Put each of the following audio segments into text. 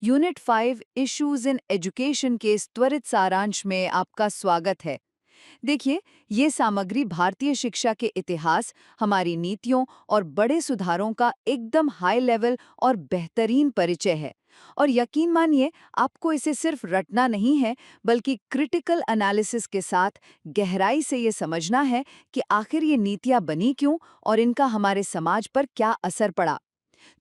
Unit 5 issues in education के इस त्वरित सारांश में आपका स्वागत है। देखिए, ये सामग्री भारतीय शिक्षा के इतिहास, हमारी नीतियों और बड़े सुधारों का एकदम हाई लेवल और बेहतरीन परिचय है। और यकीन मानिए, आपको इसे सिर्फ रटना नहीं है, बल्कि क्रिटिकल एनालिसिस के साथ गहराई से ये समझना है कि आखिर ये नीतियाँ बनी क्यों और इनका हमारे समाज पर क्या असर पड़ा।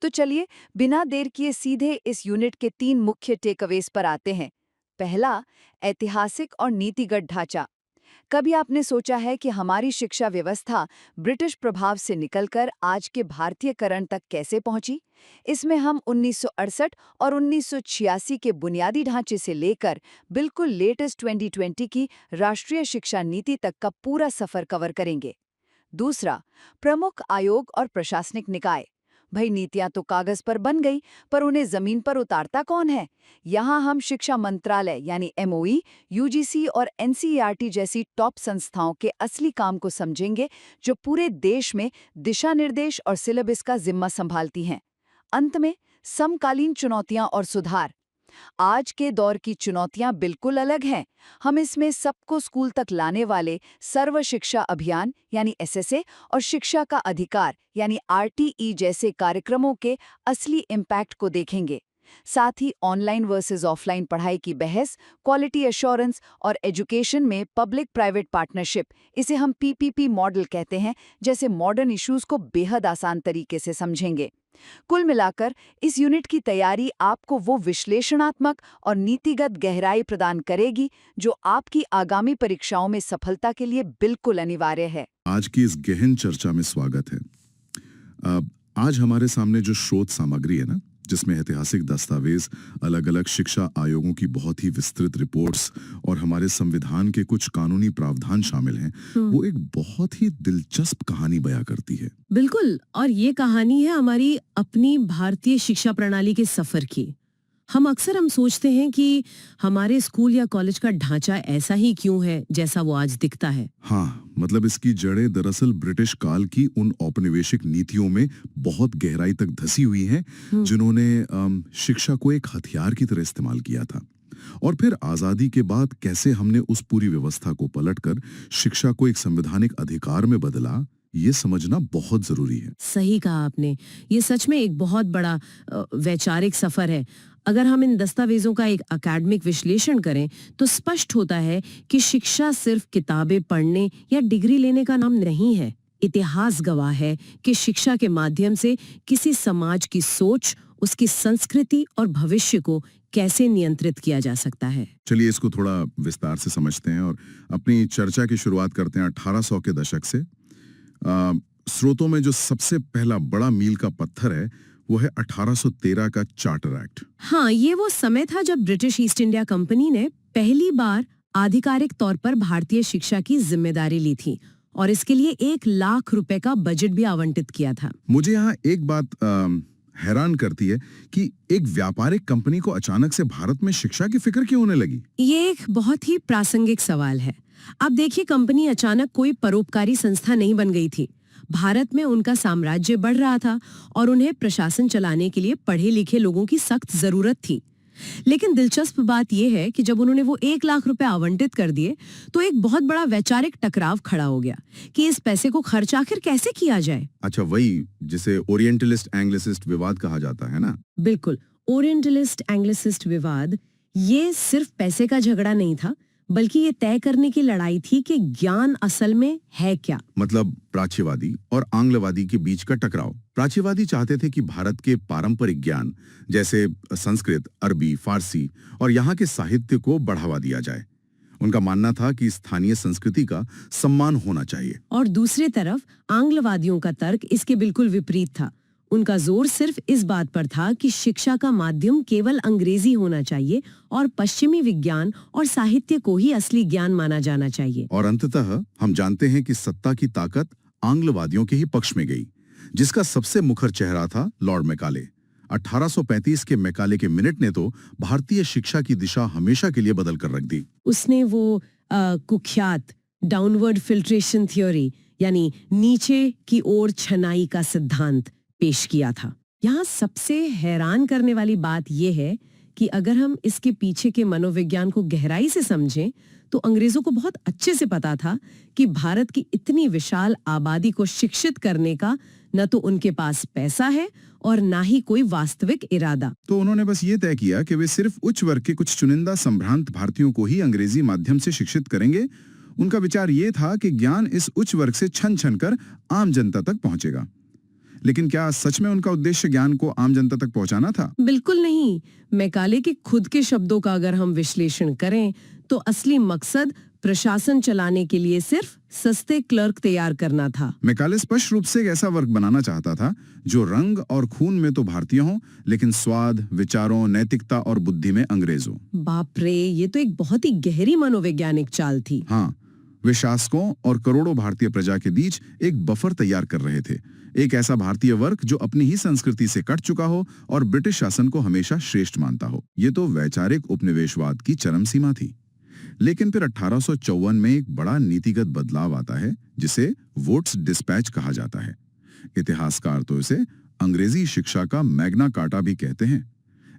तो चलिए, बिना देर किए सीधे इस यूनिट के 3 मुख्य टेकअवेज पर आते हैं। पहला, ऐतिहासिक और नीतिगत ढांचा। कभी आपने सोचा है कि हमारी शिक्षा व्यवस्था ब्रिटिश प्रभाव से निकलकर आज के भारतीयकरण तक कैसे पहुंची? इसमें हम 1968 और 1986 के बुनियादी ढांचे से लेकर बिल्कुल लेटेस्ट 2020 की राष्ट्रीय शिक्षा नीति तक का पूरा सफर कवर करेंगे। दूसरा, प्रमुख आयोग और प्रशासनिक निकाय। भाई, नीतियां तो कागज पर बन गई, पर उन्हें जमीन पर उतारता कौन है? यहाँ हम शिक्षा मंत्रालय यानी एमओई, यूजीसी और एनसीईआरटी जैसी टॉप संस्थाओं के असली काम को समझेंगे, जो पूरे देश में दिशा निर्देश और सिलेबस का जिम्मा संभालती हैं। अंत में, समकालीन चुनौतियां और सुधार। आज के दौर की चुनौतियां बिल्कुल अलग हैं। हम इसमें सबको स्कूल तक लाने वाले सर्व शिक्षा अभियान यानी एसएसए और शिक्षा का अधिकार यानी आरटीई जैसे कार्यक्रमों के असली इम्पैक्ट को देखेंगे। साथ ही ऑनलाइन वर्सेस ऑफलाइन पढ़ाई की बहस, क्वालिटी एश्योरेंस और एजुकेशन में पब्लिक प्राइवेट पार्टनरशिप, इसे हम पीपीपी मॉडल कहते हैं, जैसे मॉडर्न इश्यूज को बेहद आसान तरीके से समझेंगे। कुल मिलाकर इस यूनिट की तैयारी आपको वो विश्लेषणात्मक और नीतिगत गहराई प्रदान करेगी जो आपकी आगामी परीक्षाओं में सफलता के लिए बिल्कुल अनिवार्य है। आज की इस गहन चर्चा में स्वागत है। आज हमारे सामने जो शोध सामग्री है ना, जिसमें ऐतिहासिक दस्तावेज, अलग-अलग शिक्षा आयोगों की बहुत ही विस्तृत रिपोर्ट्स और हमारे संविधान के कुछ कानूनी प्रावधान शामिल हैं, वो एक बहुत ही दिलचस्प कहानी बयां करती है। बिल्कुल, और ये कहानी है हमारी अपनी भारतीय शिक्षा प्रणाली के सफर की। हम सोचते हैं कि हमारे स्कूल या कॉलेज का ढांचा ऐसा ही क्यों है जैसा वो आज दिखता है। हाँ, मतलब इसकी जड़ें दरअसल ब्रिटिश काल की उन औपनिवेशिक नीतियों में बहुत गहराई तक धसी हुई हैं, जिन्होंने शिक्षा को एक हथियार की तरह इस्तेमाल किया था। और फिर आजादी के बाद कैसे हमने उस पूरी व्यवस्था को पलटकर शिक्षा को एक संवैधानिक अधिकार में बदला, ये समझना बहुत जरूरी है। सही कहा आपने। ये सच में एक बहुत बड़ा वैचारिक सफर है। अगर हम इन दस्तावेजों का एक अकादमिक विश्लेषण करें तो स्पष्ट होता है कि शिक्षा सिर्फ किताबें पढ़ने या डिग्री लेने का नाम नहीं है। इतिहास गवाह है कि शिक्षा के माध्यम से किसी समाज की सोच, उसकी संस्कृति और भविष्य को कैसे नियंत्रित किया जा सकता है। चलिए इसको थोड़ा विस्तार से समझते हैं और अपनी चर्चा की शुरुआत करते हैं 1800 के दशक से। स्रोतों में जो सबसे पहला बड़ा मील का पत्थर है वो है 1813 का चार्टर एक्ट। हाँ, ये वो समय था जब ब्रिटिश ईस्ट इंडिया कंपनी ने पहली बार आधिकारिक तौर पर भारतीय शिक्षा की जिम्मेदारी ली थी और इसके लिए 1 लाख रुपए का बजट भी आवंटित किया था। मुझे यहाँ एक बात हैरान करती है कि एक व्यापारिक कंपनी को अचानक से भारत में शिक्षा की फिक्र क्यों होने लगी? ये एक बहुत ही प्रासंगिक सवाल है। अब देखिए, कंपनी अचानक कोई परोपकारी संस्था नहीं बन गई थी। भारत में उनका साम्राज्य बढ़ रहा था और उन्हें प्रशासन चलाने के लिए पढ़े लिखे लोगों की सख्त जरूरत थी। लेकिन दिलचस्प बात यह है कि जब उन्होंने वो 1 लाख रुपए आवंटित कर दिए तो एक बहुत बड़ा वैचारिक टकराव खड़ा हो गया कि इस पैसे को खर्च आखिर कैसे किया जाए। अच्छा, वही जिसे ओरिएंटलिस्ट एंग्लिसिस्ट विवाद कहा जाता है ना? बिल्कुल, ओरिएंटलिस्ट एंग्लिसिस्ट विवाद ये सिर्फ पैसे का झगड़ा नहीं था, बल्कि ये तय करने की लड़ाई थी कि ज्ञान असल में है क्या। मतलब प्राच्यवादी और आंग्लवादी के बीच का टकराव। प्राच्यवादी चाहते थे कि भारत के पारंपरिक ज्ञान जैसे संस्कृत, अरबी, फारसी और यहाँ के साहित्य को बढ़ावा दिया जाए। उनका मानना था कि स्थानीय संस्कृति का सम्मान होना चाहिए। और दूसरी तरफ आंग्लवादियों का तर्क इसके बिल्कुल विपरीत था। उनका जोर सिर्फ इस बात पर था कि शिक्षा का माध्यम केवल अंग्रेजी होना चाहिए और पश्चिमी विज्ञान और साहित्य को ही असली ज्ञान माना जाना चाहिए। और अंततः हम जानते हैं कि सत्ता की ताकत आंग्लवादियों के ही पक्ष में गई, जिसका सबसे मुखर चेहरा था लॉर्ड मैकाले। 1835 के मैकाले के मिनट ने तो भारतीय शिक्षा की दिशा हमेशा के लिए बदल कर रख दी। उसने वो कुख्यात डाउनवर्ड फिल्ट्रेशन थ्योरी यानी नीचे की ओर छनाई का सिद्धांत पेश किया था। यहाँ सबसे हैरान करने वाली बात यह है कि अगर हम इसके पीछे के मनोविज्ञान को गहराई से समझें तो अंग्रेजों को बहुत अच्छे से पता था कि भारत की इतनी विशाल आबादी को शिक्षित करने का न तो उनके पास पैसा है और ना ही कोई वास्तविक इरादा। तो उन्होंने बस ये तय किया कि वे सिर्फ उच्च वर्ग के कुछ चुनिंदा संभ्रांत भारतीयों को ही अंग्रेजी माध्यम से शिक्षित करेंगे। उनका विचार ये था कि ज्ञान इस उच्च वर्ग से छन छन कर आम जनता तक पहुंचेगा। लेकिन क्या सच में उनका उद्देश्य ज्ञान को आम जनता तक पहुंचाना था? बिल्कुल नहीं। मैकाले के खुद के शब्दों का अगर हम विश्लेषण करें तो असली मकसद प्रशासन चलाने के लिए सिर्फ सस्ते क्लर्क तैयार करना था। मैकाले स्पष्ट रूप से एक ऐसा वर्ग बनाना चाहता था जो रंग और खून में तो भारतीय हो, लेकिन स्वाद, विचारों, नैतिकता और बुद्धि में अंग्रेज हो। बाप रे, ये तो एक बहुत ही गहरी मनोवैज्ञानिक चाल थी। हाँ, वे शासकों और करोड़ों भारतीय प्रजा के बीच एक बफर तैयार कर रहे थे। एक ऐसा भारतीय वर्ग जो अपनी ही संस्कृति से कट चुका हो और ब्रिटिश शासन को हमेशा श्रेष्ठ मानता हो। ये तो वैचारिक उपनिवेशवाद की चरम सीमा थी। लेकिन फिर 1854 में एक बड़ा नीतिगत बदलाव आता है जिसे वोट्स डिस्पैच कहा जाता है। इतिहासकार तो इसे अंग्रेजी शिक्षा का मैग्ना कार्टा भी कहते हैं।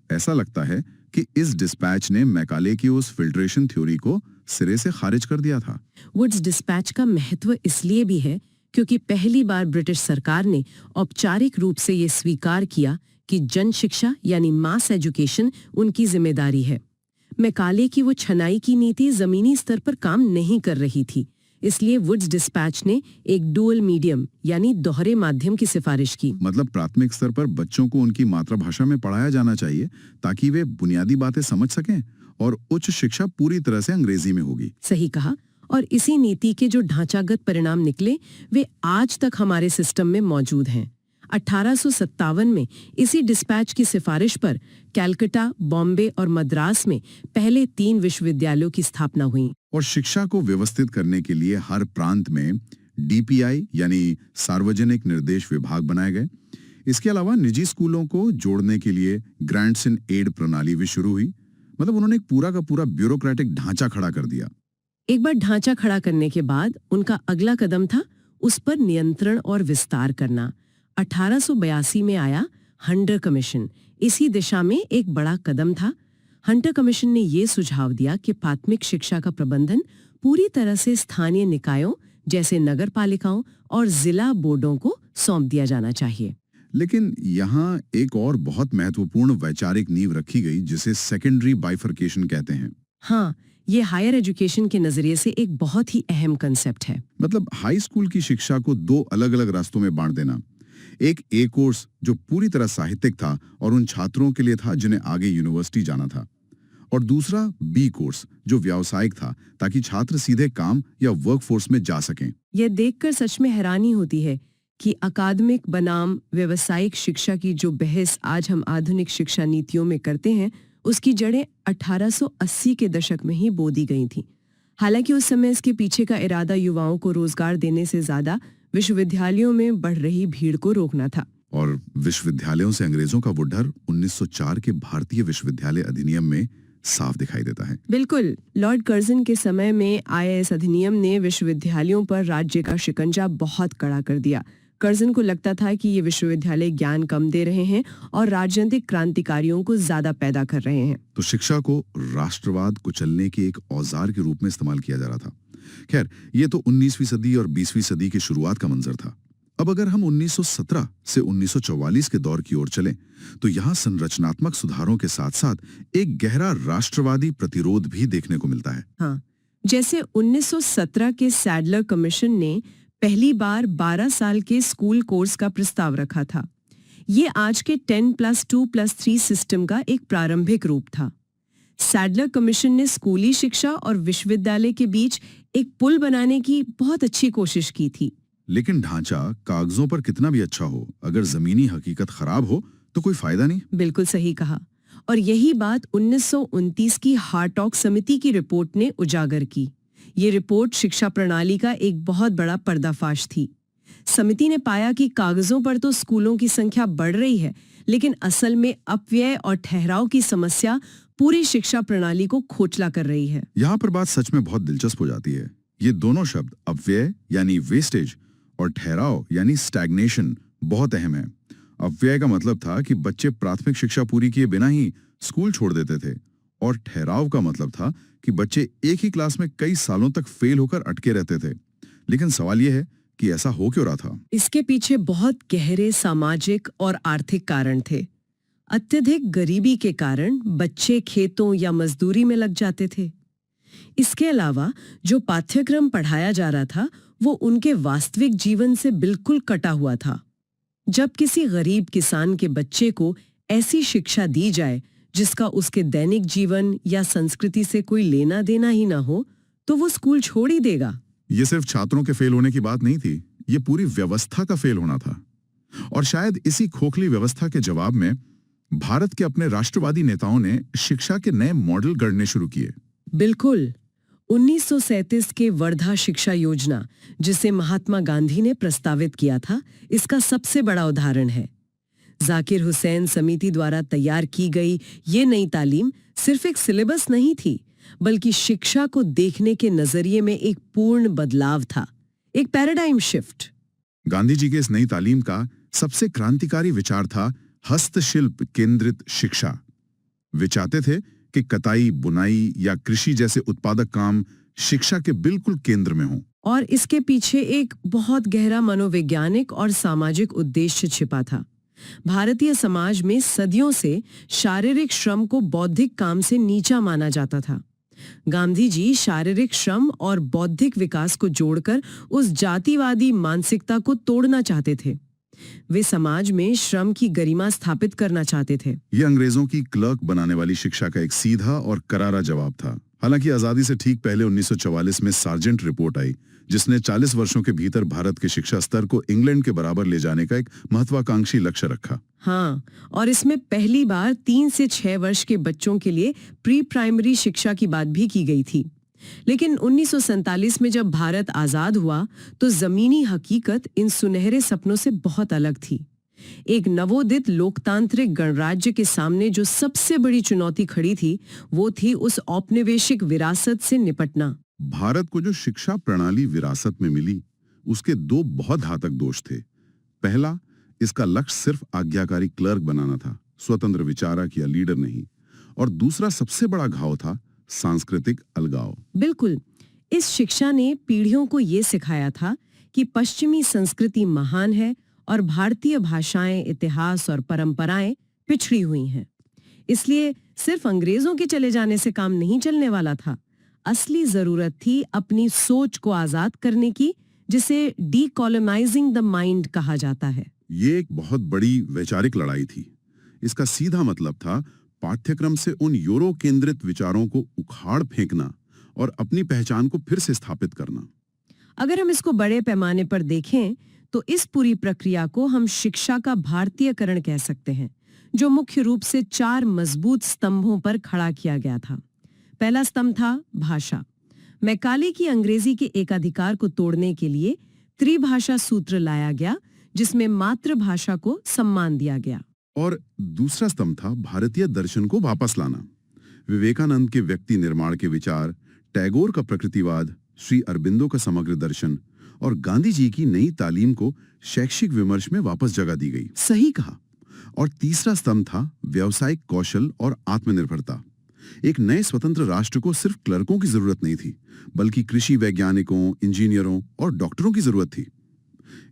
ऐसा लगता है कि इस डिस्पैच ने मैकाले की उस फिल्ट्रेशन थ्योरी को सिरे से खारिज कर दिया था। वुड्स डिस्पैच का महत्व इसलिए भी है क्योंकि पहली बार ब्रिटिश सरकार ने औपचारिक रूप से ये स्वीकार किया कि जन शिक्षा यानी मास एजुकेशन उनकी जिम्मेदारी है। मैकाले की वो छनाई की नीति जमीनी स्तर पर काम नहीं कर रही थी, इसलिए वुड्स डिस्पैच ने एक डुअल मीडियम यानी दोहरे माध्यम की सिफारिश की। मतलब प्राथमिक स्तर पर बच्चों को उनकी मातृभाषा में पढ़ाया जाना चाहिए ताकि वे बुनियादी बातें समझ सकें, और उच्च शिक्षा पूरी तरह से अंग्रेजी में होगी। सही कहा। और इसी नीति के जो ढांचागत परिणाम निकले वे आज तक हमारे सिस्टम में मौजूद हैं। 1857 में इसी डिस्पैच की सिफारिश पर कैलकाटा, बॉम्बे और मद्रास में पहले 3 विश्वविद्यालयों की स्थापना हुई। और शिक्षा को व्यवस्थित करने के लिए हर प्रांत में डीपीआई यानी सार्वजनिक निर्देश विभाग बनाए गए। इसके अलावा निजी स्कूलों को जोड़ने के लिए ग्रांट्स इन एड प्रणाली भी शुरू हुई। मतलब उन्होंने एक पूरा का पूरा ब्यूरोक्रेटिक ढांचा खड़ा कर दिया। एक बार ढांचा खड़ा करने के बाद उनका अगला कदम था उस पर नियंत्रण और विस्तार करना। 1882 में आया हंटर कमीशन। इसी दिशा में एक बड़ा कदम था। हंटर कमीशन ने ये सुझाव दिया कि प्राथमिक शिक्षा का प्रबंधन पूरी तरह से स्थानीय निकायों जैसे नगर पालिकाओं और जिला बोर्डों को सौंप दिया जाना चाहिए। लेकिन यहाँ एक और बहुत महत्वपूर्ण वैचारिक नींव रखी गई जिसे सेकेंडरी बाइफर्केशन कहते हैं। हाँ, ये हायर एजुकेशन के नजरिए से एक बहुत ही अहम कंसेप्ट है। मतलब हाई स्कूल की शिक्षा को 2 अलग-अलग रास्तों में बांट देना। एक ए कोर्स जो पूरी तरह साहित्यिक था और उन छात्रों के लिए था जिन्हें आगे यूनिवर्सिटी जाना था, और दूसरा बी कोर्स जो व्यावसायिक था ताकि छात्र सीधे काम या वर्कफोर्स में जा सकें। यह देखकर सच में हैरानी होती है कि अकादमिक बनाम व्यावसायिक शिक्षा की जो बहस आज हम आधुनिक शिक्षा नीतियों में करते हैं उसकी जड़ें 1880 के दशक में ही बो दी गई थी। हालांकि उस समय इसके पीछे का इरादा युवाओं को रोजगार देने से ज्यादा विश्वविद्यालयों में बढ़ रही भीड़ को रोकना था। और विश्वविद्यालयों से अंग्रेजों का वो डर 1904 के भारतीय विश्वविद्यालय अधिनियम में साफ दिखाई देता है। बिल्कुल, लॉर्ड कर्जन के समय में आया इस अधिनियम ने विश्वविद्यालयों पर राज्य का शिकंजा बहुत कड़ा कर दिया। कर्जन को लगता था कि ये विश्वविद्यालय ज्ञान कम दे रहे हैं और राजनीतिक क्रांतिकारियों को ज्यादा पैदा कर रहे हैं। तो शिक्षा को राष्ट्रवाद कुचलने के एक औजार के रूप में इस्तेमाल किया जा रहा था। खैर, ये तो 19वीं सदी और 20वीं सदी की शुरुआत का मंजर था। अब अगर हम 1917 से 1944 के दौर की ओर चलें, तो यहाँ संरचनात्मक सुधारों के साथ साथ एक गहरा राष्ट्रवादी प्रतिरोध भी देखने को मिलता है। हाँ, जैसे 1917 के सैडलर कमीशन ने पहली बार 12 साल के स्कूल कोर्स का प्रस्ताव रखा था। ये आज के 10+2+3 सिस्टम का एक प्रारंभिक रूप था। सैडलर कमीशन ने स्कूली शिक्षा और विश्वविद्यालय के बीच एक पुल बनाने की बहुत अच्छी कोशिश की थी। लेकिन ढांचा कागजों पर कितना भी अच्छा हो, अगर जमीनी हकीकत खराब हो तो कोई फायदा नहीं। बिल्कुल सही कहा। और यही बात 1929 की हार्टॉग समिति की रिपोर्ट ने उजागर की। ये रिपोर्ट शिक्षा प्रणाली का एक बहुत बड़ा पर्दाफाश थी। समिति ने पाया कि कागजों पर तो स्कूलों की संख्या बढ़ रही है, लेकिन असल में अपव्यय और ठहराव की समस्या पूरी शिक्षा प्रणाली को खोखला कर रही है। यहाँ पर बात सच में बहुत दिलचस्प हो जाती है। ये दोनों शब्द अपव्यय यानी वेस्टेज और ठहराव यानी स्टैग्नेशन बहुत अहम है। अपव्यय का मतलब था कि बच्चे प्राथमिक शिक्षा पूरी किए बिना ही स्कूल छोड़ देते थे और ठहराव का मतलब था कि बच्चे एक ही क्लास में कई सालों तक फेल होकर अटके रहते थे। लेकिन सवाल यह है कि ऐसा हो क्यों रहा था? इसके पीछे बहुत गहरे सामाजिक और आर्थिक कारण थे। अत्यधिक गरीबी के कारण बच्चे खेतों या मजदूरी में लग जाते थे। इसके अलावा जो पाठ्यक्रम पढ़ाया जा रहा था वो उनके वास्तविक जीवन से बिल्कुल कटा हुआ था। जब किसी गरीब किसान के बच्चे को ऐसी शिक्षा दी जाए जिसका उसके दैनिक जीवन या संस्कृति से कोई लेना देना ही ना हो, तो वो स्कूल छोड़ ही देगा। ये सिर्फ छात्रों के फेल होने की बात नहीं थी, ये पूरी व्यवस्था का फेल होना था। और शायद इसी खोखली व्यवस्था के जवाब में भारत के अपने राष्ट्रवादी नेताओं ने शिक्षा के नए मॉडल गढ़ने शुरू किए। बिल्कुल। 1937 के वर्धा शिक्षा योजना, जिसे महात्मा गांधी ने प्रस्तावित किया था, इसका सबसे बड़ा उदाहरण है। जाकिर हुसैन समिति द्वारा तैयार की गई ये नई तालीम सिर्फ एक सिलेबस नहीं थी, बल्कि शिक्षा को देखने के नजरिए में एक पूर्ण बदलाव था, एक पैराडाइम शिफ्ट। गांधी जी के इस नई तालीम का सबसे क्रांतिकारी विचार था हस्तशिल्प केंद्रित शिक्षा। वे चाहते थे कि कताई, बुनाई या कृषि जैसे उत्पादक काम शिक्षा के बिल्कुल केंद्र में हों। और इसके पीछे एक बहुत गहरा मनोवैज्ञानिक और सामाजिक उद्देश्य छिपा था। भारतीय समाज में सदियों से शारीरिक श्रम को बौद्धिक काम से नीचा माना जाता था। गांधी जी शारीरिक श्रम और बौद्धिक विकास को जोड़कर उस जातिवादी मानसिकता को तोड़ना चाहते थे। वे समाज में श्रम की गरिमा स्थापित करना चाहते थे। ये अंग्रेजों की क्लर्क बनाने वाली शिक्षा का एक सीधा और करारा जवाब था। हालांकि आजादी से ठीक पहले 1944 में सार्जेंट रिपोर्ट आई, जिसने 40 वर्षों के भीतर भारत के शिक्षा स्तर को इंग्लैंड के बराबर ले जाने का एक महत्वाकांक्षी लक्ष्य रखा। हाँ, और इसमें पहली बार 3 से 6 वर्ष के बच्चों के लिए प्री प्राइमरी शिक्षा की बात भी की गई थी। लेकिन 1947 में जब भारत आजाद हुआ तो जमीनी हकीकत इन सुनहरे सपनों से बहुत अलग थी। एक नवोदित लोकतांत्रिक गणराज्य के सामने जो सबसे बड़ी चुनौती खड़ी थी वो थी उस औपनिवेशिक विरासत से निपटना। भारत को जो शिक्षा प्रणाली विरासत में मिली, उसके 2 बहुत घातक दोष थे। पहला, इसका लक्ष्य सिर्फ आज्ञाकारी क्लर्क बनाना था, स्वतंत्र विचारक या लीडर नहीं। और दूसरा सबसे बड़ा घाव था सांस्कृतिक अलगाव। बिल्कुल। इस शिक्षा ने पीढ़ियों को ये सिखाया था कि पश्चिमी संस्कृति महान है और भारतीय भाषाएं, इतिहास और परंपराएं पिछड़ी हुई हैं। इसलिए सिर्फ अंग्रेजों के चले जाने से काम नहीं चलने वाला था। असली जरूरत थी अपनी सोच को आजाद करने की, जिसे डीकोलोनाइजिंग द माइंड कहा जाता है। ये एक बहुत बड़ी वैचारिक लड़ाई थी। इसका सीधा मतलब था पाठ्यक्रम से उन यूरो केंद्रित विचारों को उखाड़ फेंकना और अपनी पहचान को फिर से स्थापित करना। अगर हम इसको बड़े पैमाने पर देखें तो इस पूरी प्रक्रिया को हम शिक्षा का भारतीयकरण कह सकते हैं, जो मुख्य रूप से 4 मजबूत स्तंभों पर खड़ा किया गया था। पहला स्तंभ था भाषा। मैकाले की अंग्रेजी के एकाधिकार को तोड़ने के लिए त्रिभाषा सूत्र लाया गया, जिसमें मातृभाषा को सम्मान दिया गया। और दूसरा स्तंभ था भारतीय दर्शन को वापस लाना। विवेकानंद के व्यक्ति निर्माण के विचार, टैगोर का प्रकृतिवाद, श्री अरबिंदो का समग्र दर्शन और गांधी जी की नई तालीम को शैक्षिक विमर्श में वापस जगह दी गई। सही कहा। और तीसरा स्तंभ था व्यावसायिक कौशल और आत्मनिर्भरता। एक नए स्वतंत्र राष्ट्र को सिर्फ क्लर्कों की जरूरत नहीं थी, बल्कि कृषि वैज्ञानिकों, इंजीनियरों और डॉक्टरों की जरूरत थी।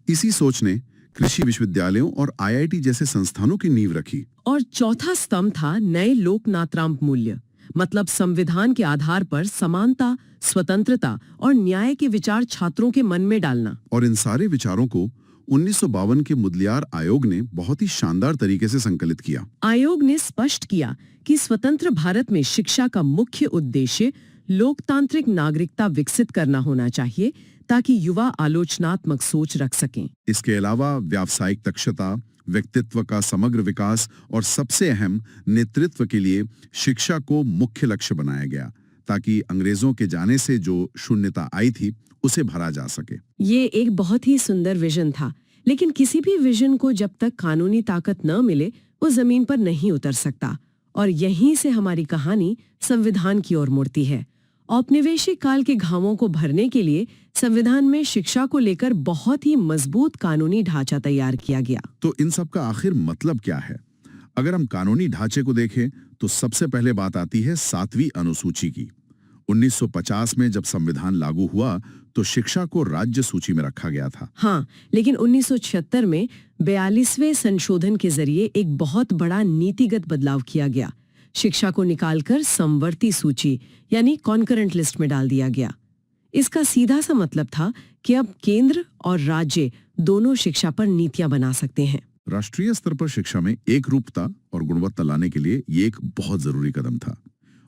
इसी सोच ने कृषि विश्वविद्यालयों और आईआईटी जैसे संस्थानों की नींव रखी। और चौथा स्तंभ था नए लोकनात्रांत मूल्य, मतलब संविधान के आधार पर समानता, स्वतंत्रता और न्याय के विचार छात्रों के मन में डालना। और इन सारे विचारों को 1952 के मुदलियार आयोग ने बहुत ही शानदार तरीके से संकलित किया। आयोग ने स्पष्ट किया कि स्वतंत्र भारत में शिक्षा का मुख्य उद्देश्य लोकतांत्रिक नागरिकता विकसित करना होना चाहिए, ताकि युवा आलोचनात्मक सोच रख सकें। इसके अलावा व्यावसायिक दक्षता, व्यक्तित्व का समग्र विकास और सबसे अहम नेतृत्व के लिए शिक्षा को मुख्य लक्ष्य बनाया गया, ताकि अंग्रेजों के जाने से जो शून्यता आई थी उसे भरा जा सके। ये एक बहुत ही सुंदर विजन था, लेकिन किसी भी विजन को जब तक कानूनी ताकत न मिले वो जमीन पर नहीं उतर सकता। और यहीं से हमारी कहानी संविधान की ओर मुड़ती है। औपनिवेशिक काल के घावों को भरने के लिए संविधान में शिक्षा को लेकर बहुत ही मजबूत कानूनी ढांचा तैयार किया गया। तो इन सब का आखिर मतलब क्या है? अगर हम कानूनी ढांचे को देखें तो सबसे पहले बात आती है 7वीं अनुसूची की। 1950 में जब संविधान लागू हुआ तो शिक्षा को राज्य सूची में रखा गया था। हाँ, लेकिन 1976 में 42वें संशोधन के जरिए एक बहुत बड़ा नीतिगत बदलाव किया गया। शिक्षा को निकालकर समवर्ती सूची यानी कॉन्करेंट लिस्ट में डाल दिया गया। इसका सीधा सा मतलब था कि अब केंद्र और राज्य दोनों शिक्षा पर नीतियां बना सकते हैं। राष्ट्रीय स्तर पर शिक्षा में एक रूपता और गुणवत्ता लाने के लिए ये एक बहुत जरूरी कदम था।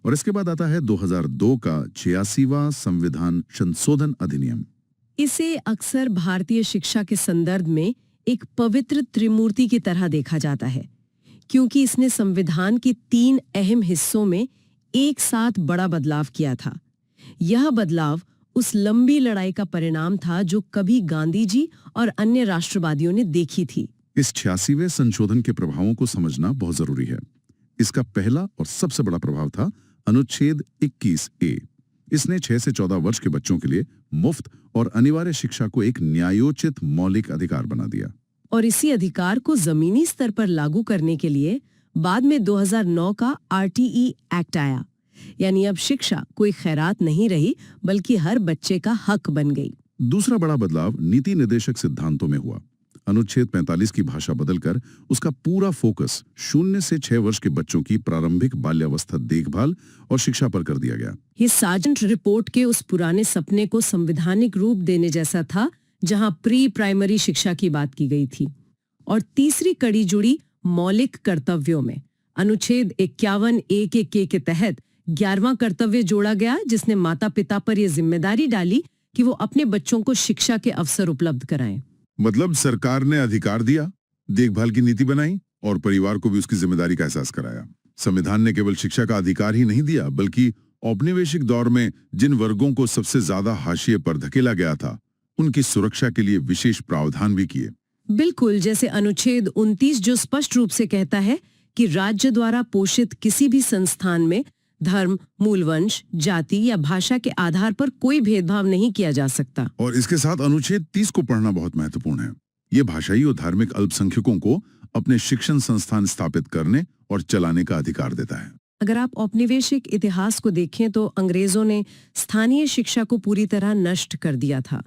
और इसके बाद आता है 2002 का 86वां संविधान संशोधन अधिनियम। इसे अक्सर भारतीय शिक्षा के संदर्भ में एक पवित्र त्रिमूर्ति की तरह देखा जाता है, क्योंकि इसने संविधान के 3 अहम हिस्सों में एक साथ बड़ा बदलाव किया था। यह बदलाव उस लंबी लड़ाई का परिणाम था जो कभी गांधी जी और अन्य राष्ट्रवादियों ने देखी थी। इस 86वें संशोधन के प्रभावों को समझना बहुत जरूरी है। इसका पहला और सबसे बड़ा प्रभाव था अनुच्छेद 21A। इसने 6 से 14 वर्ष के बच्चों के लिए मुफ्त और अनिवार्य शिक्षा को एक न्यायोचित मौलिक अधिकार बना दिया। और इसी अधिकार को जमीनी स्तर पर लागू करने के लिए बाद में 2009 का RTE एक्ट आया, यानी अब शिक्षा कोई खैरात नहीं रही बल्कि हर बच्चे का हक बन गई। दूसरा बड़ा बदलाव नीति निर्देशक सिद्धांतों में हुआ। अनुच्छेद 45 की भाषा बदलकर उसका पूरा फोकस 0 से 6 वर्ष के बच्चों की प्रारंभिक बाल्यावस्था देखभाल और शिक्षा पर कर दिया गया। ये सार्जेंट रिपोर्ट के उस पुराने सपने को संवैधानिक रूप देने जैसा था, जहां प्री प्राइमरी शिक्षा की बात की गई थी। और तीसरी कड़ी जुड़ी मौलिक कर्तव्यों में अनुच्छेद 51A के तहत 11वां कर्तव्य जोड़ा गया, जिसने माता पिता पर यह जिम्मेदारी डाली कि वो अपने बच्चों को शिक्षा के अवसर उपलब्ध कराएं। मतलब सरकार ने अधिकार दिया, देखभाल की नीति बनाई और परिवार को भी उसकी जिम्मेदारी का एहसास कराया। संविधान ने केवल शिक्षा का अधिकार ही नहीं दिया, बल्कि औपनिवेशिक दौर में जिन वर्गों को सबसे ज्यादा हाशिए पर धकेला गया था, उनकी सुरक्षा के लिए विशेष प्रावधान भी किए। बिल्कुल, जैसे अनुच्छेद 29 जो स्पष्ट रूप से कहता है कि राज्य द्वारा पोषित किसी भी संस्थान में धर्म, मूलवंश, जाति या भाषा के आधार पर कोई भेदभाव नहीं किया जा सकता। और इसके साथ अनुच्छेद 30 को पढ़ना बहुत महत्वपूर्ण है। ये भाषाई और धार्मिक अल्पसंख्यकों को अपने शिक्षण संस्थान स्थापित करने और चलाने का अधिकार देता है। अगर आप औपनिवेशिक इतिहास को देखें तो अंग्रेजों ने स्थानीय शिक्षा को पूरी तरह नष्ट कर दिया था।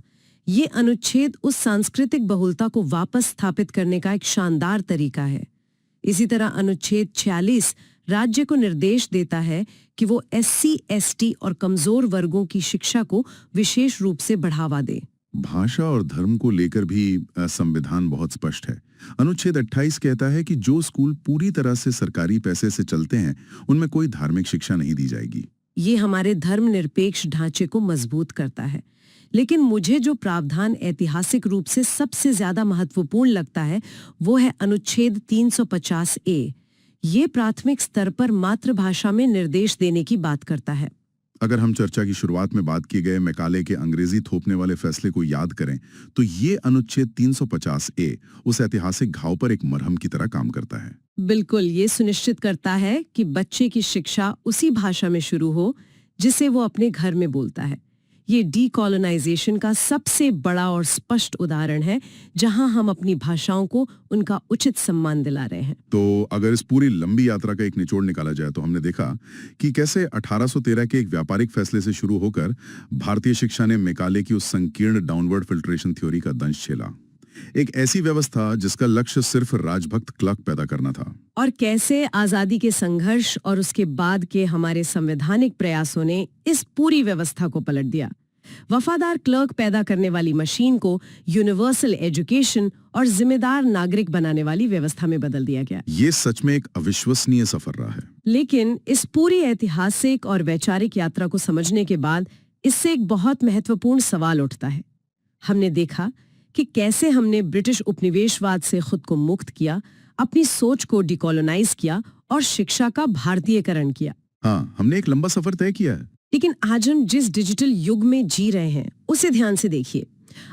ये अनुच्छेद उस सांस्कृतिक बहुलता को वापस स्थापित करने का एक शानदार तरीका है। इसी तरह अनुच्छेद 46 राज्य को निर्देश देता है कि वो SC, ST और कमजोर वर्गों की शिक्षा को विशेष रूप से बढ़ावा दे। भाषा और धर्म को लेकर भी संविधान बहुत स्पष्ट है। अनुच्छेद 28 कहता है कि जो स्कूल पूरी तरह से सरकारी पैसे से चलते हैं, उनमें कोई धार्मिक शिक्षा नहीं दी जाएगी। ये हमारे धर्मनिरपेक्ष ढांचे को मजबूत करता है। लेकिन मुझे जो प्रावधान ऐतिहासिक रूप से सबसे ज्यादा महत्वपूर्ण लगता है, वो है अनुच्छेद 350A। ये प्राथमिक स्तर पर मातृभाषा में निर्देश देने की बात करता है। अगर हम चर्चा की शुरुआत में बात किए गए मैकाले के अंग्रेजी थोपने वाले फैसले को याद करें, तो ये अनुच्छेद 350A उस ऐतिहासिक घाव पर एक मरहम की तरह काम करता है। बिल्कुल, ये सुनिश्चित करता है कि बच्चे की शिक्षा उसी भाषा में शुरू हो जिसे वो अपने घर में बोलता है। ये डीकॉलोनाइजेशन का सबसे बड़ा और स्पष्ट उदाहरण है, जहां हम अपनी भाषाओं को उनका उचित सम्मान दिला रहे हैं। तो अगर इस पूरी लंबी यात्रा का एक निचोड़ निकाला जाए, तो हमने देखा कि कैसे 1813 के एक व्यापारिक फैसले से शुरू होकर भारतीय शिक्षा ने मैकाले की उस संकीर्ण डाउनवर्ड फिल्ट्रेशन थ्योरी का दंश झेला। एक ऐसी व्यवस्था जिसका लक्ष्य सिर्फ राजभक्त क्लर्क पैदा करना था। और कैसे आजादी के संघर्ष और उसके बाद के हमारे संवैधानिक प्रयासों ने इस पूरी व्यवस्था को पलट दिया। वफादार क्लर्क पैदा करने वाली मशीन को यूनिवर्सल एजुकेशन और जिम्मेदार नागरिक बनाने वाली व्यवस्था में बदल दिया गया। ये सच में एक अविश्वसनीय सफर रहा है। लेकिन इस पूरी ऐतिहासिक और वैचारिक यात्रा को समझने के बाद इससे एक बहुत महत्वपूर्ण सवाल उठता है। हमने देखा कि कैसे हमने ब्रिटिश उपनिवेशवाद से खुद को मुक्त किया, अपनी सोच को डिकोलोनाइज किया और शिक्षा का भारतीयकरण किया। हाँ, हमने एक लंबा सफर तय किया है। लेकिन आज हम जिस डिजिटल युग में जी रहे हैं, उसे ध्यान से देखिए।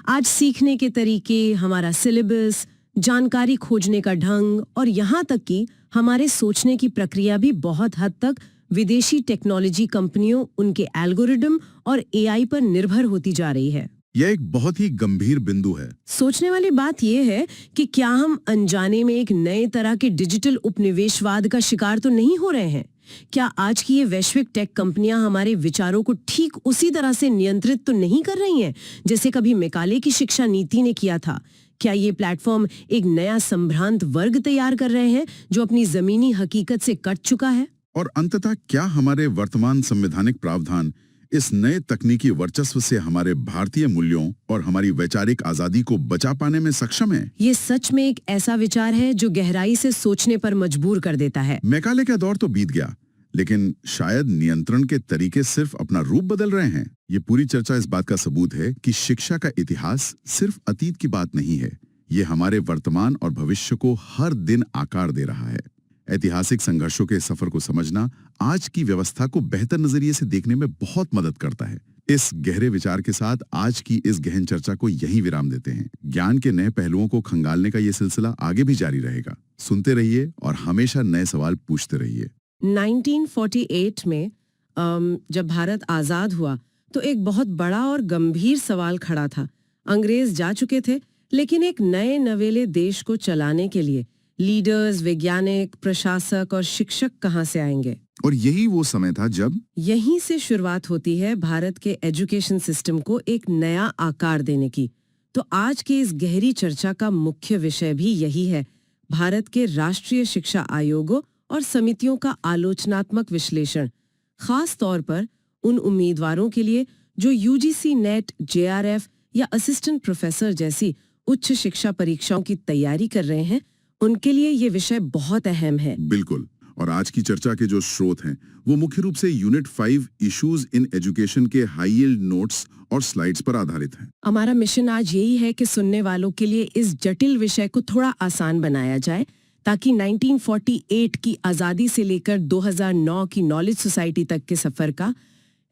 आज सीखने के तरीके, हमारा सिलेबस, जानकारी खोजने का ढंग और यहाँ तक कि हमारे सोचने की प्रक्रिया भी बहुत हद तक विदेशी टेक्नोलॉजी कंपनियों, उनके एल्गोरिदम और AI पर निर्भर होती जा रही है। यह एक बहुत ही गंभीर बिंदु है। सोचने वाली बात यह है कि क्या हम अनजाने में एक नए तरह के डिजिटल उपनिवेशवाद का शिकार तो नहीं हो रहे हैं, क्या आज की ये वैश्विक टेक कंपनियां हमारे विचारों को ठीक उसी तरह से नियंत्रित तो नहीं कर रही हैं जैसे कभी मैकाले की शिक्षा नीति ने किया था? क्या ये प्लेटफॉर्म एक नया संभ्रांत वर्ग तैयार कर रहे हैं जो अपनी जमीनी हकीकत से कट चुका है? और अंततः क्या हमारे वर्तमान संवैधानिक प्रावधान इस नए तकनीकी वर्चस्व से हमारे भारतीय मूल्यों और हमारी वैचारिक आजादी को बचा पाने में सक्षम है? ये सच में एक ऐसा विचार है जो गहराई से सोचने पर मजबूर कर देता है। मैकाले का दौर तो बीत गया, लेकिन शायद नियंत्रण के तरीके सिर्फ अपना रूप बदल रहे हैं। ये पूरी चर्चा इस बात का सबूत है कि शिक्षा का इतिहास सिर्फ अतीत की बात नहीं है, ये हमारे वर्तमान और भविष्य को हर दिन आकार दे रहा है। ऐतिहासिक संघर्षों के सफर को समझना आज की व्यवस्था को बेहतर नजरिए से देखने में बहुत मदद करता है। इस गहरे विचार के साथ आज की इस गहन चर्चा को यहीं विराम देते हैं। ज्ञान के नए पहलुओं को खंगालने का ये सिलसिला आगे भी जारी रहेगा। सुनते रहिए और हमेशा नए सवाल पूछते रहिए। 1948 में जब भारत आजाद हुआ तो एक बहुत बड़ा और गंभीर सवाल खड़ा था। अंग्रेज जा चुके थे, लेकिन एक नए नवेले देश को चलाने के लिए लीडर्स, वैज्ञानिक, प्रशासक और शिक्षक कहां से आएंगे? और यही वो समय था जब यहीं से शुरुआत होती है भारत के एजुकेशन सिस्टम को एक नया आकार देने की। तो आज के इस गहरी चर्चा का मुख्य विषय भी यही है, भारत के राष्ट्रीय शिक्षा आयोगों और समितियों का आलोचनात्मक विश्लेषण, खास तौर पर उन उम्मीदवारों के लिए जो यूजीसी नेट, जेआरएफ या असिस्टेंट प्रोफेसर जैसी उच्च शिक्षा परीक्षाओं की तैयारी कर रहे हैं। उनके लिए ये विषय बहुत अहम है। बिल्कुल। और आज की चर्चा के जो स्रोत हैं वो मुख्य रूप से यूनिट 5 इश्यूज इन एजुकेशन के हाई यील्ड नोट्स और स्लाइड्स पर आधारित हैं। हमारा मिशन आज यही है कि सुनने वालों के लिए इस जटिल विषय को थोड़ा आसान बनाया जाए, ताकि 1948 की आजादी से लेकर 2009 की नॉलेज सोसाइटी तक के सफर का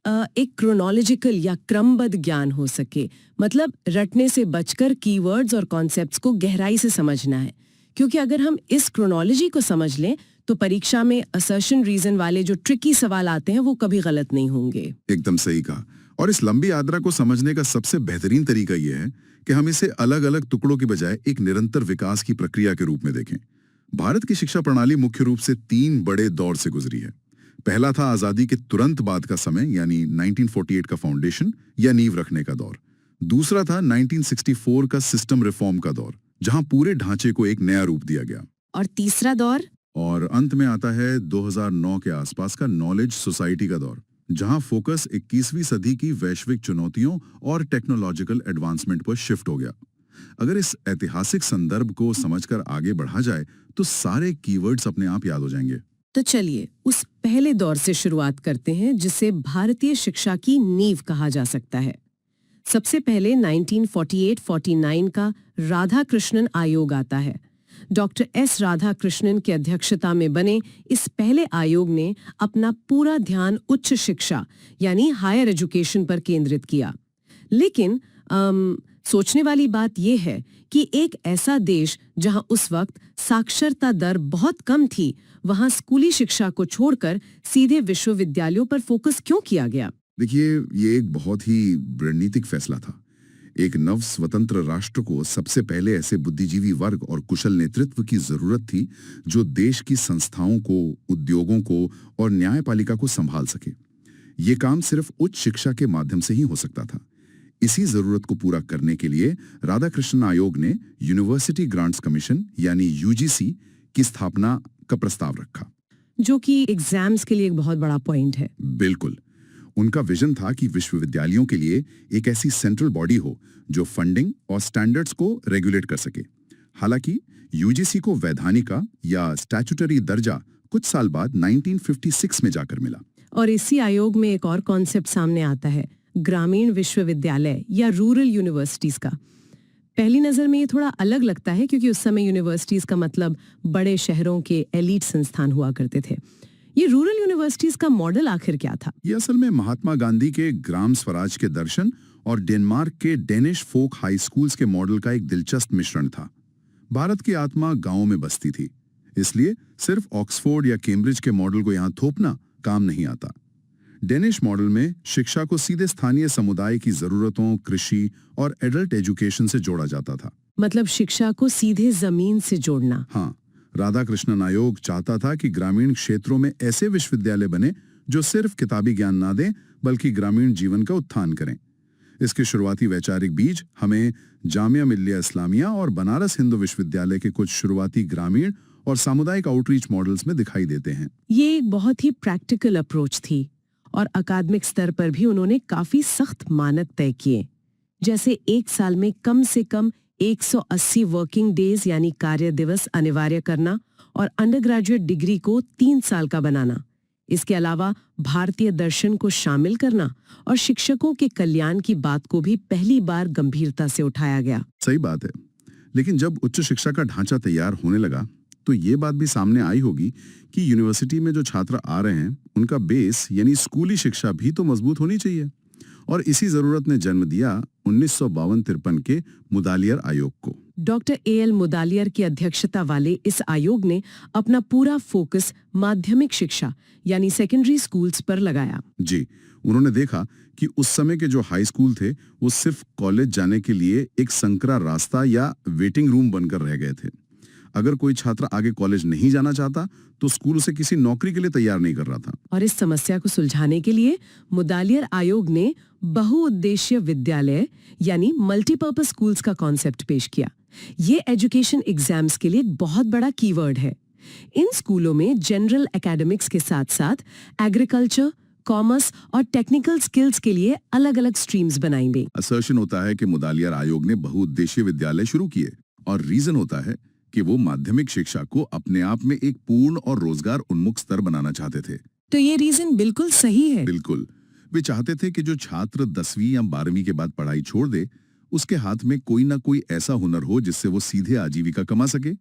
एक क्रोनोलॉजिकल या क्रमबद्ध ज्ञान हो सके। मतलब रटने से बचकर कीवर्ड्स और कॉन्सेप्ट्स को गहराई से समझना है, क्योंकि अगर हम इस क्रोनोलॉजी को समझ लें तो परीक्षा में असर्शन रीजन वाले जो ट्रिकी सवाल आते हैं वो कभी गलत नहीं होंगे। एकदम सही कहा। और इस लंबी यात्रा को समझने का सबसे बेहतरीन तरीका यह है कि हम इसे अलग अलग टुकड़ों की बजाय एक निरंतर विकास की प्रक्रिया के रूप में देखें। भारत की शिक्षा प्रणाली मुख्य रूप से 3 बड़े दौर से गुजरी है। पहला था आजादी के तुरंत बाद का समय, यानी 1948 का फाउंडेशन या नींव रखने का दौर। दूसरा था 1964 का सिस्टम रिफॉर्म का दौर, जहां पूरे ढांचे को एक नया रूप दिया गया। और तीसरा दौर, और अंत में आता है 2009 के आसपास का नॉलेज सोसाइटी का दौर, जहां फोकस 21वीं सदी की वैश्विक चुनौतियों और टेक्नोलॉजिकल एडवांसमेंट पर शिफ्ट हो गया। अगर इस ऐतिहासिक संदर्भ को समझकर आगे बढ़ा जाए तो सारे कीवर्ड्स अपने आप याद हो जाएंगे। तो चलिए उस पहले दौर से शुरुआत करते हैं जिसे भारतीय शिक्षा की नींव कहा जा सकता है। सबसे पहले 1948-49 का राधाकृष्णन आयोग आता है। डॉक्टर एस राधाकृष्णन की अध्यक्षता में बने इस पहले आयोग ने अपना पूरा ध्यान उच्च शिक्षा यानी हायर एजुकेशन पर केंद्रित किया। लेकिन सोचने वाली बात यह है कि एक ऐसा देश जहां उस वक्त साक्षरता दर बहुत कम थी, वहां स्कूली शिक्षा को छोड़कर सीधे विश्वविद्यालयों पर फोकस क्यों किया गया? देखिए, ये एक बहुत ही रणनीतिक फैसला था। एक नव स्वतंत्र राष्ट्र को सबसे पहले ऐसे बुद्धिजीवी वर्ग और कुशल नेतृत्व की जरूरत थी जो देश की संस्थाओं को, उद्योगों को और न्यायपालिका को संभाल सके। ये काम सिर्फ उच्च शिक्षा के माध्यम से ही हो सकता था। इसी जरूरत को पूरा करने के लिए राधाकृष्णन आयोग ने यूनिवर्सिटी ग्रांट्स कमीशन यानी यूजीसी की स्थापना का प्रस्ताव रखा, जो कि एग्जाम्स के लिए एक बहुत बड़ा पॉइंट है। बिल्कुल। उनका विजन था कि विश्वविद्यालयों के लिए एक ऐसी सेंट्रल बॉडी हो जो फंडिंग और स्टैंडर्ड्स को रेगुलेट कर सके। हालांकि यूजीसी को वैधानिका या स्टैट्यूटरी दर्जा कुछ साल बाद 1956 में जाकर मिला। और इसी आयोग में एक और कॉन्सेप्ट सामने आता है, ग्रामीण विश्वविद्यालय या रूरल यूनिवर्सिटीज का। पहली नजर में ये थोड़ा अलग लगता है क्योंकि उस समय यूनिवर्सिटीज का मतलब बड़े शहरों के एलीट संस्थान हुआ करते थे। ये रूरल यूनिवर्सिटीज का मॉडल आखिर क्या था? ये असल में महात्मा गांधी के ग्राम स्वराज के दर्शन और डेनमार्क के डेनिश फोक हाई स्कूल्स के मॉडल का एक दिलचस्प मिश्रण था। भारत की आत्मा गांवों में बसती थी, इसलिए सिर्फ ऑक्सफोर्ड या कैम्ब्रिज के मॉडल को यहां थोपना काम नहीं आता। डेनिश मॉडल में शिक्षा को सीधे स्थानीय समुदाय की जरूरतों, कृषि और एडल्ट एजुकेशन से जोड़ा जाता था। मतलब शिक्षा को सीधे जमीन से जोड़ना। हाँ, राधाकृष्णन आयोग चाहता था कि ग्रामीण क्षेत्रों में ऐसे विश्वविद्यालय बने जो सिर्फ किताबी ज्ञान ना दें बल्कि ग्रामीण जीवन का उत्थान करें। इसके शुरुआती वैचारिक बीज हमें जामिया मिल्लिया इस्लामिया और बनारस हिंदू विश्वविद्यालय के कुछ शुरुआती ग्रामीण और सामुदायिक आउटरीच मॉडल्स में दिखाई देते हैं। ये एक बहुत ही प्रैक्टिकल अप्रोच थी और अकादमिक स्तर पर भी उन्होंने काफी सख्त मानक तय किए, जैसे एक साल में कम से कम 180 वर्किंग डेज यानी कार्य दिवस अनिवार्य करना और अंडर ग्रेजुएट डिग्री को 3 साल का बनाना। इसके अलावा भारतीय दर्शन को शामिल करना और शिक्षकों के कल्याण की बात को भी पहली बार गंभीरता से उठाया गया। सही बात है, लेकिन जब उच्च शिक्षा का ढांचा तैयार होने लगा तो ये बात भी सामने आई होगी कि यूनिवर्सिटी में जो छात्र आ रहे हैं उनका बेस यानी स्कूली शिक्षा भी तो मजबूत होनी चाहिए, और इसी जरूरत ने जन्म दिया 1952-53 के मुदालियर आयोग को। Doctor A.L. मुदालियर की अध्यक्षता वाले इस आयोग ने अपना पूरा फोकस माध्यमिक शिक्षा यानी सेकेंडरी स्कूल्स पर लगाया। जी, उन्होंने देखा कि उस समय के जो हाई स्कूल थे वो सिर्फ कॉलेज जाने के लिए एक संकरा रास्ता या वेटिंग रूम बनकर रह गए थे। अगर कोई छात्र आगे कॉलेज नहीं जाना चाहता तो स्कूल उसे किसी नौकरी के लिए तैयार नहीं कर रहा था। और इस समस्या को सुलझाने के लिए मुदालियर आयोग ने बहुउद्देशीय विद्यालय यानी मल्टीपर्पज स्कूल्स का कॉन्सेप्ट पेश किया। ये एजुकेशन एग्जाम्स के लिए एक बहुत बड़ा कीवर्ड है। इन स्कूलों में जनरल एकेडमिक्स के साथ साथ एग्रीकल्चर, कॉमर्स और टेक्निकल स्किल्स के लिए अलग अलग स्ट्रीम्स बनाई गई। असर्शन होता है कि मुदालियर आयोग ने बहुउद्देशीय विद्यालय शुरू किए और रीजन होता है कि वो माध्यमिक शिक्षा को अपने आप में एक पूर्ण और रोजगार उन्मुख स्तर बनाना चाहते थे। तो ये रीजन बिल्कुल सही है। बिल्कुल, वे चाहते थे कि जो छात्र 10वीं या 12वीं के बाद पढ़ाई छोड़ दे उसके हाथ में कोई ना कोई ऐसा हुनर हो जिससे वो सीधे आजीविका कमा सके।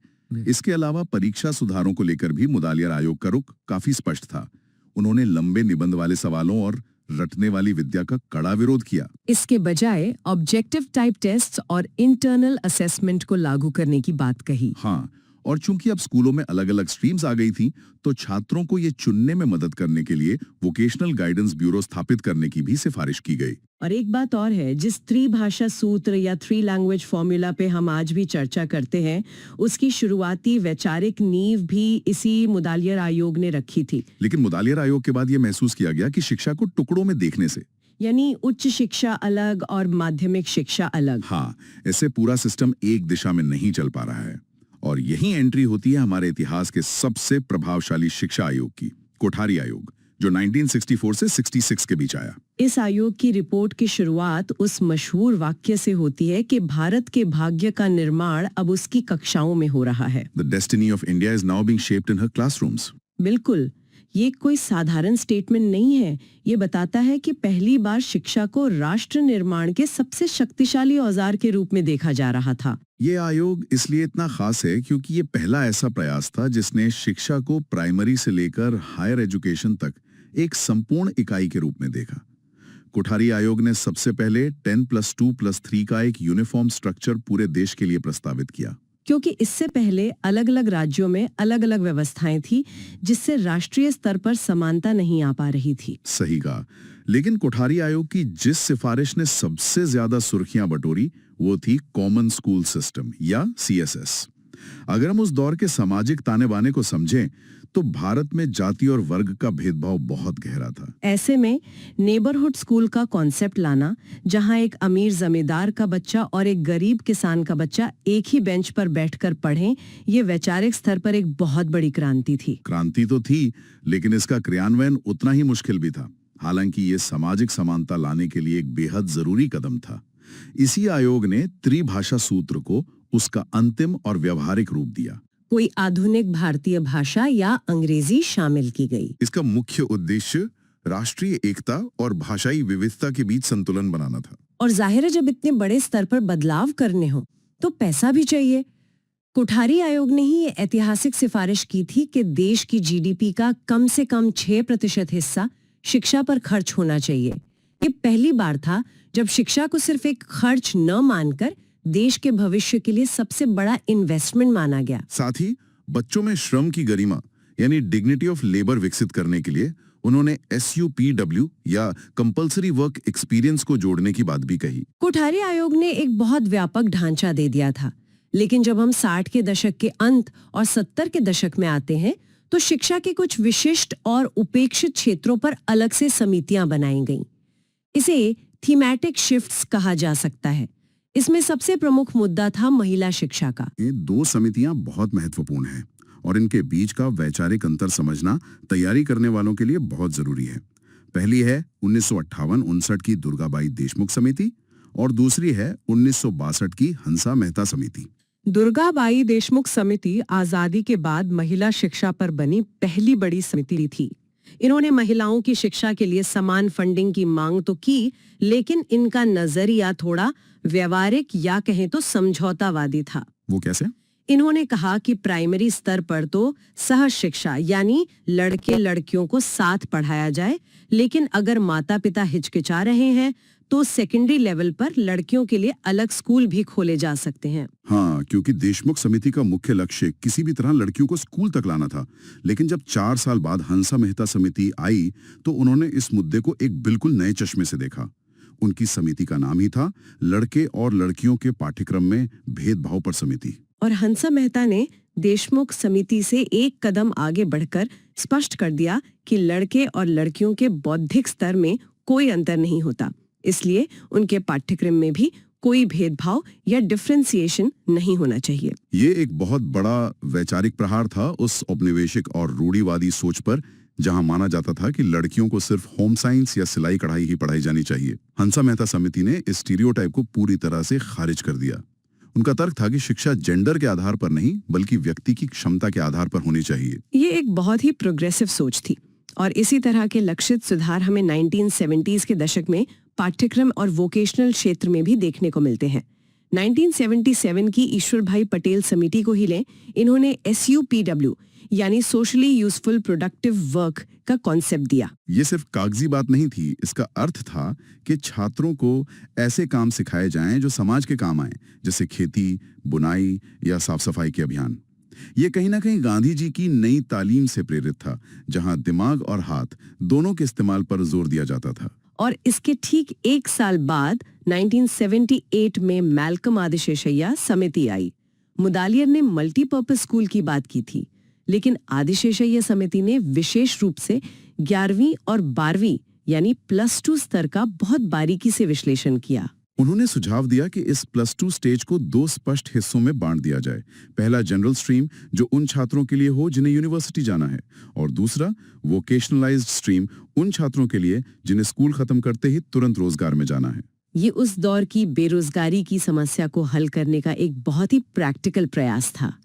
इसके अलावा परीक्षा सुधारों को लेकर भी मुदालियर आयोग का रुख काफी स्पष्ट था। उन्होंने लंबे निबंध वाले सवालों और रटने वाली विद्या का कड़ा विरोध किया। इसके बजाय ऑब्जेक्टिव टाइप टेस्ट और इंटरनल असेसमेंट को लागू करने की बात कही। हाँ, और चूंकि अब स्कूलों में अलग अलग स्ट्रीम्स आ गई थी तो छात्रों को ये चुनने में मदद करने के लिए वोकेशनल गाइडेंस ब्यूरो स्थापित करने की भी सिफारिश की गई। और एक बात और है, जिस त्रिभाषा सूत्र या 3 लैंग्वेज फॉर्मूला पे हम आज भी चर्चा करते हैं, उसकी शुरुआती वैचारिक नींव भी इसी मुदालियर आयोग ने रखी थी। लेकिन मुदालियर आयोग के बाद ये महसूस किया गया कि शिक्षा को टुकड़ों में देखने से, यानी उच्च शिक्षा अलग और माध्यमिक शिक्षा अलग, हाँ, ऐसे पूरा सिस्टम एक दिशा में नहीं चल पा रहा है। और यही एंट्री होती है हमारे इतिहास के सबसे प्रभावशाली शिक्षा आयोग की, कोठारी आयोग, जो 1964 से 66 के बीच आया। इस आयोग की रिपोर्ट की शुरुआत उस मशहूर वाक्य से होती है कि भारत के भाग्य का निर्माण अब उसकी कक्षाओं में हो रहा है। The destiny of India is now being shaped in her classrooms. बिल्कुल, ये कोई साधारण स्टेटमेंट नहीं है। ये बताता है कि पहली बार शिक्षा को राष्ट्र निर्माण के सबसे शक्तिशाली औजार के रूप में देखा जा रहा था। ये आयोग इसलिए इतना खास है क्योंकि ये पहला ऐसा प्रयास था जिसने शिक्षा को प्राइमरी से लेकर हायर एजुकेशन तक एक संपूर्ण इकाई के रूप में देखा। कोठारी आयोग ने सबसे पहले 10+2+3 का एक यूनिफॉर्म स्ट्रक्चर पूरे देश के लिए प्रस्तावित किया, क्योंकि इससे पहले अलग अलग राज्यों में अलग अलग व्यवस्थाएं थी जिससे राष्ट्रीय स्तर पर समानता नहीं आ पा रही थी। सही कहा, लेकिन कोठारी आयोग की जिस सिफारिश ने सबसे ज्यादा सुर्खियां बटोरी वो थी कॉमन स्कूल सिस्टम या CSS। अगर हम उस दौर के सामाजिक ताने बाने को समझें तो भारत में जाति और वर्ग का भेदभाव बहुत गहरा था। ऐसे में नेबरहुड स्कूल का कॉन्सेप्ट लाना, जहां एक अमीर जमींदार का बच्चा और एक गरीब किसान का बच्चा एक ही बेंच पर बैठकर पढ़ें, ये वैचारिक स्तर पर एक बहुत बड़ी क्रांति थी। क्रांति तो थी, लेकिन इसका क्रियान्वयन उतना ही मुश्किल भी था। हालांकि ये सामाजिक समानता लाने के लिए एक बेहद जरूरी कदम था। इसी आयोग ने त्रिभाषा सूत्र को उसका अंतिम और व्यवहारिक रूप दिया। कोई आधुनिक भारतीय भाषा या अंग्रेजी शामिल की गई। इसका मुख्य उद्देश्य राष्ट्रीय एकता और भाषाई विविधता के बीच संतुलन बनाना था। और जाहिर है, जब इतने बड़े स्तर पर बदलाव करने हो तो पैसा भी चाहिए। कोठारी आयोग ने ही ये ऐतिहासिक सिफारिश की थी कि देश की GDP का कम से कम 6% हिस्सा शिक्षा पर खर्च होना चाहिए। ये पहली बार था जब शिक्षा को सिर्फ एक खर्च न मानकर देश के भविष्य के लिए सबसे बड़ा इन्वेस्टमेंट माना गया। साथ ही बच्चों में श्रम की गरिमा यानी डिग्निटी ऑफ लेबर विकसित करने के लिए उन्होंने SUPW या कंपल्सरी वर्क एक्सपीरियंस को जोड़ने की बात भी कही। कोठारी आयोग ने एक बहुत व्यापक ढांचा दे दिया था, लेकिन जब हम 60 के दशक के अंत और 70 के दशक में आते हैं तो शिक्षा के कुछ विशिष्ट और उपेक्षित क्षेत्रों पर अलग से समितियां बनाई गईं। इसे थीमैटिक शिफ्ट्स कहा जा सकता है। इसमें सबसे प्रमुख मुद्दा था महिला शिक्षा का। ये दो समितियां बहुत महत्वपूर्ण हैं और इनके बीच का वैचारिक अंतर समझना तैयारी करने वालों के लिए बहुत जरूरी है। पहली है 1958-59 की दुर्गाबाई देशमुख समिति और दूसरी है 1962 की हंसा मेहता समिति। दुर्गाबाई देशमुख समिति आजादी के बाद महिला शिक्षा पर बनी पहली बड़ी समिति थी। इन्होंने महिलाओं की शिक्षा के लिए समान फंडिंग की मांग तो की, लेकिन इनका नजरिया थोड़ा व्यवहारिक या कहें तो समझौतावादी था। वो कैसे? इन्होंने कहा कि प्राइमरी स्तर पर तो सह शिक्षा यानी लड़के लड़कियों को साथ पढ़ाया जाए, लेकिन अगर माता पिता हिचकिचा रहे हैं तो सेकेंडरी लेवल पर लड़कियों के लिए अलग स्कूल भी खोले जा सकते हैं। हाँ, क्योंकि देशमुख समिति का मुख्य लक्ष्य किसी भी तरह लड़कियों को स्कूल तक लाना था। लेकिन जब 4 साल बाद हंसा मेहता समिति आई तो उन्होंने इस मुद्दे को एक बिल्कुल नए चश्मे से देखा। उनकी समिति का नाम ही था लड़के और लड़कियों के पाठ्यक्रम में भेदभाव पर समिति। और हंसा मेहता ने देशमुख समिति से एक कदम आगे बढ़कर स्पष्ट कर दिया कि लड़के और लड़कियों के बौद्धिक स्तर में कोई अंतर नहीं होता, इसलिए उनके पाठ्यक्रम में भी कोई भेदभाव या डिफरेंशिएशन नहीं होना चाहिए। ये एक बहुत बड़ा वैचारिक प्रहार था उस औपनिवेशिक और रूढ़िवादी सोच पर, जहां माना जाता था कि लड़कियों को सिर्फ होम साइंस या सिलाई कढ़ाई ही पढ़ाई जानी चाहिए। हंसा मेहता समिति ने इस स्टीरियोटाइप को पूरी तरह से खारिज कर दिया। उनका तर्क था कि शिक्षा जेंडर के आधार पर नहीं बल्कि व्यक्ति की क्षमता के आधार पर होनी चाहिए। ये एक बहुत ही प्रोग्रेसिव सोच थी और इसी तरह के लक्षित सुधार हमें 1970s के दशक में पाठ्यक्रम और वोकेशनल क्षेत्र में भी देखने को मिलते हैं। 1977 की ईश्वर भाई पटेल समिति को ही लें, इन्होंने SUPW यानी सोशली यूजफुल प्रोडक्टिव वर्क का कॉन्सेप्ट दिया। ये सिर्फ कागजी बात नहीं थी, इसका अर्थ था कि छात्रों को ऐसे काम सिखाए जाएं जो समाज के काम आए, जैसे खेती, बुनाई या साफ सफाई के अभियान। ये कहीं ना कहीं गांधी जी की नई तालीम से प्रेरित था, जहां दिमाग और हाथ दोनों के इस्तेमाल पर जोर दिया जाता था। और इसके ठीक एक साल बाद 1978 में मैल्कम आदिशेषैया समिति आई। मुदालियर ने मल्टीपर्पज स्कूल की बात की थी, लेकिन आदिशेषैया समिति ने विशेष रूप से 11वीं और 12वीं यानी +2 स्तर का बहुत बारीकी से विश्लेषण किया। उन्होंने सुझाव दिया कि इस +2 स्टेज को 2 स्पष्ट हिस्सों में बांट दिया जाए। पहला जनरल स्ट्रीम, जो उन छात्रों के लिए हो जिन्हें यूनिवर्सिटी जाना है, और दूसरा वोकेशनलाइज्ड स्ट्रीम, उन छात्रों के लिए जिन्हें स्कूल खत्म करते ही तुरंत रोजगार में जाना है। ये उस दौर की बेरोजगारी की समस्या को हल करने का एक बहुत ही प्रैक्टिकल प्रयास था।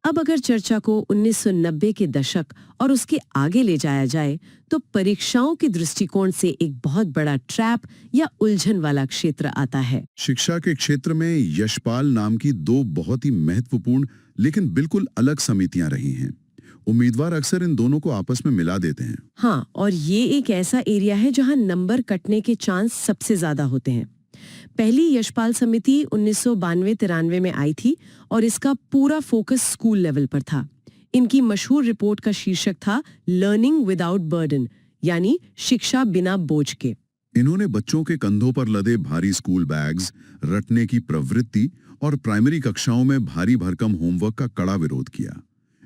अब अगर चर्चा को 1990 के दशक और उसके आगे ले जाया जाए तो परीक्षाओं के दृष्टिकोण से एक बहुत बड़ा ट्रैप या उलझन वाला क्षेत्र आता है। शिक्षा के क्षेत्र में यशपाल नाम की 2 बहुत ही महत्वपूर्ण लेकिन बिल्कुल अलग समितियां रही हैं। उम्मीदवार अक्सर इन दोनों को आपस में मिला देते हैं। हाँ, और ये एक ऐसा एरिया है जहां नंबर कटने के चांस सबसे ज्यादा होते हैं। पहली यशपाल समिति 1992-93 में आई थी और इसका पूरा फोकस स्कूल लेवल पर था। इनकी मशहूर रिपोर्ट का शीर्षक था लर्निंग विदाउट बर्डन, यानी शिक्षा बिना बोझ के। इन्होंने बच्चों के कंधों पर लदे भारी स्कूल बैग्स, रटने की प्रवृत्ति और प्राइमरी कक्षाओं में भारी भरकम होमवर्क का कड़ा विरोध किया।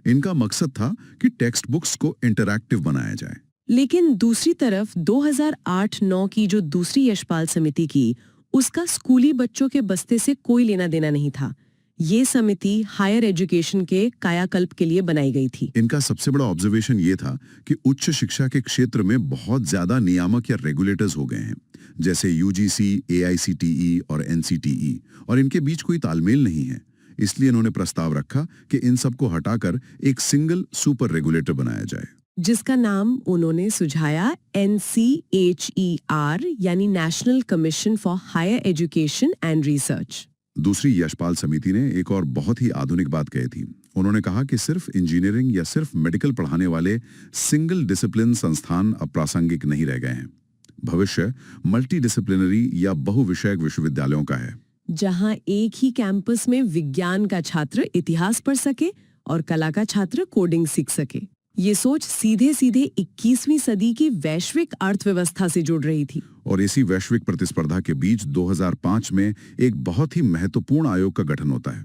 इनका मकसद था कि टेक्स्ट बुक्स को इंटरैक्टिव बनाया जाए। लेकिन दूसरी तरफ 2008-9 की जो दूसरी यशपाल समिति की, उसका स्कूली बच्चों के बस्ते से कोई लेना देना नहीं था। ये समिति हायर एजुकेशन के कायाकल्प के लिए बनाई गई थी। इनका सबसे बड़ा ऑब्जर्वेशन ये था कि उच्च शिक्षा के क्षेत्र में बहुत ज्यादा नियामक या रेगुलेटर्स हो गए हैं, जैसे UGC, AICTE और NCTE, और इनके बीच कोई तालमेल नहीं है। इसलिए इन्होंने प्रस्ताव रखा कि इन सबको हटाकर एक सिंगल सुपर रेगुलेटर बनाया जाए, जिसका नाम उन्होंने सुझाया NCHER यानी national commission for higher education and research. दूसरी यशपाल समिति ने एक और बहुत ही आधुनिक बात कही थी। उन्होंने कहा कि सिर्फ इंजीनियरिंग या सिर्फ मेडिकल पढ़ाने वाले सिंगल डिसिप्लिन संस्थान अब प्रासंगिक नहीं रह गए हैं। भविष्य मल्टी डिसिप्लिनरी या बहुविषयक विश्वविद्यालयों का है, जहां एक ही कैंपस में विज्ञान का छात्र इतिहास पढ़ सके और कला का छात्र कोडिंग सीख सके। ये सोच सीधे सीधे 21वीं सदी की वैश्विक अर्थव्यवस्था से जुड़ रही थी। और इसी वैश्विक प्रतिस्पर्धा के बीच 2005 में एक बहुत ही महत्वपूर्ण आयोग का गठन होता है,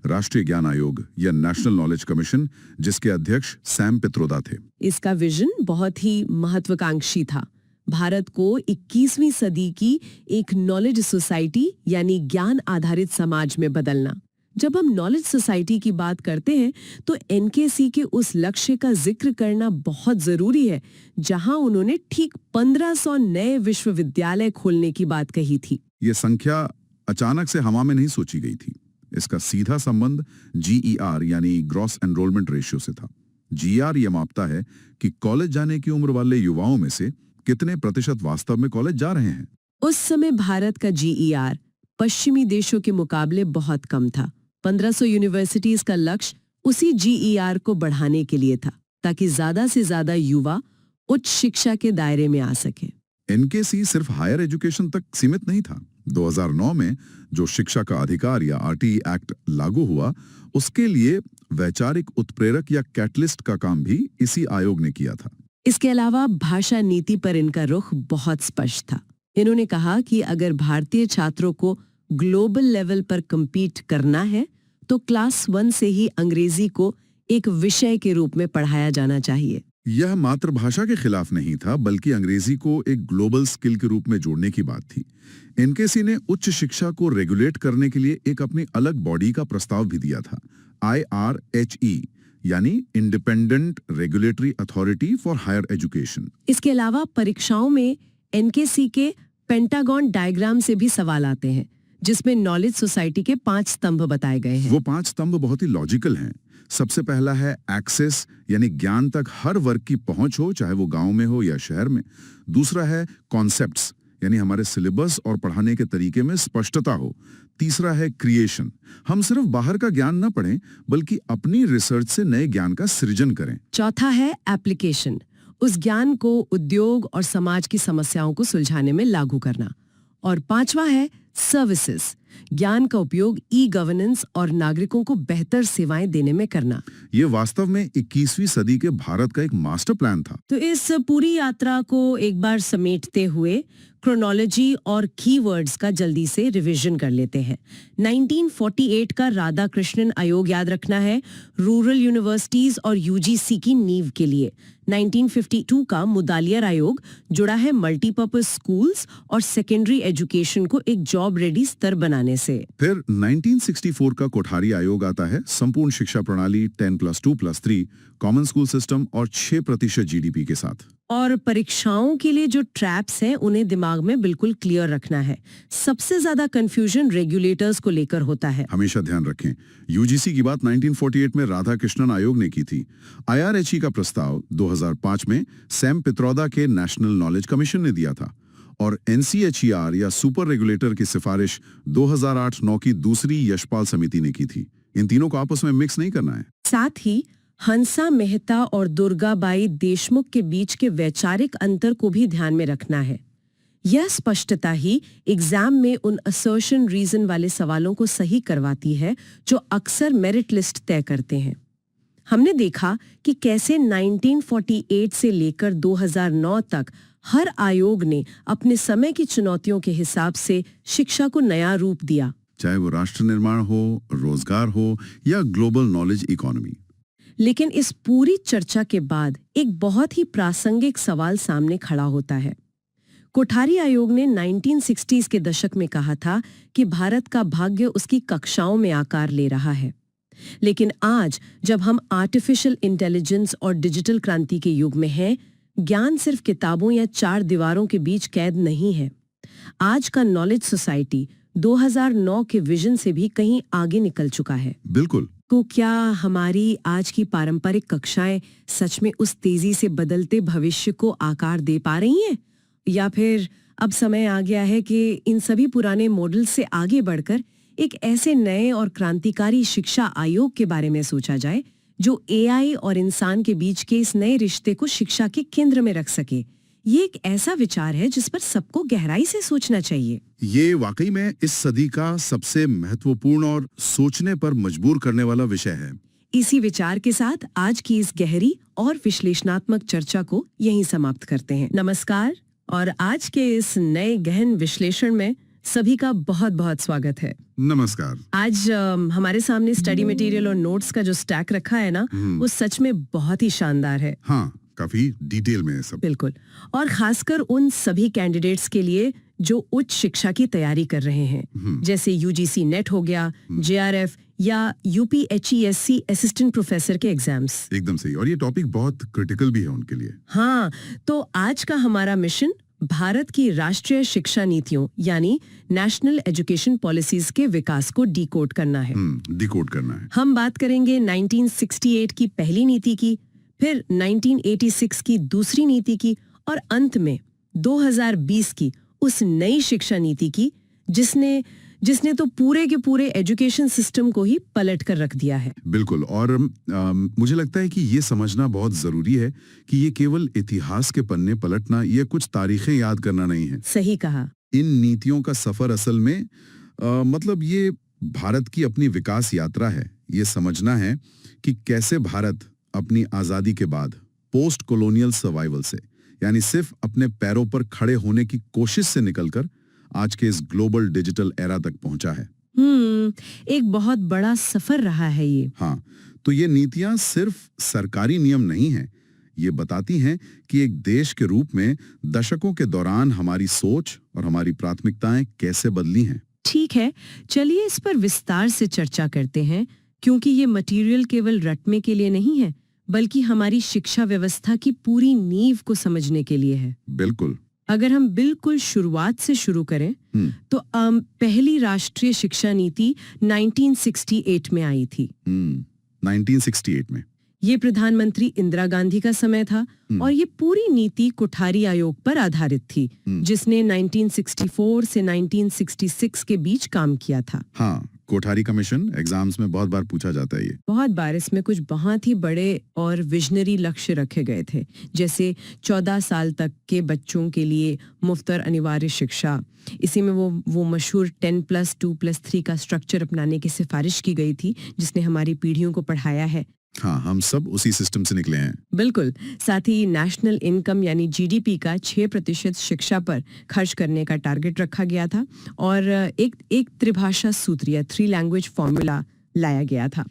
राष्ट्रीय ज्ञान आयोग या नेशनल नॉलेज कमीशन, जिसके अध्यक्ष सैम पित्रोदा थे। इसका विजन बहुत ही महत्वाकांक्षी था। भारत को 21वीं सदी की एक नॉलेज सोसाइटी यानी ज्ञान आधारित समाज में बदलना। जब हम नॉलेज सोसाइटी की बात करते हैं तो एनकेसी के उस लक्ष्य का जिक्र करना बहुत जरूरी है, जहां उन्होंने ठीक 1500 नए विश्वविद्यालय खोलने की बात कही थी। ये संख्या अचानक से हवा में नहीं सोची गई थी। इसका सीधा संबंध GER यानी ग्रॉस एनरोलमेंट रेशियो से था। GER ये मापता है कि कॉलेज जाने की उम्र वाले युवाओं में से कितने प्रतिशत वास्तव में कॉलेज जा रहे हैं। उस समय भारत का GER पश्चिमी देशों के मुकाबले बहुत कम था। 1500 यूनिवर्सिटीज का लक्ष्य उसी GER को बढ़ाने के लिए था, ताकि ज्यादा से ज्यादा युवा उच्च शिक्षा के दायरे में आ सके। एनकेसी सिर्फ हायर एजुकेशन तक सीमित नहीं था। 2009 में जो शिक्षा का अधिकार या RTE एक्ट लागू हुआ, उसके लिए वैचारिक उत्प्रेरक या कैटलिस्ट का काम भी इसी आयोग ने किया था। इसके अलावा भाषा नीति पर इनका रुख बहुत स्पष्ट था। इन्होंने कहा कि अगर भारतीय छात्रों को ग्लोबल लेवल पर कम्पीट करना है तो क्लास 1 से ही अंग्रेजी को एक विषय के रूप में पढ़ाया जाना चाहिए। यह मातृभाषा के खिलाफ नहीं था, बल्कि अंग्रेजी को एक ग्लोबल स्किल के रूप में जोड़ने की बात थी। एनकेसी ने उच्च शिक्षा को रेगुलेट करने के लिए एक अपनी अलग बॉडी का प्रस्ताव भी दिया था, IRHE यानी independent regulatory authority for higher education. इसके अलावा परीक्षाओं में एनकेसी के पेंटागन डायग्राम से भी सवाल आते हैं, जिसमें नॉलेज सोसाइटी के 5 स्तंभ बताए गए हैं। वो 5 स्तंभ बहुत ही लॉजिकल हैं। सबसे पहला है एक्सेस, यानी ज्ञान तक हर वर्ग की पहुंच हो, चाहे वो गांव में हो या शहर में। दूसरा है कॉन्सेप्ट्स, यानी हमारे सिलेबस और पढ़ाने के तरीके में स्पष्टता हो। तीसरा है क्रिएशन, हम सिर्फ बाहर का ज्ञान न पढ़ें, बल्कि अपनी रिसर्च से नए ज्ञान का सृजन करें। चौथा है एप्लीकेशन, उस ज्ञान को उद्योग और समाज की समस्याओं को सुलझाने में लागू करना। और 5वां है सर्विसेज, ज्ञान का उपयोग ई-गवर्नेंस और नागरिकों को बेहतर सेवाएं देने में करना। ये वास्तव में 21वीं सदी के भारत का एक मास्टर प्लान था। तो इस पूरी यात्रा को एक बार समेटते हुए क्रोनोलॉजी और कीवर्ड्स का जल्दी से रिवीजन कर लेते हैं। 1948 का राधाकृष्णन आयोग याद रखना है, रूरल यूनिवर्सिटीज और UGC की नींव के लिए। 1952 का मुदालियर आयोग जुड़ा है मल्टीपर्पज स्कूल्स और सेकेंडरी एजुकेशन को एक जॉब रेडी स्तर बनाने से। फिर 1964 का कोठारी आयोग आता है, संपूर्ण शिक्षा प्रणाली 10+2+3 कॉमन स्कूल सिस्टम और 6% GDP के साथ। और परीक्षाओं के लिए जो ट्रैप्स हैं उन्हें दिमाग में बिल्कुल क्लियर रखना है। सबसे ज्यादा कंफ्यूजन रेगुलेटर्स को लेकर होता है। हमेशा ध्यान रखें, UGC की बात 1948 में राधाकृष्णन आयोग ने की थी। IRHE का प्रस्ताव 2005 में सैम पित्रोदा के नेशनल नॉलेज कमीशन ने दिया था, और NCHER या सुपर रेगुलेटर की सिफारिश 2008-9 की दूसरी यशपाल समिति ने की थी। इन तीनों को आपस में मिक्स नहीं करना है। साथ ही हंसा मेहता और दुर्गाबाई देशमुख के बीच के वैचारिक अंतर को भी ध्यान में रखना है। यह स्पष्टता ही एग्जाम में उन असर्शन रीजन वाले सवालों को सही करवाती है जो अक्सर मेरिट लिस्ट तय करते हैं। हमने देखा कि कैसे 1948 से लेकर 2009 तक हर आयोग ने अपने समय की चुनौतियों के हिसाब से शिक्षा को नया रूप दिया, चाहे वो राष्ट्र निर्माण हो, रोजगार हो या ग्लोबल नॉलेज इकोनॉमी। लेकिन इस पूरी चर्चा के बाद एक बहुत ही प्रासंगिक सवाल सामने खड़ा होता है। कोठारी आयोग ने 1960s के दशक में कहा था कि भारत का भाग्य उसकी कक्षाओं में आकार ले रहा है। लेकिन आज जब हम आर्टिफिशियल इंटेलिजेंस और डिजिटल क्रांति के युग में हैं, ज्ञान सिर्फ किताबों या 4 दीवारों के बीच कैद नहीं है। आज का नॉलेज सोसाइटी 2009 के विजन से भी कहीं आगे निकल चुका है। बिल्कुल। तो क्या हमारी आज की पारंपरिक कक्षाएं सच में उस तेजी से बदलते भविष्य को आकार दे पा रही हैं? या फिर अब समय आ गया है कि इन सभी पुराने मॉडल से आगे बढ़कर एक ऐसे नए और क्रांतिकारी शिक्षा आयोग के बारे में सोचा जाए जो AI और इंसान के बीच के इस नए रिश्ते को शिक्षा के केंद्र में रख सके? ये एक ऐसा विचार है जिस पर सबको गहराई से सोचना चाहिए। ये वाकई में इस सदी का सबसे महत्वपूर्ण और सोचने पर मजबूर करने वाला विषय है। इसी विचार के साथ आज की इस गहरी और विश्लेषणात्मक चर्चा को यहीं समाप्त करते हैं। नमस्कार। और आज के इस नए गहन विश्लेषण में सभी का बहुत बहुत स्वागत है। नमस्कार। आज हमारे सामने स्टडी मटेरियल और नोट्स का जो स्टैक रखा है ना, वो सच में बहुत ही शानदार है। हाँ, काफी डिटेल में है सब। बिल्कुल, और खासकर उन सभी कैंडिडेट्स के लिए जो उच्च शिक्षा की तैयारी कर रहे हैं, जैसे यूजीसी नेट हो गया, जेआरएफ या यूपीएचईएससी असिस्टेंट प्रोफेसर के एग्जाम्स। एकदम सही, और ये टॉपिक बहुत क्रिटिकल भी है उनके लिए। हाँ, तो आज का हमारा मिशन भारत की राष्ट्रीय शिक्षा नीतियों यानी नेशनल एजुकेशन पॉलिसीज के विकास को डिकोड करना है। डिकोड करना है। हम बात करेंगे 1968 की पहली नीति की, फिर 1986 की दूसरी नीति की, और अंत में 2020 की उस नई शिक्षा नीति की जिसने तो पूरे के पूरे एजुकेशन सिस्टम को ही पलट कर रख दिया है। बिल्कुल, और मुझे लगता है कि ये समझना बहुत जरूरी है कि ये केवल इतिहास के पन्ने पलटना, ये कुछ तारीखें याद करना नहीं है। सही कहा। इन नीतियों का सफर असल में मतलब ये भारत की अपनी विकास यात्रा है। ये समझना है कि कैसे भारत अपनी आजादी के बाद पोस्ट कॉलोनियल सर्वाइवल से, यानी सिर्फ अपने पैरों पर खड़े होने की कोशिश से निकलकर आज के इस ग्लोबल डिजिटल एरा तक पहुंचा है। एक बहुत बड़ा सफर रहा है ये। हाँ, तो ये नीतियां सिर्फ सरकारी नियम नहीं हैं, ये बताती हैं कि एक देश के रूप में दशकों के दौरान हमारी सोच और हमारी प्राथमिकताएं कैसे बदली हैं। ठीक है, चलिए इस पर विस्तार से चर्चा करते हैं, क्योंकि ये मटेरियल केवल रटने के लिए नहीं है, बल्कि हमारी शिक्षा व्यवस्था की पूरी नींव को समझने के लिए है। बिल्कुल। अगर हम बिल्कुल शुरुआत से शुरू करें तो पहली राष्ट्रीय शिक्षा नीति 1968 में आई थी। 1968 में। ये प्रधानमंत्री इंदिरा गांधी का समय था और ये पूरी नीति कोठारी आयोग पर आधारित थी, जिसने 1964 से 1966 के बीच काम किया था। हाँ, कोठारी कमीशन एग्जाम्स में बहुत बार पूछा जाता है ये। बहुत बार इसमें कुछ बहुत ही बड़े और विजनरी लक्ष्य रखे गए थे, जैसे 14 साल तक के बच्चों के लिए मुफ्त और अनिवार्य शिक्षा। इसी में वो मशहूर 10+2+3 का स्ट्रक्चर अपनाने की सिफारिश की गई थी, जिसने हमारी पीढ़ियों को पढ़ाया है। हाँ, हम सब उसी सिस्टम से निकले हैं। बिल्कुल। साथ ही नेशनल इनकम यानी जीडीपी का 6% शिक्षा पर खर्च करने का टारगेट रखा गया था, और एक त्रिभाषा सूत्र या 3 लैंग्वेज फॉर्मूला लाया गया था।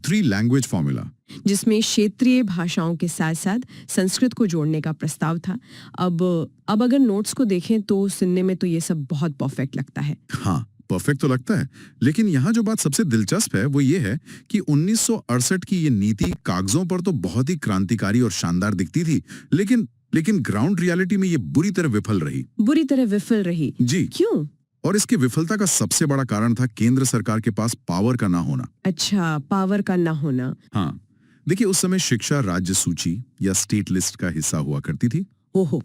3 लैंग्वेज फॉर्मूला, जिसमें क्षेत्रीय भाषाओं के साथ साथ संस्कृत को जोड़ने का प्रस्ताव था। अब अगर नोट्स को देखें तो सुनने में तो ये सब बहुत परफेक्ट लगता है। हाँ, परफेक्ट तो लगता है, लेकिन यहाँ जो बात सबसे दिलचस्प है वो ये है कि 1968 की ये नीति कागजों पर तो बहुत ही क्रांतिकारी और शानदार दिखती थी, लेकिन ग्राउंड रियलिटी में ये बुरी तरह विफल रही। जी। क्यों? और इसकी विफलता का सबसे बड़ा कारण था केंद्र सरकार के पास पावर का ना होना। अच्छा, पावर का ना होना। हाँ, देखिए, उस समय शिक्षा राज्य सूची या स्टेट लिस्ट का हिस्सा हुआ करती थी। ओहो,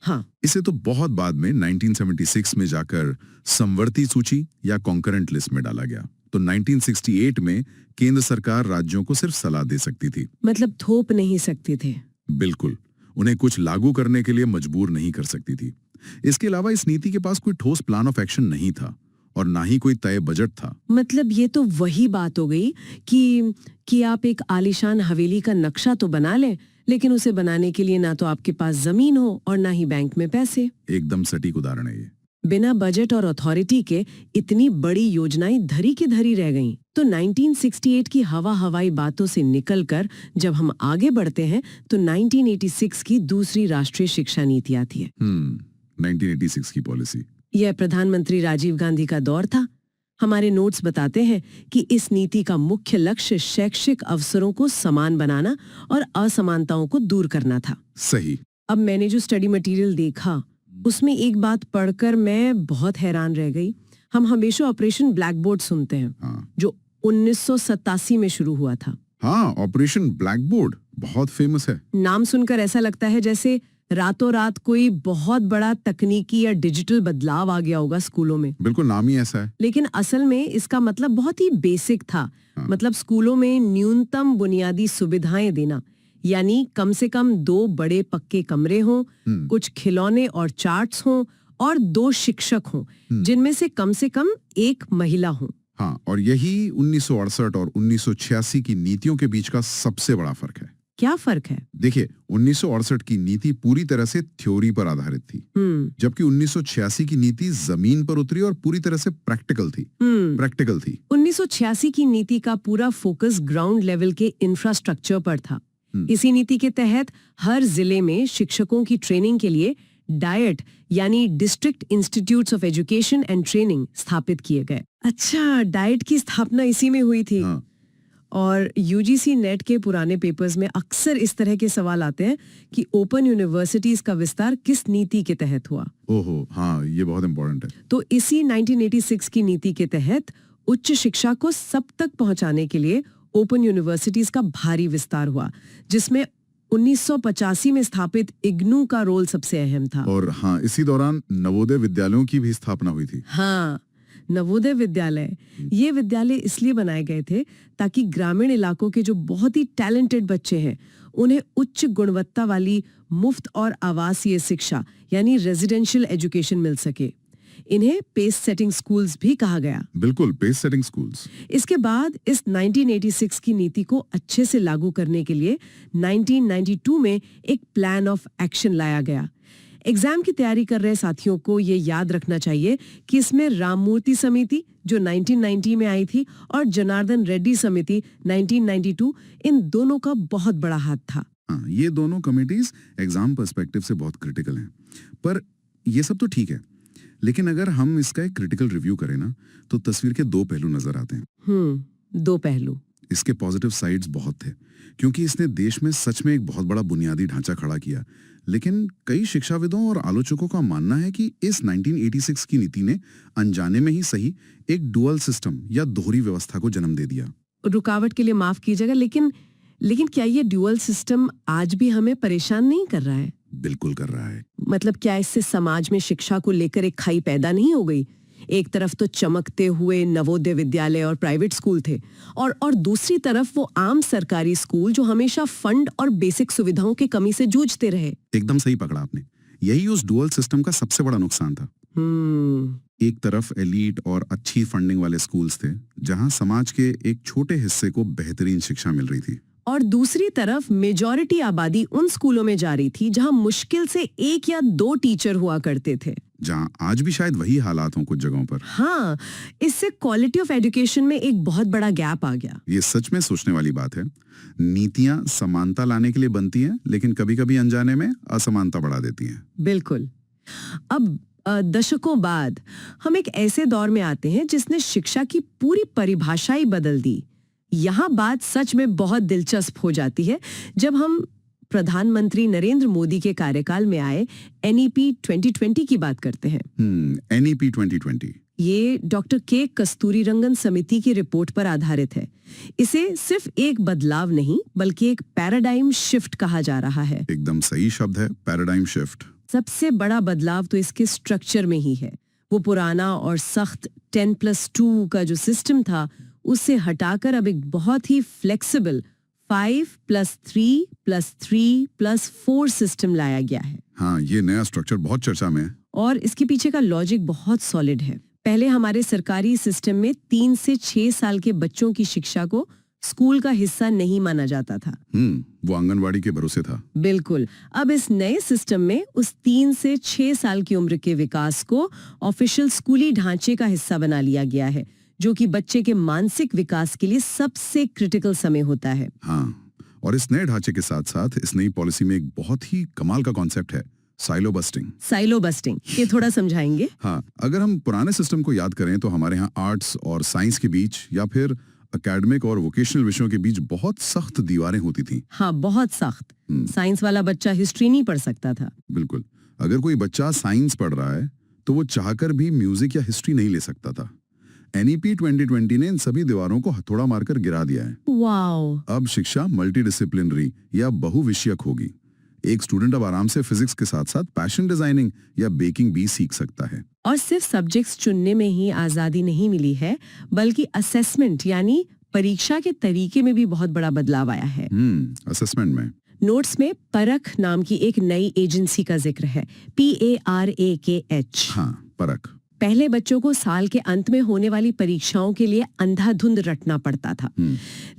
हाँ। इसे तो बहुत बाद में 1976 में जाकर समवर्ती सूची या कॉन्करेंट लिस्ट में डाला गया। तो 1968 में केंद्र सरकार राज्यों को सिर्फ सलाह दे सकती थी, मतलब थोप नहीं सकती थे। बिल्कुल, उन्हें कुछ लागू करने के लिए मजबूर नहीं कर सकती थी। इसके अलावा इस नीति के पास कोई ठोस प्लान ऑफ एक्शन नहीं था और ना ही कोई तय बजट था। मतलब ये तो वही बात हो गई कि आप एक आलीशान हवेली का नक्शा तो बना लें, लेकिन उसे बनाने के लिए ना तो आपके पास जमीन हो और ना ही बैंक में पैसे। एकदम सटीक उदाहरण है ये। बिना बजट और अथॉरिटी के इतनी बड़ी योजनाएं धरी की धरी रह गईं। तो 1968 की हवाई बातों से निकलकर जब हम आगे बढ़ते हैं तो 1986 की दूसरी राष्ट्रीय शिक्षा नीति आती है। 1986 की पॉलिसी। यह प्रधानमंत्री राजीव गांधी का दौर था। हमारे नोट्स बताते हैं कि इस नीति का मुख्य लक्ष्य शैक्षिक अवसरों को समान बनाना और असमानताओं को दूर करना था। सही। अब मैंने जो स्टडी मटेरियल देखा उसमें एक बात पढ़कर मैं बहुत हैरान रह गई। हम हमेशा ऑपरेशन ब्लैक बोर्ड सुनते हैं, जो 1987 में शुरू हुआ था। हाँ, ऑपरेशन ब्लैक बोर्ड बहुत फेमस है। नाम सुनकर ऐसा लगता है जैसे रातों रात कोई बहुत बड़ा तकनीकी या डिजिटल बदलाव आ गया होगा स्कूलों में। बिल्कुल, नाम ही ऐसा है। लेकिन असल में इसका मतलब बहुत ही बेसिक था। मतलब स्कूलों में न्यूनतम बुनियादी सुविधाएं देना, यानी कम से कम 2 बड़े पक्के कमरे हों, कुछ खिलौने और चार्ट्स हों और 2 शिक्षक हों, जिनमें से कम 1 महिला हो। हाँ, और यही 1968 और 1986 की नीतियों के बीच का सबसे बड़ा फर्क है। क्या फर्क है? देखिए, 1968 की नीति पूरी तरह से थ्योरी पर आधारित थी, जबकि 1986 की नीति जमीन पर उतरी और पूरी तरह से प्रैक्टिकल थी। 1986 की नीति का पूरा फोकस ग्राउंड लेवल के इंफ्रास्ट्रक्चर पर था। इसी नीति के तहत हर जिले में शिक्षकों की ट्रेनिंग के लिए डायट यानी district institutes of education and training स्थापित किए गए। अच्छा, डायट की स्थापना इसी में हुई थी। हाँ। और यूजीसी नेट के पुराने पेपर्स में अक्सर इस तरह के सवाल आते हैं कि ओपन यूनिवर्सिटीज का विस्तार किस नीति के तहत हुआ। ओहो, हाँ, ये बहुत इंपॉर्टेंट है। तो इसी 1986 की नीति के तहत उच्च शिक्षा को सब तक पहुंचाने के लिए ओपन यूनिवर्सिटीज का भारी विस्तार हुआ, जिसमें 1985 में स्थापित इग्नू का रोल सबसे अहम था। और हाँ, इसी दौरान नवोदय विद्यालयों की भी स्थापना हुई थी। हाँ, नवोदय विद्यालय, ये विद्यालय इसलिए बनाए गए थे ताकि ग्रामीण इलाकों के जो बहुत ही टैलेंटेड बच्चे हैं उन्हें उच्च गुणवत्ता वाली मुफ्त और आवासीय शिक्षा यानी रेजिडेंशियल एजुकेशन मिल सके। इन्हें पेस सेटिंग स्कूल्स भी कहा गया। बिल्कुल, पेस सेटिंग स्कूल्स। इसके बाद इस 1986 की नीति को अच्छे से लागू करने के लिए 1992 में एक प्लान ऑफ एक्शन लाया गया। एग्जाम की तैयारी कर रहे साथियों को ये याद रखना चाहिए कि इसमें राममूर्ति समिति जो 1990 में आई थी और जनार्दन रेड्डी समिति 1992, इन दोनों का बहुत बड़ा हाथ था। हाँ, ये दोनों कमिटीज एग्जाम पर्सपेक्टिव से बहुत क्रिटिकल हैं। पर ये सब तो ठीक है, लेकिन अगर हम इसका एक क्रिटिकल रिव्यू करें ना, तो तस्वीर के दो पहलू नजर आते हैं। दो पहलू। इसके पॉजिटिव साइड्स बहुत थे, क्योंकि इसने देश में सच में एक बहुत बड़ा बुनियादी ढांचा खड़ा किया। लेकिन कई शिक्षाविदों और आलोचकों का मानना है कि इस 1986 की नीति ने अनजाने में ही सही एक डुअल सिस्टम या दोहरी व्यवस्था को जन्म दे दिया। रुकावट के लिए माफ कीजिएगा, लेकिन क्या ये डुअल सिस्टम आज भी हमें परेशान नहीं कर रहा है? बिल्कुल कर रहा है। मतलब क्या इससे समाज में शिक्षा को लेकर एक खाई पैदा नहीं हो गई? एक तरफ तो चमकते हुए नवोदय विद्यालय और प्राइवेट स्कूल थे और दूसरी तरफ वो आम सरकारी स्कूल जो हमेशा फंड और बेसिक सुविधाओं की कमी से जूझते रहे। एकदम सही पकड़ा आपने। यही उस डुअल सिस्टम का सबसे बड़ा नुकसान था। एक तरफ एलीट और अच्छी फंडिंग वाले स्कूल्स थे, जहां समाज के एक छोटे हिस्से को बेहतरीन शिक्षा मिल रही थी, और दूसरी तरफ मेजॉरिटी आबादी उन स्कूलों में जा रही थी जहां मुश्किल से 1 या 2 टीचर हुआ करते थे, जहां आज भी शायद वही हालात हों कुछ जगहों पर। हाँ, इससे क्वालिटी ऑफ एजुकेशन में एक बहुत बड़ा गैप आ गया। ये सच में सोचने वाली बात है। नीतियां समानता लाने के लिए बनती हैं, लेकिन कभी-कभी अनजाने में असमानता बढ़ा देती हैं। बिल्कुल। अब दशकों बाद हम एक ऐसे दौर में आते हैं जिसने शिक्षा की पूरी परिभाषा ही बदल दी। यहाँ बात सच में बहुत दिलचस्प हो जाती है जब हम प्रधानमंत्री नरेंद्र मोदी के कार्यकाल में आए NEP 2020 की बात करते हैं। NEP 2020 ये डॉक्टर के कस्तूरीरंगन समिति की रिपोर्ट पर आधारित है। इसे सिर्फ एक बदलाव नहीं बल्कि एक पैराडाइम शिफ्ट कहा जा रहा है। एकदम सही शब्द है, पैराडाइम शिफ्ट। सबसे बड़ा बदलाव तो इसके स्ट्रक्चर में ही है। वो पुराना और सख्त 10+2 का जो सिस्टम था उससे हटाकर अब एक बहुत ही फ्लेक्सिबल 5+3+3+4 सिस्टम लाया गया है। हाँ, ये नया स्ट्रक्चर बहुत चर्चा में है। और इसके पीछे का लॉजिक बहुत सॉलिड है। पहले हमारे सरकारी सिस्टम में 3 से 6 साल के बच्चों की शिक्षा को स्कूल का हिस्सा नहीं माना जाता था। वो आंगनवाड़ी के भरोसे था। बिल्कुल। अब इस नए सिस्टम में उस 3 से 6 साल की उम्र के विकास को ऑफिशियल स्कूली ढांचे का हिस्सा बना लिया गया है, जो कि बच्चे के मानसिक विकास के लिए सबसे क्रिटिकल समय होता है। हाँ, और इस नए ढांचे के साथ साथ इस नई पॉलिसी में एक बहुत ही कमाल का कॉन्सेप्ट है, साइलो बस्टिंग। साइलो बस्टिंग, ये थोड़ा समझाएंगे? हाँ, अगर हम पुराने सिस्टम को याद करें तो हमारे यहाँ आर्ट्स और साइंस के बीच या फिर एकेडमिक और वोकेशनल विषयों के बीच बहुत सख्त दीवारें होती थी। हाँ, बहुत सख्त। साइंस वाला बच्चा हिस्ट्री नहीं पढ़ सकता था। बिल्कुल। अगर कोई बच्चा साइंस पढ़ रहा है तो वो चाहकर भी म्यूजिक या हिस्ट्री नहीं ले सकता था। NEP 2020 ने इन सभी दीवारों को हथौड़ा मारकर गिरा दिया है। वाओ! अब शिक्षा मल्टीडिसिप्लिनरी या बहुविषयक होगी। एक स्टूडेंट अब आराम से फिजिक्स के साथ साथ फैशन डिजाइनिंग या बेकिंग भी सीख सकता है। और सिर्फ सब्जेक्ट्स चुनने में ही आजादी नहीं मिली है, बल्कि असेसमेंट यानी परीक्षा के तरीके में भी बहुत बड़ा बदलाव आया है। असेसमेंट में नोट्स में परख नाम की एक नई एजेंसी का जिक्र है, PARAKH। हाँ, परख। पहले बच्चों को साल के अंत में होने वाली परीक्षाओं के लिए अंधाधुंध रटना पड़ता था,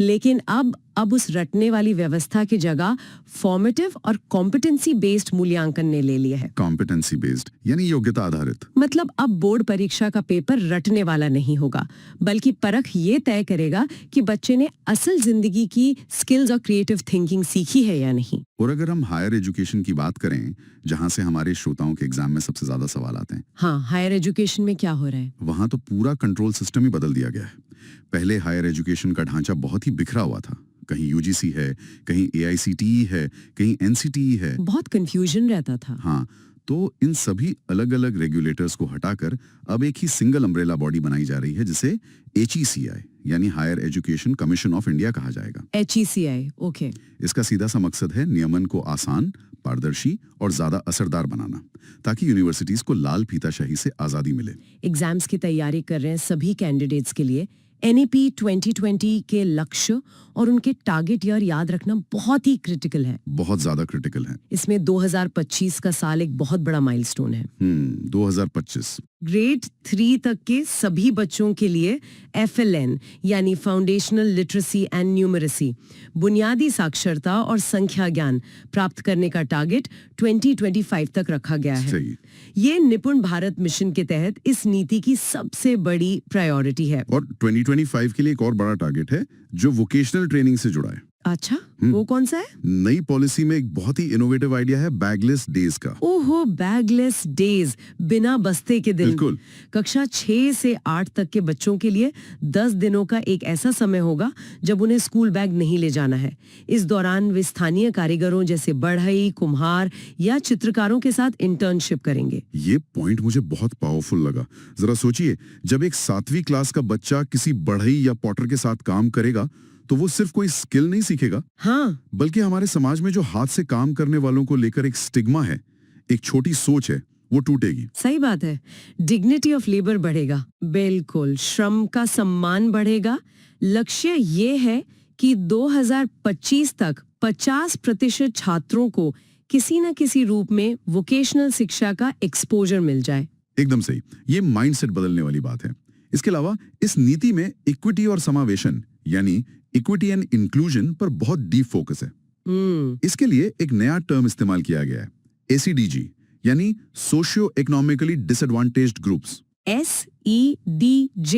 लेकिन अब अब उस रटने वाली व्यवस्था की जगह फॉर्मेटिव और कॉम्पिटेंसी बेस्ड मूल्यांकन ने ले लिया है। कॉम्पिटेंसी बेस्ड यानी योग्यता आधारित। मतलब अब बोर्ड परीक्षा का पेपर रटने वाला नहीं होगा, बल्कि परख ये तय करेगा कि बच्चे ने असल जिंदगी की स्किल्स और क्रिएटिव थिंकिंग सीखी है या नहीं। और अगर हम हायर एजुकेशन की बात करें, जहां से हमारे श्रोताओं के एग्जाम में सबसे ज्यादा सवाल आते हैं, हाँ, हायर एजुकेशन में क्या हो रहा है? वहां तो पूरा कंट्रोल सिस्टम ही बदल दिया गया है। पहले हायर एजुकेशन का ढांचा बहुत ही बिखरा हुआ था। कहीं यूजीसी है, कहीं एआईसीटीई है, कहीं एनसीटीई है। बहुत कंफ्यूजन रहता था। हाँ, तो इन सभी अलग अलग रेगुलेटर्स को हटाकर अब एक ही सिंगल अम्ब्रेला बॉडी बनाई जा रही है, जिसे HECI यानी higher education commission of India कहा जाएगा। HECI, okay. इसका सीधा सा मकसद है नियमन को आसान, पारदर्शी और ज्यादा असरदार बनाना, ताकि यूनिवर्सिटीज को लाल फीताशाही से आजादी मिले। एग्जाम्स की तैयारी कर रहे हैं सभी कैंडिडेट्स के लिए NEP 2020 के लक्ष्य और उनके टारगेट ईयर याद रखना बहुत ही क्रिटिकल है। बहुत ज्यादा क्रिटिकल है। इसमें 2025 का साल एक बहुत बड़ा माइलस्टोन है। 2025 ग्रेड 3 तक के सभी बच्चों के लिए FLN यानी फाउंडेशनल लिटरेसी एंड न्यूमरेसी, बुनियादी साक्षरता और संख्या ज्ञान प्राप्त करने का टारगेट 2025 तक रखा गया है। सही। ये निपुण भारत मिशन के तहत इस नीति की सबसे बड़ी प्रायोरिटी है। और 2025 के लिए एक और बड़ा टारगेट है जो वोकेशनल ट्रेनिंग से जुड़ा है। अच्छा, वो कौन सा है? नई पॉलिसी में एक बहुत ही इनोवेटिव आइडिया है बैगलेस डेज का। ओहो, बैगलेस डेज, बिना बस्ते के दिन। बिल्कुल। कक्षा 6 से 8 तक के बच्चों के लिए 10 दिनों का एक ऐसा समय होगा जब उन्हें स्कूल बैग नहीं ले जाना है। इस दौरान वे स्थानीय कारीगरों जैसे बढ़ई, कुम्हार या चित्रकारों के साथ इंटर्नशिप करेंगे। ये पॉइंट मुझे बहुत पावरफुल लगा। जरा सोचिए, जब एक 7वीं क्लास का बच्चा किसी बढ़ई या पॉटर के साथ काम करेगा तो वो सिर्फ कोई स्किल नहीं सीखेगा, हाँ, बल्कि हमारे समाज में जो हाथ से काम करने वालों को लेकर एक स्टिग्मा है, एक छोटी सोच है, वो टूटेगी। सही बात है। डिग्निटी ऑफ लेबर बढ़ेगा। बिल्कुल, श्रम का सम्मान बढ़ेगा। लक्ष्य ये है कि 2025 तक 50% छात्रों को किसी न किसी रूप में वोकेशनल शिक्षा का एक्सपोजर मिल जाए। एकदम सही। ये माइंडसेट बदलने वाली बात है। इसके अलावा इस नीति में इक्विटी और समावेशन यानी इक्विटी एंड इंक्लूजन पर बहुत डीप फोकस है। इसके लिए एक नया टर्म इस्तेमाल किया गया है, ACDG यानी socio economically disadvantaged groups. SEDJ।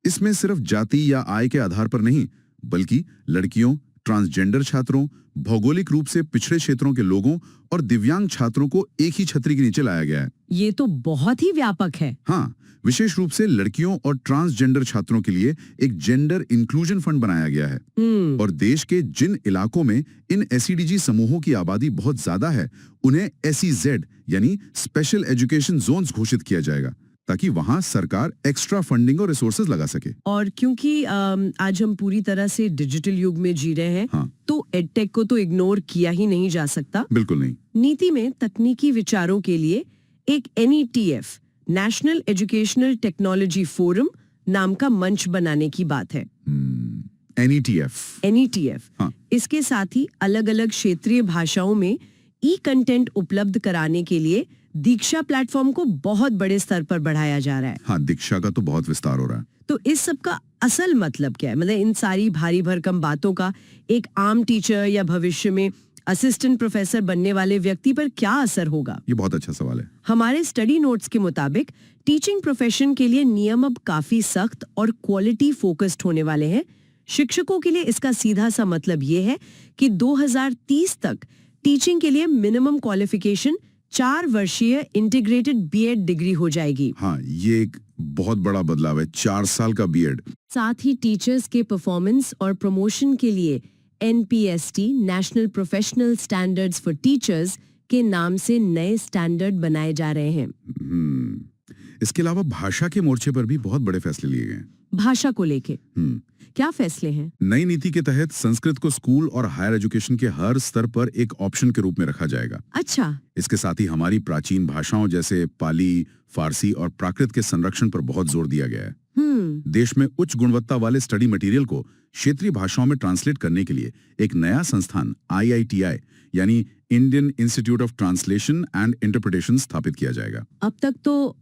इसमें सिर्फ जाति या आय के आधार पर नहीं, बल्कि लड़कियों, ट्रांसजेंडर छात्रों, भौगोलिक रूप से पिछड़े क्षेत्रों के लोगों और दिव्यांग छात्रों को एक ही छतरी के नीचे लाया गया है। ये तो बहुत ही व्यापक है। हाँ, विशेष रूप से लड़कियों और ट्रांसजेंडर छात्रों के लिए एक जेंडर इंक्लूजन फंड बनाया गया है। और देश के जिन इलाकों में इन SEDG समूहों की आबादी बहुत ज्यादा है, उन्हें SEZ यानी स्पेशल एजुकेशन जोन्स घोषित किया जाएगा, ताकि वहां सरकार एक्स्ट्रा फंडिंग और रिसोर्सेज लगा सके। और क्योंकि आज हम पूरी तरह से डिजिटल युग में जी रहे हैं, हाँ। तो एडटेक को तो इग्नोर किया ही नहीं जा सकता। बिल्कुल नहीं। नीति में तकनीकी विचारों के लिए एक NETF national educational technology forum नाम का मंच बनाने की बात है। NETF। हाँ। इसके साथ ही अलग अलग क्षेत्रीय भाषाओं में कंटेंट उपलब्ध कराने के लिए दीक्षा प्लेटफॉर्म को बहुत बड़े स्तर पर बढ़ाया जा रहा है। हाँ, दीक्षा का तो बहुत विस्तार हो रहा है। तो इस सब का असल मतलब क्या है? मतलब इन सारी भारी भरकम बातों का एक आम टीचर या भविष्य में असिस्टेंट प्रोफेसर बनने वाले व्यक्ति पर क्या असर होगा? ये बहुत अच्छा सवाल है। हमारे स्टडी नोट्स के मुताबिक टीचिंग प्रोफेशन के लिए नियम अब काफी सख्त और क्वालिटी फोकस्ड होने वाले हैं। शिक्षकों के लिए इसका सीधा सा मतलब ये है कि 2030 तक टीचिंग के लिए मिनिमम क्वालिफिकेशन 4 वर्षीय इंटीग्रेटेड B.Ed डिग्री हो जाएगी। हाँ, ये एक बहुत बड़ा बदलाव है, 4 साल का B.Ed। साथ ही टीचर्स के परफॉर्मेंस और प्रमोशन के लिए NPST national professional standards for teachers के नाम से नए स्टैंडर्ड बनाए जा रहे हैं। इसके अलावा भाषा के मोर्चे पर भी बहुत बड़े फैसले लिए गए। भाषा को लेके क्या फैसले हैं? नई नीति के तहत संस्कृत को स्कूल और हायर एजुकेशन के हर स्तर पर एक ऑप्शन के रूप में रखा जाएगा। अच्छा। इसके साथ ही हमारी प्राचीन भाषाओं जैसे पाली, फारसी और प्राकृत के संरक्षण पर बहुत जोर दिया गया है। देश में उच्च गुणवत्ता वाले स्टडी मटेरियल को क्षेत्रीय भाषाओं में ट्रांसलेट करने के लिए एक नया संस्थान IITI यानी Indian institute of translation and interpretation स्थापित किया जाएगा। अब तक तो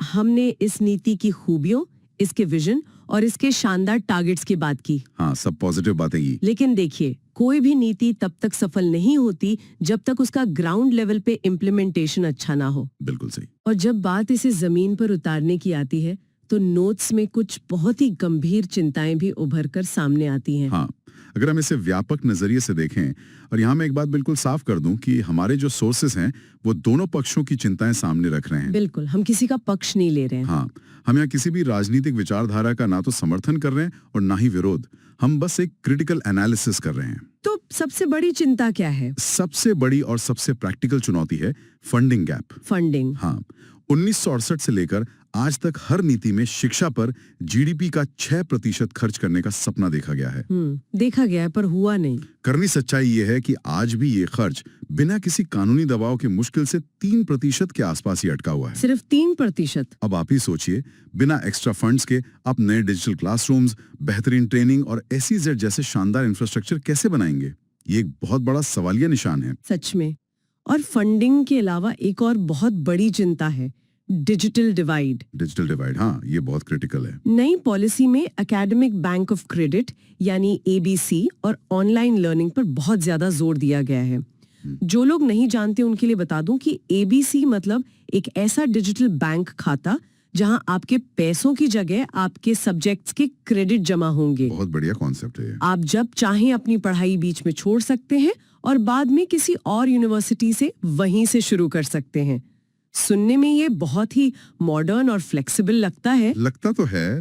हमने इस नीति की खूबियों, इसके विजन और इसके शानदार टारगेट्स की बात की। हाँ, सब पॉजिटिव बातें की। लेकिन देखिए, कोई भी नीति तब तक सफल नहीं होती जब तक उसका ग्राउंड लेवल पे इम्प्लीमेंटेशन अच्छा ना हो। बिल्कुल सही। और जब बात इसे जमीन पर उतारने की आती है तो नोट्स में कुछ बहुत ही गंभीर चिंताएं भी उभर कर सामने आती हैं। हाँ, अगर हम इसे व्यापक नजरिए से देखें, और यहाँ मैं एक बात बिल्कुल साफ कर दूं कि हमारे जो सोर्सेस हैं वो दोनों पक्षों की चिंताएं सामने रख रहे हैं। बिल्कुल, हम किसी का पक्ष नहीं ले रहे हैं। हाँ, हम यहाँ किसी भी राजनीतिक विचारधारा का ना तो समर्थन कर रहे हैं और ना ही विरोध। हम बस एक क्रिटिकल एनालिसिस कर रहे हैं। तो सबसे बड़ी चिंता क्या है? सबसे बड़ी और सबसे प्रैक्टिकल चुनौती है फंडिंग गैप। फंडिंग। हाँ, 1968 से लेकर आज तक हर नीति में शिक्षा पर जीडीपी का 6% खर्च करने का सपना देखा गया है। देखा गया है, पर हुआ नहीं। करनी सच्चाई ये है कि आज भी ये खर्च बिना किसी कानूनी दबाव के मुश्किल से 3% के आसपास ही अटका हुआ है। सिर्फ 3%। अब आप ही सोचिए, बिना एक्स्ट्रा फंड्स के आप नए डिजिटल क्लासरूम्स, बेहतरीन ट्रेनिंग और SEZ जैसे शानदार इंफ्रास्ट्रक्चर कैसे बनाएंगे? ये एक बहुत बड़ा सवालिया निशान है। सच में। और फंडिंग के अलावा एक और बहुत बड़ी चिंता है, डिजिटल डिवाइड। डिजिटल डिवाइड, हाँ, ये बहुत क्रिटिकल है। नई पॉलिसी में एकेडमिक बैंक ऑफ क्रेडिट यानी ABC और ऑनलाइन लर्निंग पर बहुत ज्यादा जोर दिया गया है। जो लोग नहीं जानते उनके लिए बता दूं कि ABC मतलब एक ऐसा डिजिटल बैंक खाता जहां आपके पैसों की जगह आपके सब्जेक्ट्स के क्रेडिट जमा होंगे। बहुत बढ़िया कॉन्सेप्ट है ये। आप जब चाहें अपनी पढ़ाई बीच में छोड़ सकते हैं और बाद में किसी और यूनिवर्सिटी से वहीं से शुरू कर सकते हैं। सुनने में ये बहुत ही मॉडर्न और फ्लेक्सिबल लगता है। लगता तो है,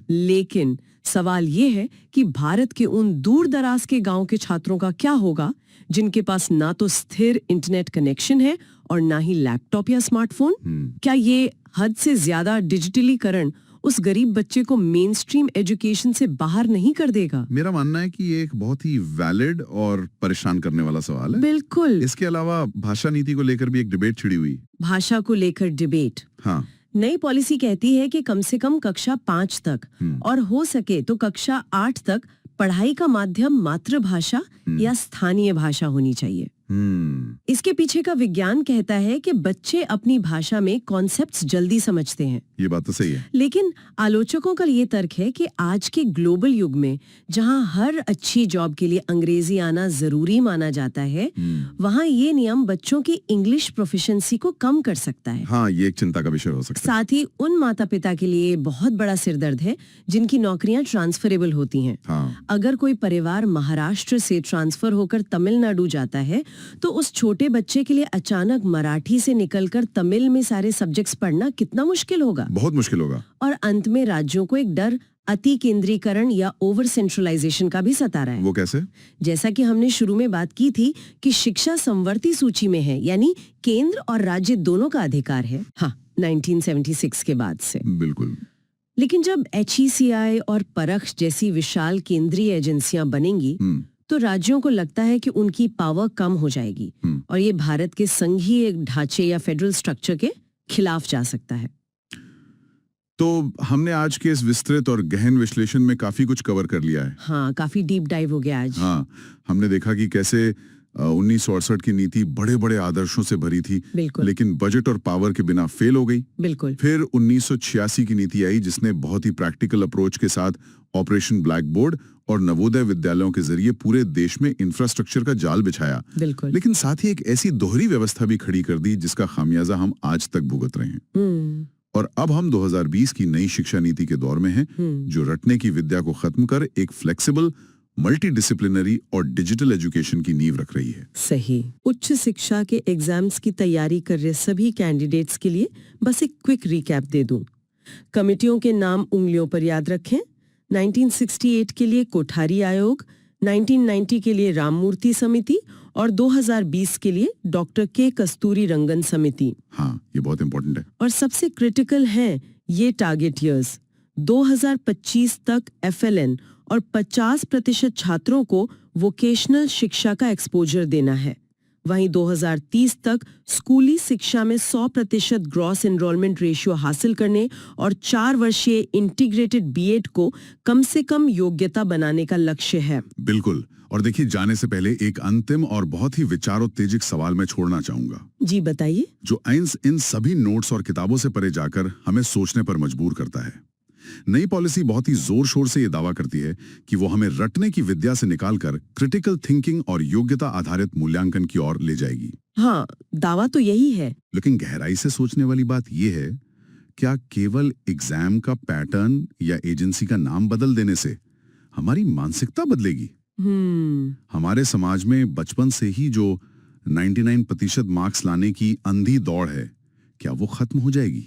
लेकिन सवाल ये है कि भारत के उन दूर दराज के गांव के छात्रों का क्या होगा जिनके पास ना तो स्थिर इंटरनेट कनेक्शन है और ना ही लैपटॉप या स्मार्टफोन। क्या ये हद से ज्यादा डिजिटलीकरण उस गरीब बच्चे को मेन स्ट्रीम एजुकेशन से बाहर नहीं कर देगा? मेरा मानना है कि ये एक बहुत ही वैलिड और परेशान करने वाला सवाल है। बिल्कुल। इसके अलावा भाषा नीति को लेकर भी एक डिबेट छिड़ी हुई। भाषा को लेकर डिबेट। हाँ, नई पॉलिसी कहती है कि कम से कम कक्षा 5 तक और हो सके तो कक्षा 8 तक पढ़ाई का माध्यम मातृभाषा या स्थानीय भाषा होनी चाहिए। इसके पीछे का विज्ञान कहता है कि बच्चे अपनी भाषा में कॉन्सेप्ट्स जल्दी समझते हैं। ये बात तो सही है। लेकिन आलोचकों का ये तर्क है कि आज के ग्लोबल युग में जहां हर अच्छी जॉब के लिए अंग्रेजी आना जरूरी माना जाता है, वहां ये नियम बच्चों की इंग्लिश प्रोफिशिएंसी को कम कर सकता है। हाँ, ये एक चिंता का विषय हो सकता है। साथ ही उन माता पिता के लिए बहुत बड़ा सिरदर्द है जिनकी नौकरियां ट्रांसफरेबल होती हैं। हाँ। अगर कोई परिवार महाराष्ट्र से ट्रांसफर होकर तमिलनाडु जाता है तो उस छोटे बच्चे के लिए अचानक मराठी से निकलकर तमिल में सारे सब्जेक्ट्स पढ़ना कितना मुश्किल होगा। बहुत मुश्किल होगा। और अंत में राज्यों को एक डर अति केंद्रीकरण या ओवर सेंट्रलाइजेशन का भी सता रहा है। वो कैसे? जैसा कि हमने शुरू में बात की थी कि शिक्षा समवर्ती सूची में है, यानी केंद्र और राज्य दोनों का अधिकार है। हाँ, 1976 के बाद से। बिल्कुल। लेकिन जब HECI और परख जैसी विशाल केंद्रीय एजेंसियां बनेंगी तो राज्यों को लगता है कि उनकी पावर कम हो जाएगी और ये भारत के संघीय ढांचे या फेडरल स्ट्रक्चर के खिलाफ जा सकता है। तो हमने आज के इस विस्तृत और गहन विश्लेषण में काफी कुछ कवर कर लिया है। हाँ, काफी डीप डाइव हो गया आज। हाँ, हमने देखा कि कैसे 1968 की नीति बड़े बड़े आदर्शों से भरी थी, लेकिन बजट और पावर के बिना फेल हो गई। बिल्कुल। फिर 1986 की नीति आई जिसने बहुत ही प्रैक्टिकल अप्रोच के साथ ऑपरेशन ब्लैक बोर्ड और नवोदय विद्यालयों के जरिए पूरे देश में इंफ्रास्ट्रक्चर का जाल बिछाया। बिल्कुल। लेकिन साथ ही एक ऐसी दोहरी व्यवस्था भी खड़ी कर दी जिसका खामियाजा हम आज तक भुगत रहे हैं। और अब हम 2020 की नई शिक्षा नीति के दौर में हैं, जो रटने की विद्या को खत्म कर एक फ्लेक्सिबल, मल्टी डिसिप्लिनरी और डिजिटल एजुकेशन की नींव रख रही है। सही। उच्च शिक्षा के एग्जाम्स की तैयारी कर रहे सभी कैंडिडेट्स के लिए बस एक क्विक रिकैप दे दूं। कमिटियों के नाम उंगलियों पर याद रखें। 1968 के लिए कोठारी आयोग, 1990 के लिए राममूर्ति समिति और 2020 के लिए डॉक्टर के कस्तूरी रंगन समिति। हाँ, ये बहुत इंपॉर्टेंट है। और सबसे क्रिटिकल हैं ये टारगेट ईयर्स। 2025 तक FLN और 50% छात्रों को वोकेशनल शिक्षा का एक्सपोजर देना है। वहीं 2030 तक स्कूली शिक्षा में 100% ग्रॉस एनरोलमेंट रेशियो हासिल करने और 4 वर्षीय इंटीग्रेटेड B.Ed को कम से कम योग्यता बनाने का लक्ष्य है। बिल्कुल। और देखिए, जाने से पहले एक अंतिम और बहुत ही विचारोत्तेजक सवाल मैं छोड़ना चाहूंगा। जी बताइए। जो इन सभी नोट्स और किताबों से परे जाकर हमें सोचने पर मजबूर करता है। नई पॉलिसी बहुत ही जोर शोर से ये दावा करती है कि वो हमें रटने की विद्या से निकालकर क्रिटिकल थिंकिंग और योग्यता आधारित मूल्यांकन की ओर ले जाएगी। हाँ, दावा तो यही है। लेकिन गहराई से सोचने वाली बात यह है, क्या केवल एग्जाम का पैटर्न या एजेंसी का नाम बदल देने से हमारी मानसिकता बदलेगी? हमारे समाज में बचपन से ही जो 99% मार्क्स लाने की अंधी दौड़ है, क्या वो खत्म हो जाएगी?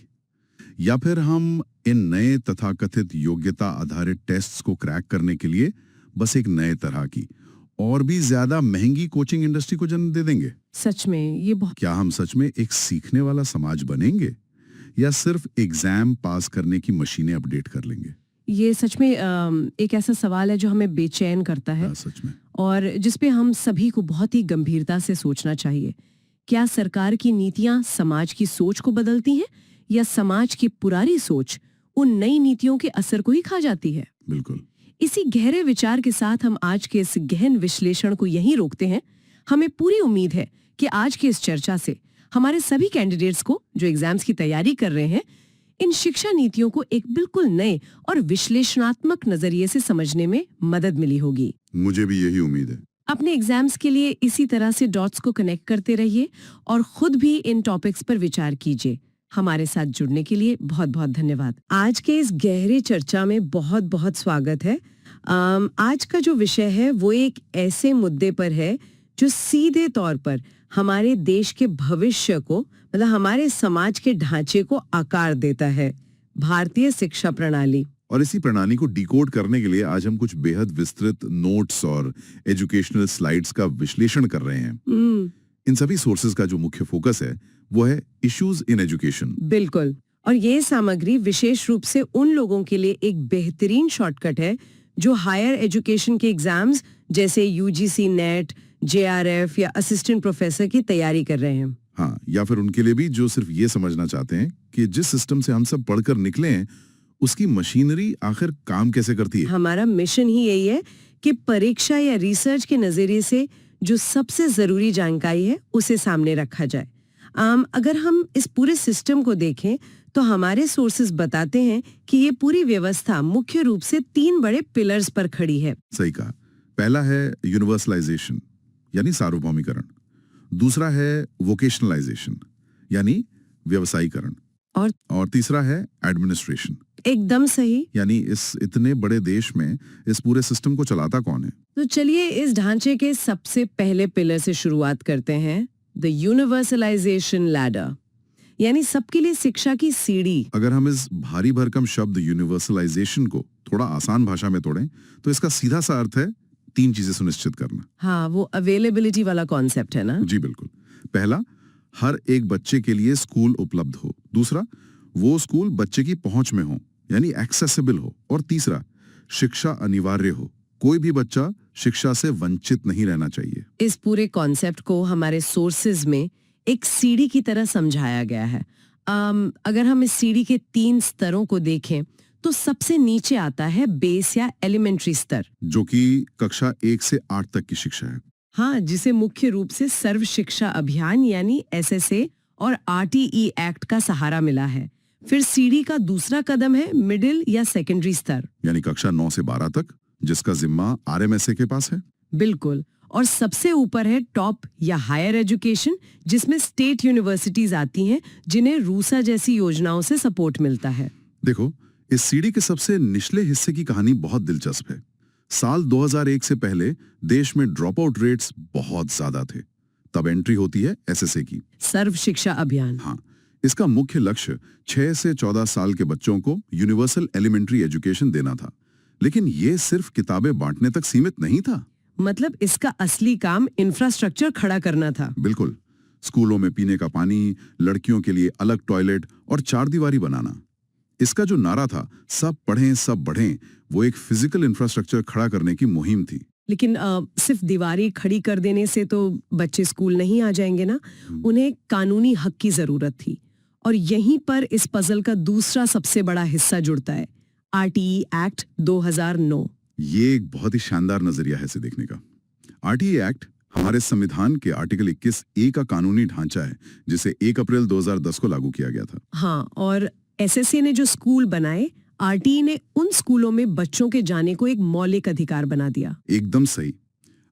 या फिर हम इन नए तथाकथित योग्यता आधारित टेस्ट्स को क्रैक करने के लिए बस एक नए तरह की और भी ज्यादा महंगी कोचिंग इंडस्ट्री को जन्म दे देंगे? सच में ये बहुत क्या हम सच में एक सीखने वाला समाज बनेंगे या सिर्फ एग्जाम पास करने की मशीनें अपडेट कर लेंगे? ये सच में एक ऐसा सवाल है जो हमें बेचैन करता है सच में। और जिस पे हम सभी को बहुत ही गंभीरता से सोचना चाहिए। क्या सरकार की नीतियां समाज की सोच को बदलती हैं या समाज की पुरानी सोच उन नई नीतियों के असर को ही खा जाती है? बिल्कुल। इसी गहरे विचार के साथ हम आज के इस गहन विश्लेषण को यहीं रोकते हैं। हमें पूरी उम्मीद है कि आज की इस चर्चा से हमारे सभी कैंडिडेट्स को जो एग्जाम्स की तैयारी कर रहे हैं, इन शिक्षा नीतियों को एक बिल्कुल नए और विश्लेषणात्मक नजरिए से समझने में मदद मिली होगी। मुझे भी यही उम्मीद है। अपने एग्जाम्स के लिए इसी तरह से डॉट्स को कनेक्ट करते रहिए और खुद भी इन टॉपिक्स पर विचार कीजिए। हमारे साथ जुड़ने के लिए बहुत बहुत धन्यवाद। आज के इस गहरे चर्चा में बहुत बहुत स्वागत है। आज का जो विषय है वो एक ऐसे मुद्दे पर है जो सीधे तौर पर हमारे देश के भविष्य को, मतलब हमारे समाज के ढांचे को आकार देता है, भारतीय शिक्षा प्रणाली। और इसी प्रणाली को डिकोड करने के लिए आज हम कुछ बेहद विस्तृत नोट्स और एजुकेशनल स्लाइड्स का विश्लेषण कर रहे हैं। इन सभी सोर्सेज का जो मुख्य फोकस है वो है इश्यूज इन एजुकेशन। बिल्कुल। और ये सामग्री विशेष रूप से उन लोगों के लिए एक बेहतरीन शॉर्टकट है जो हायर एजुकेशन के एग्जाम्स जैसे यूजीसी नेट, जेआरएफ या असिस्टेंट प्रोफेसर की तैयारी कर रहे हैं। हाँ, या फिर उनके लिए भी जो सिर्फ ये समझना चाहते हैं कि जिस सिस्टम से हम सब पढ़कर निकले हैं उसकी मशीनरी आखिर काम कैसे करती है। हमारा मिशन ही यही है कि परीक्षा या रिसर्च के नजरिए से जो सबसे जरूरी जानकारी है उसे सामने रखा जाए। अगर हम इस पूरे सिस्टम को देखें तो हमारे सोर्सेज बताते हैं कि ये पूरी व्यवस्था मुख्य रूप से 3 बड़े पिलर्स पर खड़ी है। सही कहा। पहला है यूनिवर्सलाइजेशन यानी सार्वभौमिकरण, दूसरा है वोकेशनलाइजेशन यानी व्यवसायीकरण, और तीसरा है एडमिनिस्ट्रेशन। एकदम सही। यानी इस इतने बड़े देश में इस पूरे सिस्टम को चलाता कौन है? तो चलिए इस ढांचे के सबसे पहले पिलर से शुरुआत करते हैं, द यूनिवर्सलाइजेशन लैडर, यानी सबके लिए शिक्षा की सीढ़ी। अगर हम इस भारी भरकम शब्द यूनिवर्सलाइजेशन को थोड़ा आसान भाषा में तोड़ें तो इसका सीधा सा अर्थ है 3 चीजें सुनिश्चित करना। हाँ, वो अवेलेबिलिटी वाला कॉन्सेप्ट है ना? जी बिल्कुल। पहला, हर एक बच्चे के लिए स्कूल उपलब्ध हो। दूसरा, वो स्कूल बच्चे की पहुंच में हो यानी एक्सेसिबल हो। और तीसरा, शिक्षा अनिवार्य हो, कोई भी बच्चा शिक्षा से वंचित नहीं रहना चाहिए। इस पूरे कॉन्सेप्ट को हमारे सोर्सेज में एक सीढ़ी की तरह समझाया गया है। अगर हम इस सीढ़ी के 3 स्तरों को देखें तो सबसे नीचे आता है बेस या एलिमेंट्री स्तर, जो कि कक्षा 1 से 8 तक की शिक्षा है। हाँ, जिसे मुख्य रूप से सर्व शिक्षा अभियान यानी एसएसए और आरटीई एक्ट का सहारा मिला है। फिर सीढ़ी का दूसरा कदम है मिडिल या सेकेंडरी स्तर, यानी कक्षा 9 से 12 तक, जिसका जिम्मा आरएमएसए के पास है। बिल्कुल। और सबसे ऊपर है टॉप या हायर एजुकेशन, जिसमें स्टेट यूनिवर्सिटीज आती हैं जिन्हें रूसा जैसी योजनाओं से सपोर्ट मिलता है। देखो, इस सीढ़ी के सबसे निचले हिस्से की कहानी बहुत दिलचस्प है। साल 2001 से पहले देश में ड्रॉप आउट रेट्स बहुत ज्यादा थे। तब एंट्री होती है एसएसए की, सर्व शिक्षा अभियान। हाँ, इसका मुख्य लक्ष्य 6 से 14 साल के बच्चों को यूनिवर्सल एलिमेंट्री एजुकेशन देना था। लेकिन ये सिर्फ किताबें बांटने तक सीमित नहीं था। मतलब इसका असली काम इंफ्रास्ट्रक्चर खड़ा करना था। बिल्कुल। स्कूलों में पीने का पानी, लड़कियों के लिए अलग टॉयलेट और 4 दीवारी बनाना। इसका जो नारा था, सब पढ़ें सब बढ़ें, वो एक फिजिकल इंफ्रास्ट्रक्चर खड़ा करने की मुहिम थी। लेकिन सिर्फ दीवारी खड़ी कर देने से तो बच्चे स्कूल नहीं आ जाएंगे ना। उन्हें कानूनी हक की जरूरत थी। और यहीं पर इस पजल का दूसरा सबसे बड़ा हिस्सा जुड़ता है, आरटीई एक्ट 2009। ये एक बहुत ही शानदार नजरिया है इसे देखने का। आरटीई एक्ट हमारे संविधान के आर्टिकल 21A का कानूनी ढांचा है, जिसे 1 अप्रैल 2010 को लागू किया गया था। हाँ, और एसएसए ने जो स्कूल बनाए, आरटीई ने उन स्कूलों में बच्चों के जाने को एक मौलिक अधिकार बना दिया। एकदम सही।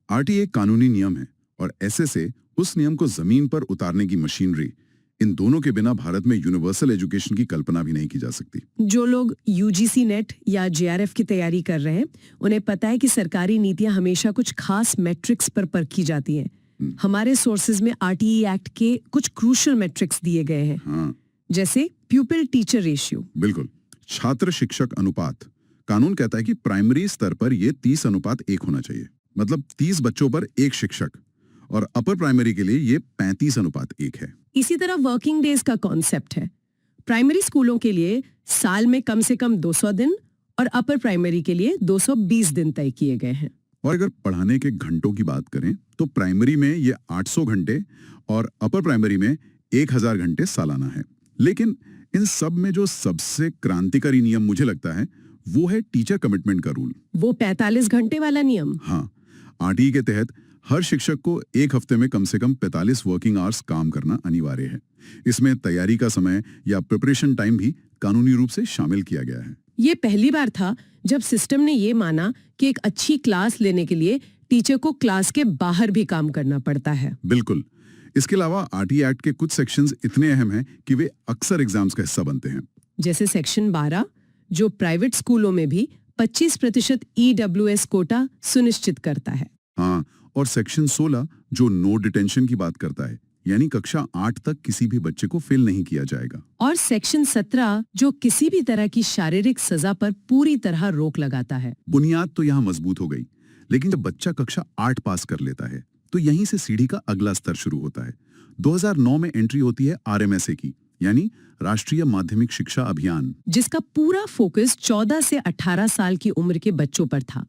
आरटीई एक कानूनी नियम है और एसएसए उस नियम को जमीन पर उतारने की मशीनरी। इन दोनों के बिना भारत में यूनिवर्सल एजुकेशन की कल्पना भी नहीं की जा सकती। जो लोग यूजीसी नेट या जेआरएफ की तैयारी कर रहे हैं, उन्हें पता है कि सरकारी नीतियां हमेशा कुछ खास मैट्रिक्स पर परखी जाती हैं। हमारे सोर्सेज में आरटीई एक्ट के कुछ क्रूशियल मैट्रिक्स दिए गए हैं। हाँ, जैसे प्यूपिल टीचर रेशियो। बिल्कुल। छात्र शिक्षक अनुपात। कानून कहता है कि प्राइमरी स्तर पर यह 30:1 होना चाहिए, मतलब 30 बच्चों पर एक शिक्षक, और अपर प्राइमरी के लिए ये 35:1 है। इसी तरह वर्किंग डेज का कॉन्सेप्ट है। प्राइमरी स्कूलों के लिए साल में कम से कम 200 दिन और अपर प्राइमरी के लिए 220 दिन तय किए गए हैं। और अगर पढ़ाने के घंटों की बात करें तो प्राइमरी में ये 800 घंटे और अपर प्राइमरी में 1000 घंटे सालाना है। लेकिन इन सब में जो सबसे क्रांतिकारी नियम मुझे लगता है वो है टीचर कमिटमेंट का रूल। वो 45 घंटे वाला नियम। हाँ, आरटीई के तहत हर शिक्षक को एक हफ्ते में कम से कम 45 वर्किंग आवर्स काम करना अनिवार्य है। इसमें तैयारी का समय या प्रिपरेशन टाइम भी कानूनी रूप से शामिल किया गया है। ये पहली बार था जब सिस्टम ने ये माना कि एक अच्छी क्लास लेने के लिए टीचर को क्लास के बाहर भी काम करना पड़ता है। बिल्कुल। इसके अलावा आरटीई एक्ट के कुछ सेक्शंस इतने अहम हैं कि वे अक्सर एग्जाम्स का हिस्सा बनते हैं। जैसे सेक्शन 12 जो प्राइवेट स्कूलों में भी 25% ईडब्ल्यूएस कोटा सुनिश्चित करता है। हाँ, और सेक्शन 16 जो नो डिटेंशन की बात करता है, यानी कक्षा 8 तक किसी भी बच्चे को फेल नहीं किया जाएगा। और सेक्शन 17 जो किसी भी तरह की शारीरिक सजा पर पूरी तरह रोक लगाता है। बुनियाद तो यहाँ मजबूत हो गई, लेकिन जब बच्चा कक्षा 8 पास कर लेता है तो यहीं से सीढ़ी का अगला स्तर शुरू होता है। 2009 में एंट्री होती है आरएमएसए की, यानी राष्ट्रीय माध्यमिक शिक्षा अभियान, जिसका पूरा फोकस 14 से 18 साल की उम्र के बच्चों पर था।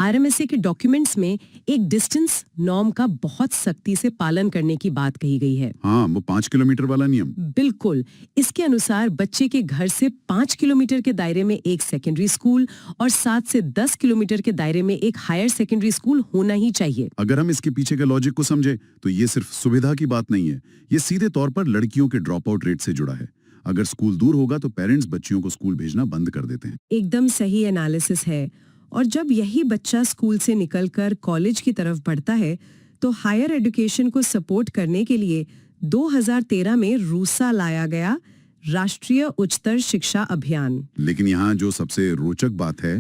आरएमएसए के डॉक्यूमेंट्स में एक डिस्टेंस नॉर्म का बहुत सख्ती से पालन करने की बात कही गई है। हाँ, वो 5 किलोमीटर वाला नियम। बिल्कुल। इसके अनुसार बच्चे के घर से 5 किलोमीटर के दायरे में एक सेकेंडरी स्कूल और 7 से 10 किलोमीटर के दायरे में एक हायर सेकेंडरी स्कूल होना ही चाहिए। अगर हम इसके पीछे के लॉजिक को समझे तो ये सिर्फ सुविधा की बात नहीं है, ये सीधे तौर पर लड़कियों के ड्रॉप आउट रेट से जुड़ा है। अगर स्कूल दूर होगा तो पेरेंट्स बच्चियों को स्कूल भेजना बंद कर देते हैं। एकदम सही एनालिसिस है। और जब यही बच्चा स्कूल से निकलकर कॉलेज की तरफ बढ़ता है तो हायर एजुकेशन को सपोर्ट करने के लिए 2013 में रूसा लाया गया राष्ट्रीय उच्चतर शिक्षा अभियान। लेकिन यहाँ जो सबसे रोचक बात है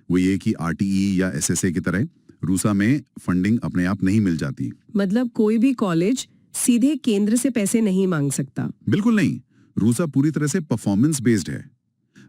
वो ये कि आरटीई या एसएसए की तरह रूसा में फंडिंग अपने आप नहीं मिल जाती। मतलब कोई भी कॉलेज सीधे केंद्र से पैसे नहीं मांग सकता। बिल्कुल नहीं। रूसा पूरी तरह से परफॉर्मेंस बेस्ड है।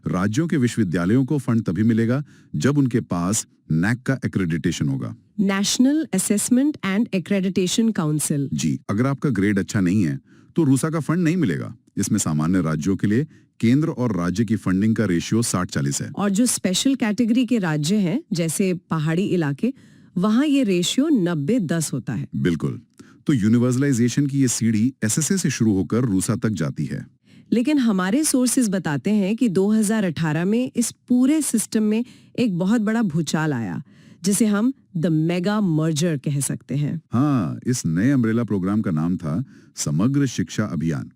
राज्यों के विश्वविद्यालयों को फंड तभी मिलेगा जब उनके पास नैक का एक्रेडिटेशन होगा, national assessment and accreditation council. जी, अगर आपका ग्रेड अच्छा नहीं है तो रूसा का फंड नहीं मिलेगा। इसमें सामान्य राज्यों के लिए केंद्र और राज्य की फंडिंग का रेशियो 60-40 है। और जो स्पेशल कैटेगरी के राज्य हैं जैसे पहाड़ी इलाके, वहाँ ये रेशियो 90-10 होता है। बिल्कुल। तो यूनिवर्सलाइजेशन की ये सीढ़ी एसएसए से शुरू होकर रूसा तक जाती है। लेकिन हमारे सोर्सेज बताते हैं कि 2018 में इस पूरे सिस्टम में एक बहुत बड़ा भूचाल आया, जिसे हम द मेगा मर्जर कह सकते हैं। हाँ, इस नए अम्ब्रेला प्रोग्राम का नाम था समग्र शिक्षा अभियान।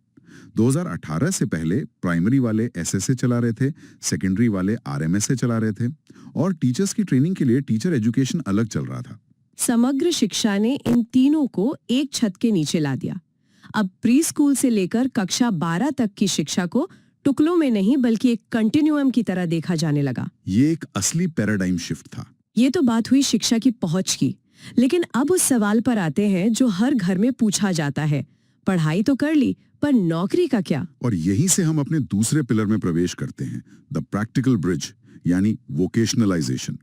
2018 से पहले प्राइमरी वाले एसएसए चला रहे थे, सेकेंडरी वाले आरएमएसए चला रहे थे और टीचर्स की ट्रेनिंग के लिए टीचर एजुकेशन अलग चल रहा था। समग्र शिक्षा ने इन तीनों को एक छत के नीचे ला दिया। अब प्री स्कूल से लेकर कक्षा 12 तक की शिक्षा को टुकड़ों में नहीं बल्कि एक कंटिन्यूअम की तरह देखा जाने लगा। ये एक असली पैराडाइम शिफ्ट था। ये तो बात हुई शिक्षा की पहुंच की, लेकिन अब उस सवाल पर आते हैं जो हर घर में पूछा जाता है। पढ़ाई तो कर ली, पर नौकरी का क्या? और यहीं से हम अपने दूसरे पिलर में प्रवेश करते हैं, द प्रैक्टिकल ब्रिज, यानी वोकेशनलाइजेशन,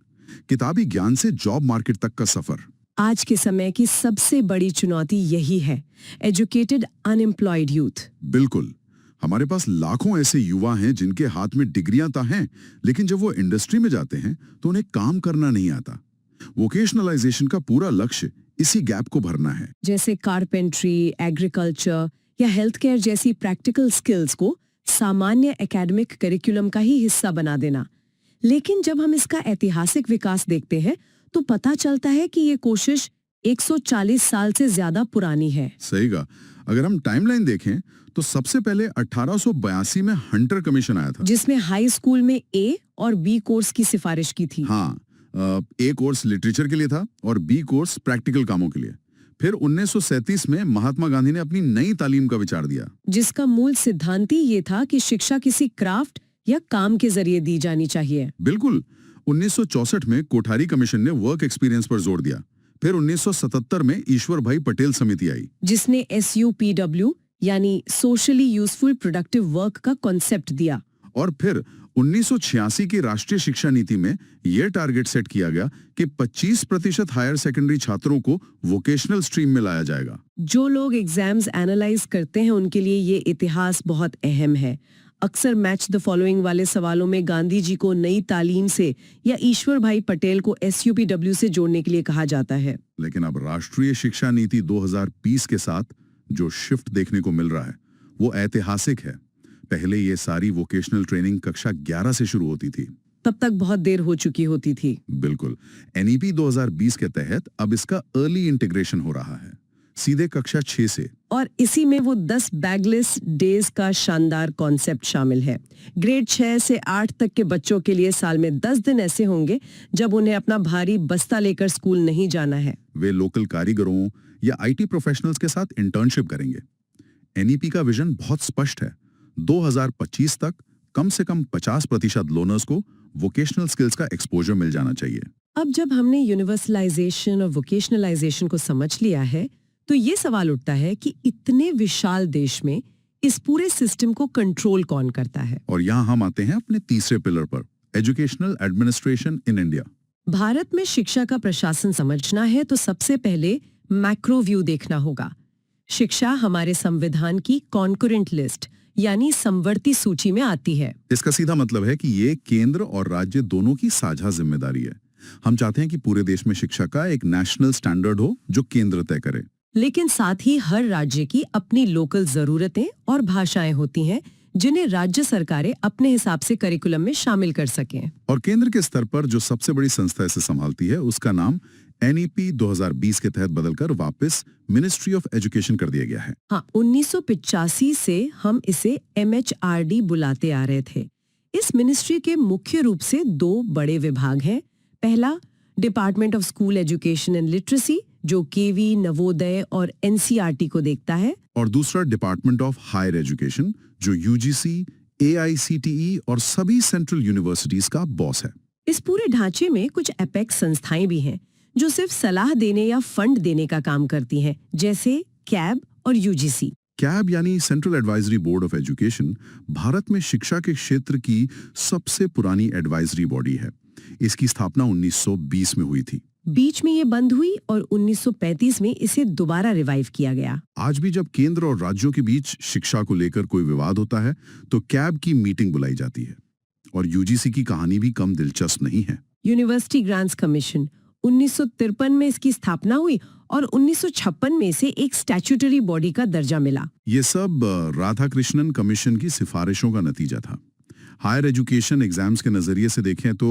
किताबी ज्ञान से जॉब मार्केट तक का सफर। आज के समय की सबसे बड़ी चुनौती यही है, एजुकेटेड अनएम्प्लॉयड यूथ। बिल्कुल। हमारे पास लाखों ऐसे युवा हैं जिनके हाथ में डिग्रियां तो हैं, लेकिन जब वो इंडस्ट्री में जाते हैं तो उन्हें काम करना नहीं आता। वोकेशनलाइजेशन का पूरा लक्ष्य इसी गैप को भरना है। जैसे कारपेंट्री, एग्रीकल्चर या हेल्थ केयर जैसी प्रैक्टिकल स्किल्स को सामान्य एकेडमिक करिकुलम का ही हिस्सा बना देना। लेकिन जब हम इसका ऐतिहासिक विकास देखते हैं तो पता चलता है कि ये कोशिश 140 साल से ज्यादा पुरानी है। सही कहा। अगर हम टाइमलाइन देखें तो सबसे पहले 1882 में हंटर कमीशन आया था। जिसमें हाई स्कूल में ए और बी कोर्स की सिफारिश की थी। हाँ, ए कोर्स लिटरेचर के लिए था और बी कोर्स प्रैक्टिकल कामों के लिए। फिर 1937 में महात्मा गांधी ने अपनी नई तालीम का विचार दिया, जिसका मूल सिद्धांत ही ये था कि शिक्षा किसी क्राफ्ट या काम के जरिए दी जानी चाहिए। बिल्कुल। 1964 में कोठारी कमीशन ने वर्क एक्सपीरियंस पर जोर दिया। फिर 1977 में ईश्वर भाई पटेल समिति आई, जिसने SUPW यानी सोशली यूजफुल प्रोडक्टिव वर्क का कॉन्सेप्ट दिया। और फिर 1986 की राष्ट्रीय शिक्षा नीति में यह टारगेट सेट किया गया कि 25% हायर सेकेंडरी छात्रों को वोकेशनल स्ट्रीम में लाया जाएगा। जो लोग एग्जाम्स एनालाइज करते हैं उनके लिए ये इतिहास बहुत अहम है। अक्सर मैच द फॉलोइंग वाले सवालों में गांधी जी को नई तालीम से या ईश्वर भाई पटेल को SUPW से जोड़ने के लिए कहा जाता है। लेकिन अब राष्ट्रीय शिक्षा नीति 2020 के साथ जो शिफ्ट देखने को मिल रहा है वो ऐतिहासिक है। पहले ये सारी वोकेशनल ट्रेनिंग कक्षा 11 से शुरू होती थी। तब तक बहुत देर हो चुकी होती थी। बिल्कुल। NEP 2020 के तहत अब इसका अर्ली इंटीग्रेशन हो रहा है, सीधे कक्षा 6 से। और इसी में वो 10 बैगलेस डेज का शानदार कॉन्सेप्ट शामिल है। ग्रेड 6 से 8 तक के बच्चों के लिए साल में 10 दिन ऐसे होंगे जब उन्हें अपना भारी बस्ता लेकर स्कूल नहीं जाना है। वे लोकल कारीगरों या IT प्रोफेशनल्स के साथ इंटर्नशिप करेंगे। NEP का विजन बहुत स्पष्ट है। 2025 तक कम से कम 50% लोनर्स को वोकेशनल स्किल्स का एक्सपोजर मिल जाना चाहिए। अब जब हमने यूनिवर्सलाइजेशन और वोकेशनलाइजेशन को समझ लिया है तो ये सवाल उठता है कि इतने विशाल देश में इस पूरे सिस्टम को कंट्रोल कौन करता है। और यहाँ हम आते हैं अपने तीसरे पिलर पर, educational administration in India. Bharat में शिक्षा का प्रशासन समझना है तो सबसे पहले मैक्रो व्यू देखना होगा। शिक्षा हमारे संविधान की कॉन्करेंट लिस्ट यानी समवर्ती सूची में आती है। इसका सीधा मतलब है कि ये केंद्र और राज्य दोनों की साझा जिम्मेदारी है। हम चाहते हैं कि पूरे देश में शिक्षा का एक नेशनल स्टैंडर्ड हो जो केंद्र तय करे। लेकिन साथ ही हर राज्य की अपनी लोकल जरूरतें और भाषाएं होती हैं जिन्हें राज्य सरकारें अपने हिसाब से करिकुलम में शामिल कर सकें। और केंद्र के स्तर पर जो सबसे बड़ी संस्था इसे संभालती है उसका नाम NEP 2020 के तहत बदलकर वापस मिनिस्ट्री ऑफ एजुकेशन कर दिया गया है। हाँ, 1985 से हम इसे MHRD बुलाते आ रहे थे। इस मिनिस्ट्री के मुख्य रूप से 2 बड़े विभाग हैं। पहला department of school education and literacy जो KV, नवोदय और NCERT को देखता है, और दूसरा डिपार्टमेंट ऑफ हायर एजुकेशन जो UGC, AICTE और सभी सेंट्रल यूनिवर्सिटीज का बॉस है। इस पूरे ढांचे में कुछ एपेक्स संस्थाएं भी हैं जो सिर्फ सलाह देने या फंड देने का काम करती हैं, जैसे CAB और UGC। CAB यानी central advisory board of education Bharat में शिक्षा के क्षेत्र की सबसे पुरानी एडवाइजरी बॉडी है। इसकी स्थापना 1920 में हुई थी। बीच में ये बंद हुई और 1935 में इसे दोबारा रिवाइव किया गया। आज भी जब केंद्र और राज्यों के बीच शिक्षा को लेकर कोई विवाद होता है तो CAB की मीटिंग बुलाई जाती है। और UGC की कहानी भी कम दिलचस्प नहीं है। यूनिवर्सिटी ग्रांट्स कमीशन 1953 में इसकी स्थापना हुई और 1956 में इसे एक स्टैट्यूटरी बॉडी का दर्जा मिला। ये सब राधाकृष्णन कमीशन की सिफारिशों का नतीजा था। हायर एजुकेशन एग्जाम्स के नजरिए से देखें तो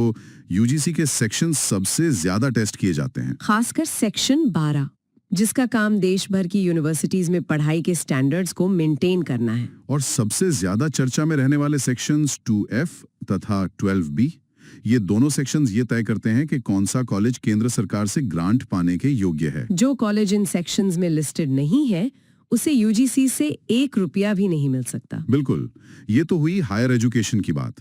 UGC के सेक्शन सबसे ज्यादा टेस्ट किए जाते हैं, खासकर सेक्शन 12 जिसका काम देश भर की यूनिवर्सिटीज में पढ़ाई के स्टैंडर्ड्स को मेंटेन करना है। और सबसे ज्यादा चर्चा में रहने वाले सेक्शंस 2F तथा 12B, ये दोनों सेक्शंस ये तय करते हैं कि कौन सा कॉलेज केंद्र सरकार से ग्रांट पाने के योग्य है। जो कॉलेज इन सेक्शंस में लिस्टेड नहीं है उसे UGC से 1 रुपया भी नहीं मिल सकता। बिल्कुल, ये तो हुई हायर एजुकेशन की बात।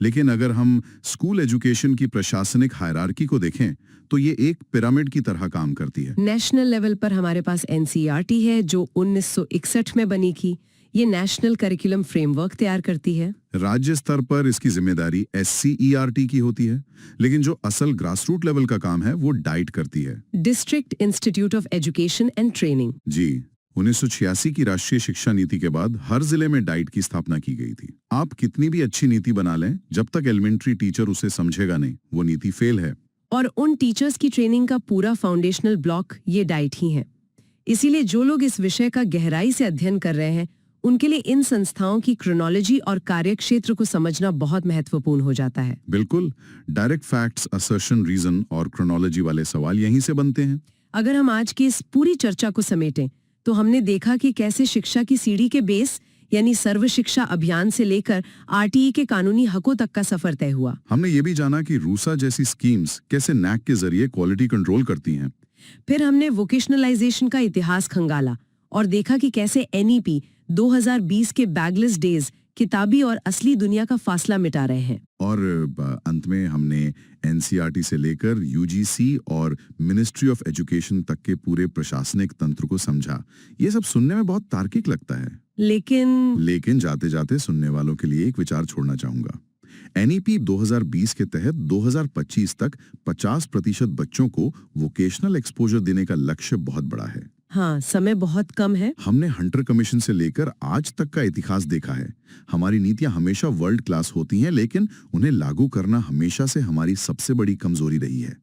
लेकिन अगर हम स्कूल एजुकेशन की प्रशासनिक हायरार्की को देखें तो ये एक पिरामिड की तरह काम करती है। नेशनल लेवल पर हमारे पास NCERT है जो 1961 में बनी थी। ये नेशनल करिकुलम फ्रेमवर्क तैयार करती है। राज्य स्तर पर इसकी जिम्मेदारी SCERT की होती है, लेकिन जो असल ग्रासरूट लेवल का काम है वो डाइट करती है, district institute of education and training. जी। 1986 की राष्ट्रीय शिक्षा नीति के बाद हर जिले में डाइट की स्थापना की गई थी। आप कितनी भी अच्छी नीति बना लें, जब तक एलिमेंट्री टीचर उसे समझेगा नहीं, वो नीति फेल है। और उन टीचर्स की ट्रेनिंग का पूरा फाउंडेशनल ब्लॉक ये डाइट ही है। इसीलिए जो लोग इस विषय का गहराई से अध्ययन कर रहे हैं उनके लिए इन संस्थाओं की क्रोनोलॉजी और कार्यक्षेत्र को समझना बहुत महत्वपूर्ण हो जाता है। बिल्कुल, डायरेक्ट फैक्ट्स, असर्शन, रीजन और क्रोनोलॉजी वाले सवाल यहीं से बनते हैं। अगर हम आज की इस पूरी चर्चा को समेटें तो हमने देखा कि कैसे शिक्षा की सीढ़ी के बेस यानी सर्व शिक्षा अभियान से लेकर आरटीई के कानूनी हकों तक का सफर तय हुआ। हमने ये भी जाना कि रूसा जैसी स्कीम्स कैसे नैक के जरिए क्वालिटी कंट्रोल करती हैं। फिर हमने वोकेशनलाइजेशन का इतिहास खंगाला और देखा कि कैसे एनईपी 2020 के बैगलेस डेज किताबी और असली दुनिया का फासला मिटा रहे हैं। और अंत में हमने एनसीईआरटी से लेकर यूजीसी और मिनिस्ट्री ऑफ एजुकेशन तक के पूरे प्रशासनिक तंत्र को समझा। ये सब सुनने में बहुत तार्किक लगता है, लेकिन जाते जाते सुनने वालों के लिए एक विचार छोड़ना चाहूंगा। एनईपी 2020 के तहत 2025 तक 50% बच्चों को वोकेशनल एक्सपोजर देने का लक्ष्य बहुत बड़ा है। हाँ, समय बहुत कम है। हमने हंटर कमीशन से लेकर आज तक का इतिहास देखा है। हमारी नीतियां हमेशा वर्ल्ड क्लास होती हैं, लेकिन उन्हें लागू करना हमेशा से हमारी सबसे बड़ी कमजोरी रही है।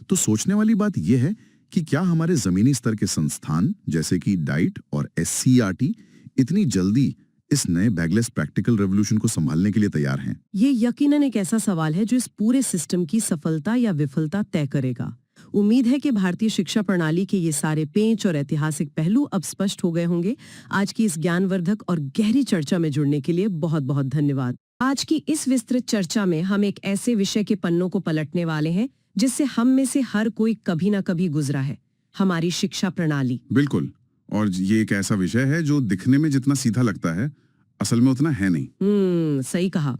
तो सोचने वाली बात यह है कि क्या हमारे जमीनी स्तर के संस्थान जैसे कि डाइट और एससीईआरटी इतनी जल्दी इस नए बैगलेस प्रैक्टिकल रेवोल्यूशन को संभालने के लिए तैयार हैं? ये यकीनन एक ऐसा सवाल है जो इस पूरे सिस्टम की सफलता या विफलता तय करेगा। उम्मीद है कि भारतीय शिक्षा प्रणाली के ये सारे पेंच और ऐतिहासिक पहलू अब स्पष्ट हो गए होंगे। आज की इस ज्ञानवर्धक और गहरी चर्चा में जुड़ने के लिए बहुत बहुत धन्यवाद। आज की इस विस्तृत चर्चा में हम एक ऐसे विषय के पन्नों को पलटने वाले हैं जिससे हम में से हर कोई कभी ना कभी गुजरा है, हमारी शिक्षा प्रणाली। बिल्कुल, और ये एक ऐसा विषय है जो दिखने में जितना सीधा लगता है असल में उतना है नहीं। सही कहा।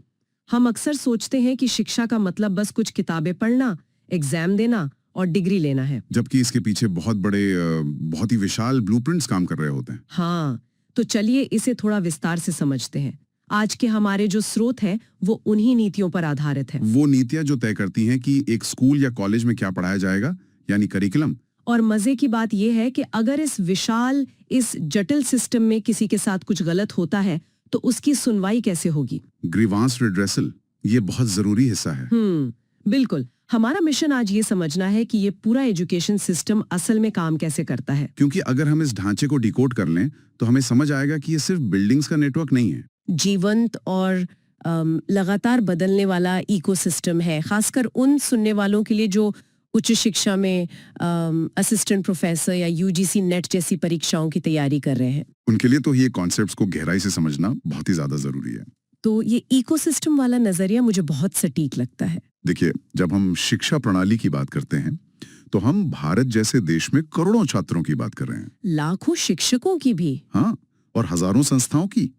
हम अक्सर सोचते हैं कि शिक्षा का मतलब बस कुछ किताबें पढ़ना, एग्जाम देना और डिग्री लेना है, जबकि इसके पीछे बहुत ही विशाल ब्लूप्रिंट्स काम कर रहे होते हैं। हाँ, तो चलिए इसे थोड़ा विस्तार से समझते हैं। आज के हमारे जो स्रोत हैं वो उन्हीं नीतियों पर आधारित है। वो नीतियां जो तय करती हैं कि एक स्कूल या कॉलेज में क्या पढ़ाया जाएगा, यानी करिकुलम। और मजे की बात यह है कि अगर इस जटिल सिस्टम में किसी के साथ कुछ गलत होता है तो उसकी सुनवाई कैसे होगी? ग्रीवांस रिड्रेसल, ये बहुत जरूरी हिस्सा है। बिल्कुल। हमारा मिशन आज ये समझना है कि ये पूरा एजुकेशन सिस्टम असल में काम कैसे करता है। क्योंकि अगर हम इस ढांचे को डिकोड कर लें तो हमें समझ आएगा कि ये सिर्फ बिल्डिंग्स का नेटवर्क नहीं है, जीवंत और लगातार बदलने वाला इकोसिस्टम है, खासकर उन सुनने वालों के लिए जो उच्च शिक्षा में असिस्टेंट प्रोफेसर या यूजीसी नेट जैसी परीक्षाओं की तैयारी कर रहे हैं। उनके लिए तो ये कॉन्सेप्ट्स को गहराई से समझना बहुत ही ज्यादा जरूरी है। तो ये इकोसिस्टम वाला नजरिया मुझे बहुत सटीक लगता है। देखिए, जब हम शिक्षा प्रणाली की बात करते हैं तो हम भारत जैसे देश में करोड़ों छात्रों की बात कर रहे हैं, लाखों शिक्षकों की भी। हाँ, और हजारों संस्थाओं की।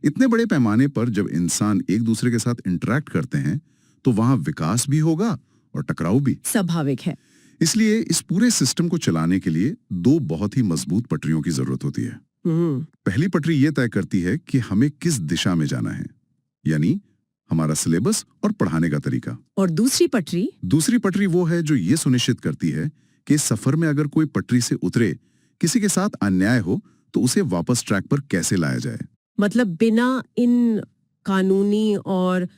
इतने बड़े पैमाने पर जब इंसान एक दूसरे के साथ इंटरेक्ट करते हैं तो वहां विकास भी होगा और टकराव भी। स्वाभाविक है। इसलिए इस पूरे सिस्टम को चलाने के लिए दो बहुत ही मजबूत पटरियों की जरूरत होती है। पहली पटरी ये तय करती है कि हमें किस दिशा में जाना है, यानी हमारा सिलेबस और पढ़ाने का तरीका। और दूसरी पटरी वो है जो ये सुनिश्चित करती है कि इस सफर में अगर कोई पटरी से उतरे, किसी के साथ अन्याय हो, तो उसे वापस ट्रैक पर कैसे लाया जाए। मतलब बिना इन कानूनी और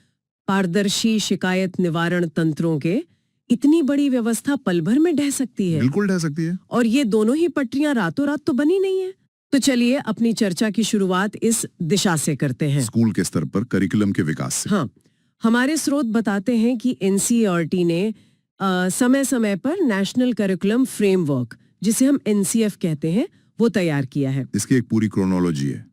पारदर्शी शिकायत निवारण तंत्रों के इतनी बड़ी व्यवस्था पल भर में ढह सकती है। बिल्कुल ढह सकती है। और ये दोनों ही पटरियां रातों रात तो बनी नहीं है। तो चलिए अपनी चर्चा की शुरुआत इस दिशा से करते हैं, स्कूल के स्तर पर करिकुलम के विकास से। हाँ, हमारे स्रोत बताते हैं कि एनसीईआरटी ने समय समय पर नेशनल करिकुलम फ्रेमवर्क, जिसे हम एनसीएफ कहते हैं, वो तैयार किया है। इसकी एक पूरी क्रोनोलॉजी है।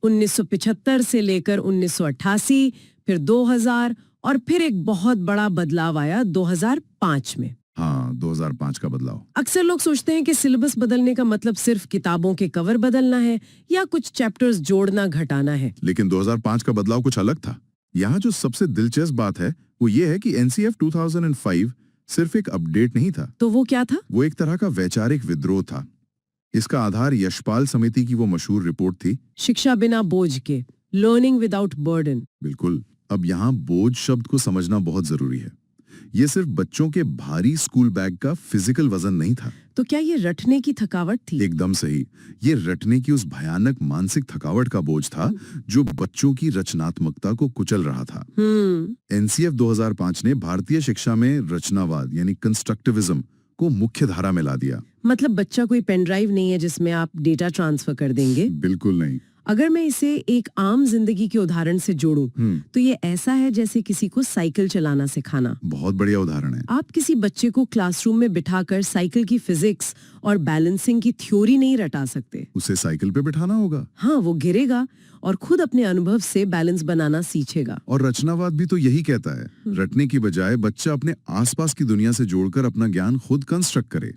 1975 से लेकर 1988, फिर 2000 और फिर एक बहुत बड़ा बदलाव आया 2005 में। हाँ, 2005 का बदलाव। अक्सर लोग सोचते हैं कि सिलेबस बदलने का मतलब सिर्फ किताबों के कवर बदलना है या कुछ चैप्टर्स जोड़ना घटाना है। लेकिन 2005 का बदलाव कुछ अलग था। यहाँ जो सबसे दिलचस्प बात है वो ये है कि एनसीएफ 2005 सिर्फ एक अपडेट नहीं था। तो वो क्या था? वो एक तरह का वैचारिक विद्रोह था। इसका आधार यशपाल समिति की वो मशहूर रिपोर्ट थी, शिक्षा बिना बोझ के, लर्निंग विदाउट बर्डन। बिल्कुल। अब यहाँ बोझ शब्द को समझना बहुत जरूरी है। ये सिर्फ बच्चों के भारी स्कूल बैग का फिजिकल वजन नहीं था। तो क्या ये रटने की थकावट थी? एकदम सही। ये रटने की उस भयानक मानसिक थकावट का बोझ था जो बच्चों की रचनात्मकता को कुचल रहा था। एनसीएफ 2005 ने भारतीय शिक्षा में रचनावाद यानी कंस्ट्रक्टिविज्म को मुख्य धारा में ला दिया। मतलब बच्चा कोई पेन ड्राइव नहीं है जिसमें आप डेटा ट्रांसफर कर देंगे। बिल्कुल नहीं। अगर मैं इसे एक आम जिंदगी के उदाहरण से जोड़ूं, तो ये ऐसा है जैसे किसी को साइकिल चलाना सिखाना। बहुत बढ़िया उदाहरण है। आप किसी बच्चे को क्लासरूम में बिठाकर साइकिल की फिजिक्स और बैलेंसिंग की थ्योरी नहीं रटा सकते। उसे साइकिल पे बिठाना होगा। हाँ, वो गिरेगा और खुद अपने अनुभव से बैलेंस बनाना सीखेगा। और रचनावाद भी तो यही कहता है, रटने की बजाय बच्चा अपने आसपास की दुनिया से जोड़कर अपना ज्ञान खुद कंस्ट्रक्ट करे।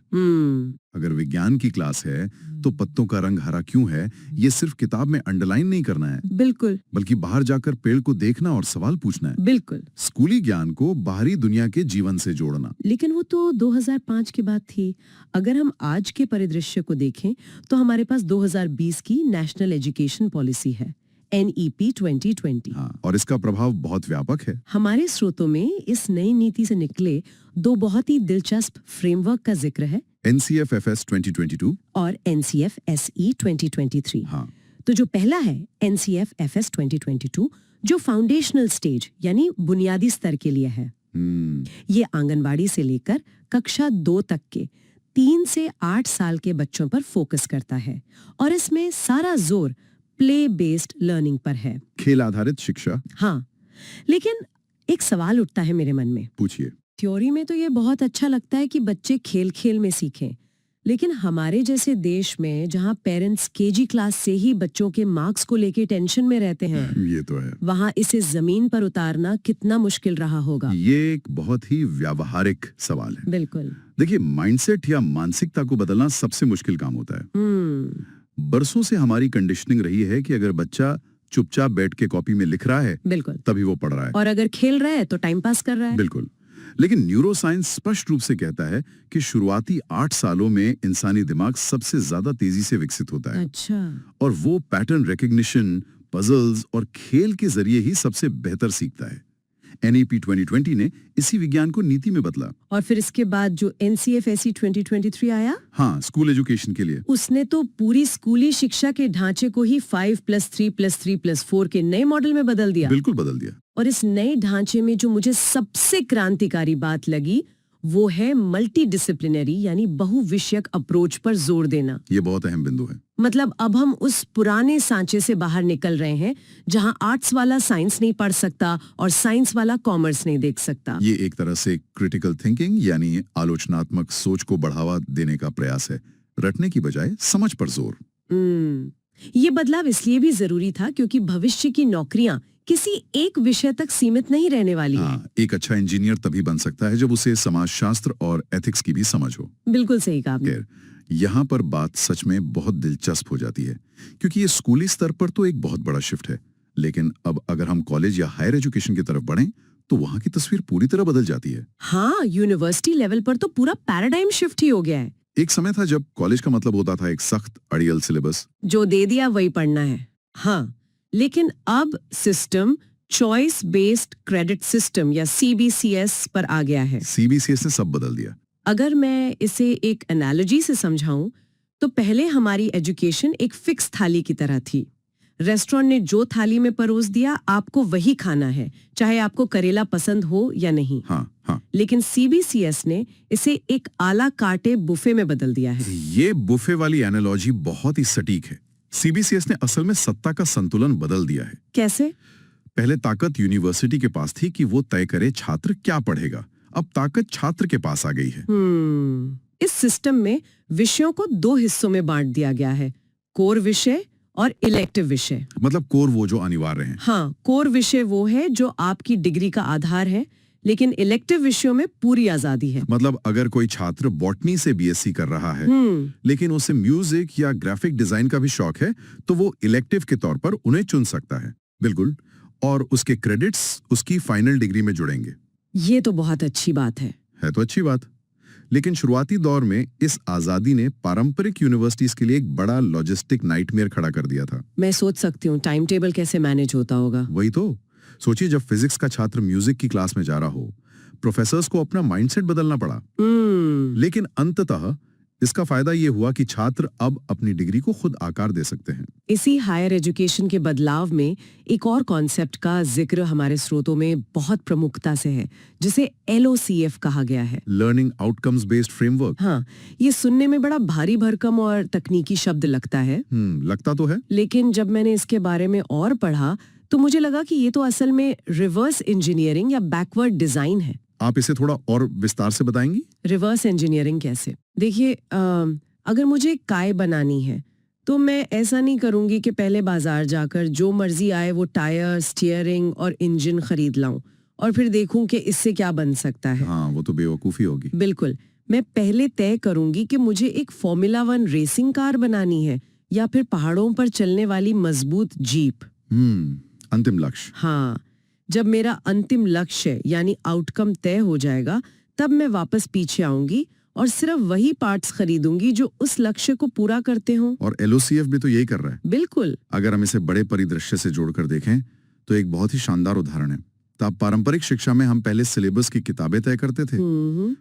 अगर विज्ञान की क्लास है तो पत्तों का रंग हरा क्यों है ये सिर्फ किताब में अंडरलाइन नहीं करना है, बिल्कुल बल्कि बाहर जाकर पेड़ को देखना और सवाल पूछना है। बिल्कुल। स्कूली ज्ञान को बाहरी दुनिया के जीवन से जोड़ना। लेकिन वो तो 2005 की बात थी। अगर हम आज के परिदृश्य को देखें तो हमारे पास 2020 की नेशनल एजुकेशन पॉलिसी है, NEP 2020। हाँ, और इसका प्रभाव बहुत व्यापक है। हमारे स्रोतों में इस नई नीति से निकले दो बहुत ही दिलचस्प फ्रेमवर्क का जिक्र है, NCF-FS 2022 और NCF-SE 2023। हाँ, तो जो पहला है NCF-FS 2022 जो फाउंडेशनल स्टेज यानी बुनियादी स्तर के लिए है। ये आंगनवाड़ी से लेकर कक्षा 2 तक के 3 से 8 साल के बच्चों पर फोकस करता है और इसमें सारा जोर प्ले बेस्ड लर्निंग पर है, खेल आधारित शिक्षा। हाँ, लेकिन एक सवाल उठता है मेरे मन में। पूछिए। थ्योरी में तो ये बहुत अच्छा लगता है कि बच्चे खेल खेल में सीखें, लेकिन हमारे जैसे देश में जहाँ पेरेंट्स केजी क्लास से ही बच्चों के मार्क्स को लेके टेंशन में रहते हैं, ये तो है, वहाँ इसे जमीन पर उतारना कितना मुश्किल रहा होगा। ये एक बहुत ही व्यावहारिक सवाल है। बिल्कुल। देखिए, माइंडसेट या मानसिकता को बदलना सबसे मुश्किल काम होता है। बरसों से हमारी कंडीशनिंग रही है कि अगर बच्चा चुपचाप बैठ के कॉपी में लिख रहा है, बिल्कुल, तभी वो पढ़ रहा है, और अगर खेल रहा है तो टाइम पास कर रहा है। बिल्कुल। लेकिन न्यूरोसाइंस स्पष्ट रूप से कहता है कि शुरुआती 8 सालों में इंसानी दिमाग सबसे ज्यादा तेजी से विकसित होता है। अच्छा। और वो पैटर्न रिकग्निशन, पजल्स और खेल के जरिए ही सबसे बेहतर सीखता है। NEP 2020 ने इसी विज्ञान को नीति में बदला। और फिर इसके बाद जो NCF-SE 2023 आया, हाँ, स्कूल एजुकेशन के लिए, उसने तो पूरी स्कूली शिक्षा के ढांचे को ही 5+3+3+4 के नए मॉडल में बदल दिया। बिल्कुल बदल दिया। और इस नए ढांचे में जो मुझे सबसे क्रांतिकारी बात लगी वो है मल्टी डिसिप्लिनरी यानी बहुविषयक अप्रोच पर जोर देना। ये बहुत अहम बिंदु है। मतलब अब हम उस पुराने सांचे से बाहर निकल रहे हैं जहां आर्ट्स वाला साइंस नहीं पढ़ सकता और साइंस वाला कॉमर्स नहीं देख सकता। ये एक तरह से क्रिटिकल थिंकिंग यानी आलोचनात्मक सोच को बढ़ावा देने का प्रयास है, रटने की बजाय समझ पर जोर। ये बदलाव इसलिए भी जरूरी था क्योंकि भविष्य की नौकरियां किसी एक विषय तक सीमित नहीं रहने वाली है। एक अच्छा इंजीनियर तभी बन सकता है जब उसे समाजशास्त्र और एथिक्स की भी समझ हो। बिल्कुल सही कहा आपने। यहाँ पर बात सच में बहुत दिलचस्प हो जाती है, क्योंकि ये स्कूली स्तर पर तो एक बहुत बड़ा शिफ्ट है, लेकिन अब अगर हम कॉलेज या हायर एजुकेशन की तरफ बढ़ें तो वहाँ की तस्वीर पूरी तरह बदल जाती है। हाँ, यूनिवर्सिटी लेवल पर तो पूरा पैराडाइम शिफ्ट ही हो गया है। एक समय था जब कॉलेज का मतलब होता था एक सख्त अड़ियल सिलेबस, जो दे दिया वही पढ़ना है। हाँ, लेकिन अब system choice based credit system या CBCS पर आ गया है। CBCS ने सब बदल दिया। अगर मैं इसे एक एनालॉजी से समझाऊं तो पहले हमारी एजुकेशन एक फिक्स थाली की तरह थी। रेस्टोरेंट ने जो थाली में परोस दिया आपको वही खाना है, चाहे आपको करेला पसंद हो या नहीं। हाँ, हाँ। लेकिन CBCS ने इसे एक आला काटे बुफे में बदल दिया है। ये बुफे वाली एनालॉजी बहुत ही सटीक है। CBCS ने असल में सत्ता का संतुलन बदल दिया है। कैसे? पहले ताकत यूनिवर्सिटी के पास थी कि वो तय करे छात्र क्या पढ़ेगा, अब ताकत छात्र के पास आ गई है। इस सिस्टम में विषयों को 2 हिस्सों में बांट दिया गया है, कोर विषय और इलेक्टिव विषय। मतलब कोर वो जो अनिवार्य हैं। हाँ, कोर विषय वो है जो आपकी डिग्री का आधार है, लेकिन इलेक्टिव विषयों में पूरी आजादी है। मतलब अगर कोई छात्र बॉटनी से BSc कर रहा है, लेकिन उसे म्यूजिक या ग्राफिक डिजाइन का भी शौक है, तो वो इलेक्टिव के तौर पर उन्हें चुन सकता है। बिल्कुल, और उसके क्रेडिट्स उसकी फाइनल डिग्री में जुड़ेंगे। ये तो बहुत अच्छी बात है। है तो अच्छी बात, लेकिन शुरुआती दौर में इस आजादी ने पारंपरिक यूनिवर्सिटीज के लिए एक बड़ा लॉजिस्टिक नाइटमेयर खड़ा कर दिया था। मैं सोच सकती हूँ टाइम टेबल कैसे मैनेज होता होगा। वही तो सोचिए, जब फिजिक्स का छात्र म्यूजिक की क्लास में जा रहा हो, प्रोफेसर्स को अपना माइंडसेट बदलना पड़ा। लेकिन अंततः इसका फायदा ये हुआ कि छात्र अब अपनी डिग्री को खुद आकार दे सकते हैं। इसी हायर एजुकेशन के बदलाव में एक और कॉन्सेप्ट का जिक्र हमारे स्रोतों में बहुत प्रमुखता से है, जिसे LOCF कहा गया है, लर्निंग आउटकम्स बेस्ड फ्रेमवर्क। हाँ, ये सुनने में बड़ा भारी भरकम और तकनीकी शब्द लगता है। लगता तो है, लेकिन जब मैंने इसके बारे में और पढ़ा तो मुझे लगा कि ये तो असल में रिवर्स इंजीनियरिंग या बैकवर्ड डिजाइन है। आप इसे थोड़ा और विस्तार से बताएंगी? रिवर्स इंजीनियरिंग कैसे? देखिए, अगर मुझे काय बनानी है तो मैं ऐसा नहीं करूंगी कि पहले बाजार जाकर जो मर्जी आए वो टायर, स्टीयरिंग और इंजन खरीद लाऊं और फिर देखूं कि इससे क्या बन सकता है। हाँ, वो तो बेवकूफ़ी होगी। बिल्कुल, मैं पहले तय करूंगी कि मुझे एक फॉर्मूला 1 रेसिंग कार बनानी है या फिर पहाड़ों पर चलने वाली मजबूत जीप। अंतिम लक्ष्य। हाँ, जब मेरा अंतिम लक्ष्य यानी आउटकम तय हो जाएगा तब मैं वापस पीछे आऊंगी और सिर्फ वही पार्ट्स खरीदूंगी जो उस लक्ष्य को पूरा करते हों। और LOCF भी तो यही कर रहा है। बिल्कुल। अगर हम इसे बड़े परिदृश्य से जोड़कर देखें तो एक बहुत ही शानदार उदाहरण है। तब पारंपरिक शिक्षा में हम पहले सिलेबस की किताबें तय करते थे,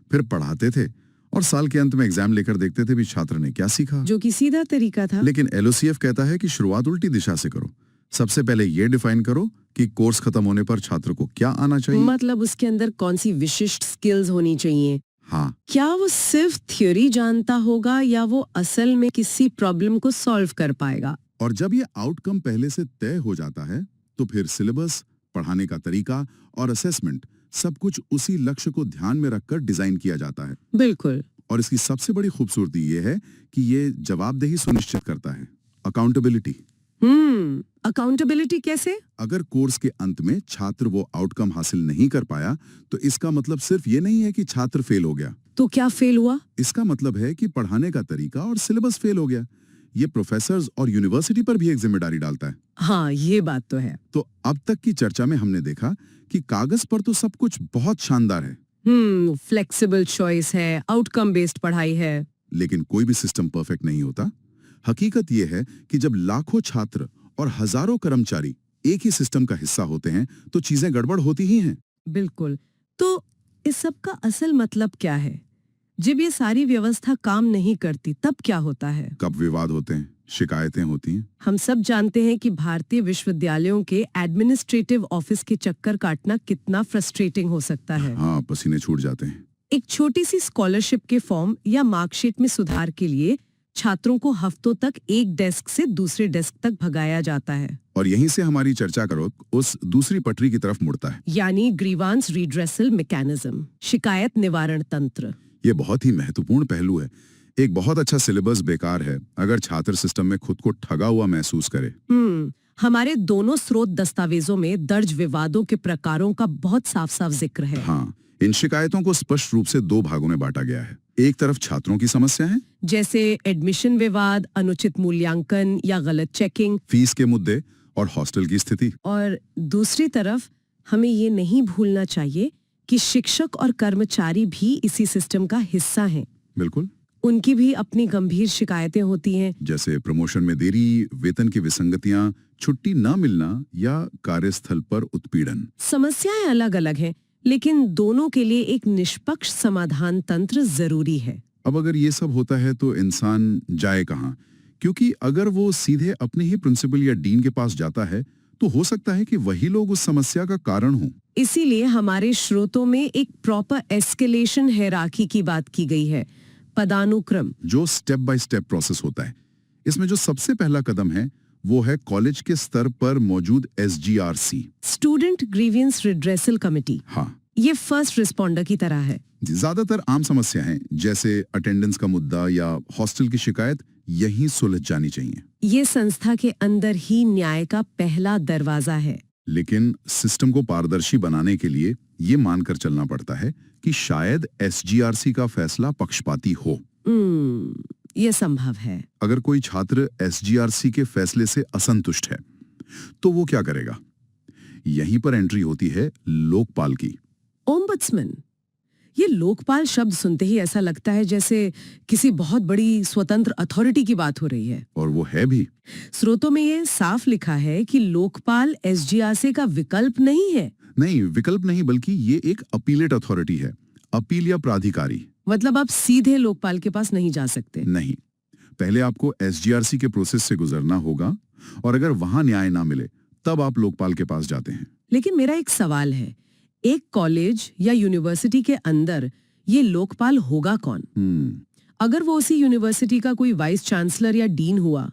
फिर पढ़ाते थे और साल के अंत में एग्जाम लेकर देखते थे भी छात्र ने क्या सीखा, जो कि सीधा तरीका था। लेकिन LOCF कहता है कि शुरुआत उल्टी दिशा से करो। सबसे पहले ये डिफाइन करो कि कोर्स खत्म होने पर छात्र को क्या आना चाहिए। मतलब उसके अंदर कौन सी विशिष्ट स्किल्स होनी चाहिए। हाँ, क्या वो सिर्फ थ्योरी जानता होगा या वो असल में किसी प्रॉब्लम को सॉल्व कर पाएगा। और जब ये आउटकम पहले से तय हो जाता है तो फिर सिलेबस, पढ़ाने का तरीका और असेसमेंट सब कुछ उसी लक्ष्य को ध्यान में रखकर डिजाइन किया जाता है। बिल्कुल। और इसकी सबसे बड़ी खूबसूरती ये है कि ये जवाबदेही सुनिश्चित करता है, अकाउंटेबिलिटी। अकाउंटेबिलिटी कैसे? अगर कोर्स के अंत में छात्र वो आउटकम हासिल नहीं कर पाया तो इसका मतलब सिर्फ ये नहीं है कि छात्र फेल हो गया। तो क्या फेल हुआ? इसका मतलब है कि पढ़ाने का तरीका और सिलेबस फेल हो गया। ये प्रोफेसर्स और यूनिवर्सिटी पर भी एक जिम्मेदारी डालता है। हाँ, ये बात तो है। तो अब तक की चर्चा में हमने देखा कि कागज पर तो सब कुछ बहुत शानदार है, फ्लेक्सिबल चॉइस है, आउटकम बेस्ड पढ़ाई है, लेकिन कोई भी सिस्टम परफेक्ट नहीं होता। हकीकत यह है कि जब लाखों छात्र और हजारों कर्मचारी एक ही सिस्टम का हिस्सा होते हैं तो चीजें गड़बड़ होती ही हैं। बिल्कुल। तो इस सब का असल मतलब क्या है? जब ये सारी व्यवस्था काम नहीं करती तब क्या होता है? कब विवाद होते हैं, शिकायतें होती हैं। हम सब जानते हैं कि भारतीय विश्वविद्यालयों के एडमिनिस्ट्रेटिव ऑफिस के चक्कर काटना कितना फ्रस्ट्रेटिंग हो सकता है। हाँ, पसीने छूट जाते हैं। एक छोटी सी स्कॉलरशिप के फॉर्म या मार्कशीट में सुधार के लिए छात्रों को हफ्तों तक एक डेस्क से दूसरे डेस्क तक भगाया जाता है। और यहीं से हमारी चर्चा करो उस दूसरी पटरी की तरफ मुड़ता है, यानी ग्रीवांस रिड्रेसल मैकेनिज्म, शिकायत निवारण तंत्र। ये बहुत ही महत्वपूर्ण पहलू है। एक बहुत अच्छा सिलेबस बेकार है अगर छात्र सिस्टम में खुद को ठगा हुआ महसूस करे। हमारे दोनों स्रोत दस्तावेजों में दर्ज विवादों के प्रकारों का बहुत साफ साफ जिक्र है। हाँ, इन शिकायतों को स्पष्ट रूप से दो भागों में बांटा गया है। एक तरफ छात्रों की समस्या है, जैसे एडमिशन विवाद, अनुचित मूल्यांकन या गलत चेकिंग, फीस के मुद्दे और हॉस्टल की स्थिति। और दूसरी तरफ हमें ये नहीं भूलना चाहिए कि शिक्षक और कर्मचारी भी इसी सिस्टम का हिस्सा हैं। बिल्कुल। उनकी भी अपनी गंभीर शिकायतें होती हैं, जैसे प्रमोशन में देरी, वेतन की विसंगतियां, छुट्टी न मिलना या कार्यस्थल पर उत्पीड़न। समस्याएं अलग अलग हैं, लेकिन दोनों के लिए एक निष्पक्ष समाधान तंत्र जरूरी है। अब अगर ये सब होता है तो इंसान जाए कहाँ? क्योंकि अगर वो सीधे अपने ही प्रिंसिपल या डीन के पास जाता है तो हो सकता है कि वही लोग उस समस्या का कारण हो। इसीलिए हमारे स्रोतों में एक प्रॉपर एस्केलेशन हायरार्की की बात की गई है, पदानुक्रम, जो स्टेप बाय स्टेप प्रोसेस होता है। इसमें जो सबसे पहला कदम है वो है कॉलेज के स्तर पर मौजूद SGRC, student grievance redressal committee. हाँ, ये फर्स्ट रिस्पॉन्डर की तरह है। ज्यादातर आम समस्याएं जैसे अटेंडेंस का मुद्दा या हॉस्टल की शिकायत यहीं सुलझ जानी चाहिए। ये संस्था के अंदर ही न्याय का पहला दरवाजा है। लेकिन सिस्टम को पारदर्शी बनाने के लिए ये मानकर चलना पड़ता है कि शायद SGRC का फैसला पक्षपाती हो। ये संभव है। अगर कोई छात्र SGRC के फैसले से असंतुष्ट है तो वो क्या करेगा? यहीं पर एंट्री होती है लोकपाल की। ओम्बड्समैन। ये लोकपाल शब्द सुनते ही ऐसा लगता है जैसे किसी बहुत बड़ी स्वतंत्र अथॉरिटी की बात हो रही है। और वो है भी। स्रोतों में ये साफ लिखा है कि लोकपाल SGRC का विकल्प नहीं है। नहीं, विकल्प नहीं, बल्कि ये एक अपीलेट अथॉरिटी है, अपील या प्राधिकारी। मतलब आप सीधे लोकपाल के पास नहीं जा सकते? नहीं, पहले आपको SGRC के प्रोसेस से गुजरना होगा और अगर वहां न्याय ना मिले तब आप लोकपाल के पास जाते हैं। लेकिन मेरा एक सवाल है, एक कॉलेज या यूनिवर्सिटी के अंदर ये लोकपाल होगा कौन? अगर वो उसी यूनिवर्सिटी का कोई वाइस चांसलर या डीन हुआ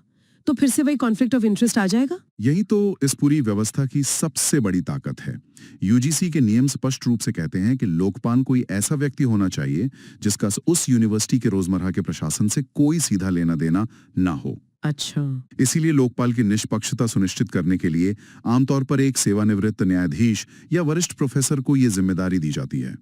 तो फिर से वही कॉन्फ्लिक्ट ऑफ इंटरेस्ट आ जाएगा। यही तो इस पूरी व्यवस्था की सबसे बड़ी ताकत है। यूजीसी के नियम स्पष्ट रूप से कहते हैं कि लोकपाल कोई ऐसा व्यक्ति होना चाहिए जिसका उस यूनिवर्सिटी के रोजमर्रा के प्रशासन से कोई सीधा लेना देना ना हो। अच्छा। इसीलिए लोकपाल की निष्पक्षता सुनिश्चित करने के लिए आमतौर पर एक सेवानिवृत्त न्यायाधीश या वरिष्ठ प्रोफेसर को ये जिम्मेदारी दी जाती है।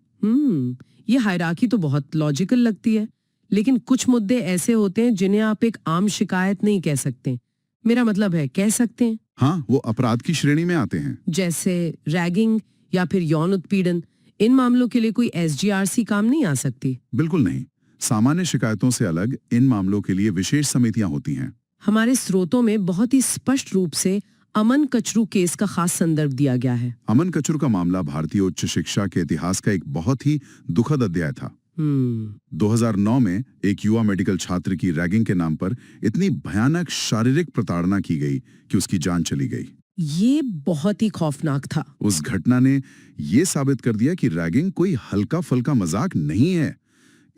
ये हायरार्की तो बहुत लॉजिकल लगती है, लेकिन कुछ मुद्दे ऐसे होते हैं जिन्हें आप एक आम शिकायत नहीं कह सकते। मेरा मतलब है कह सकते हैं। हाँ, वो अपराध की श्रेणी में आते हैं। जैसे रैगिंग या फिर यौन उत्पीड़न, इन मामलों के लिए कोई एसजीआरसी काम नहीं आ सकती? बिल्कुल नहीं। सामान्य शिकायतों से अलग इन मामलों के लिए विशेष समितियां होती हैं। हमारे स्रोतों में बहुत ही स्पष्ट रूप से अमन कचरू केस का खास संदर्भ दिया गया है। अमन कचरू का मामला भारतीय उच्च शिक्षा के इतिहास का एक बहुत ही दुखद अध्याय था। 2009 में एक युवा मेडिकल छात्र की रैगिंग के नाम पर इतनी भयानक शारीरिक प्रताड़ना की गई कि उसकी जान चली गई। ये बहुत ही खौफनाक था। उस घटना ने यह साबित कर दिया कि रैगिंग कोई हल्का फुल्का मजाक नहीं है।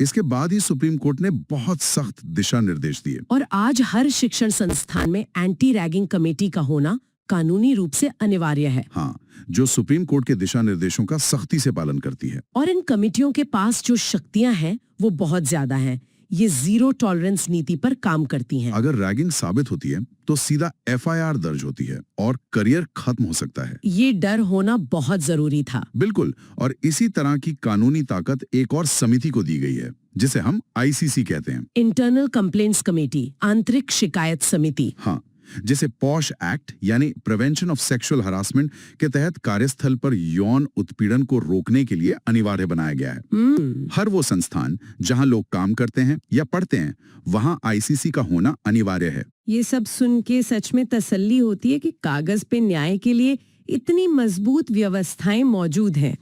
इसके बाद ही सुप्रीम कोर्ट ने बहुत सख्त दिशा निर्देश दिए। और आज हर शिक्षण संस्थान में एंटी रैगिंग कमेटी का होना कानूनी रूप से अनिवार्य है। हाँ, जो सुप्रीम कोर्ट के दिशा निर्देशों का सख्ती से पालन करती है। और इन कमेटियों के पास जो शक्तियां हैं वो बहुत ज्यादा हैं। ये जीरो टॉलरेंस नीति पर काम करती हैं। अगर रैगिंग साबित होती है तो सीधा एफआईआर दर्ज होती है और करियर खत्म हो सकता है। ये डर होना बहुत जरूरी था। बिल्कुल। और इसी तरह की कानूनी ताकत एक और समिति को दी गई है जिसे हम आईसीसी कहते हैं, इंटरनल कंप्लेंट्स कमेटी, आंतरिक शिकायत समिति। हाँ, जिसे पॉश एक्ट यानी प्रिवेंशन ऑफ सेक्सुअल हरासमेंट के तहत कार्यस्थल पर यौन उत्पीड़न को रोकने के लिए अनिवार्य बनाया गया है। हर वो संस्थान जहां लोग काम करते हैं या पढ़ते हैं वहां आईसीसी का होना अनिवार्य है। ये सब सुन के सच में तसल्ली होती है कि कागज पे न्याय के लिए इतनी मजबूत व्यवस्थाएं मौजूद हैं।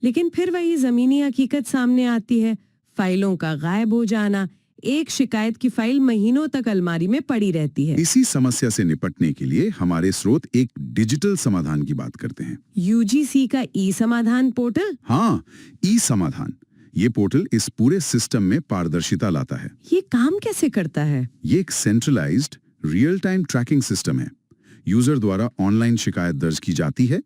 लेकिन फिर वही जमीनी हकीकत सामने आती है। फाइलों का गायब हो जाना, एक शिकायत की फाइल महीनों तक अलमारी में पड़ी रहती है। इसी समस्या से निपटने के लिए हमारे स्रोत एक डिजिटल समाधान की बात करते हैं। यूजीसी का ई समाधान पोर्टल? हाँ, ई समाधान। ये पोर्टल इस पूरे सिस्टम में पारदर्शिता लाता है। ये काम कैसे करता है? ये एक centralised real time tracking system है। यूजर द्वारा ऑनलाइन शिकायत दर्ज की जाती है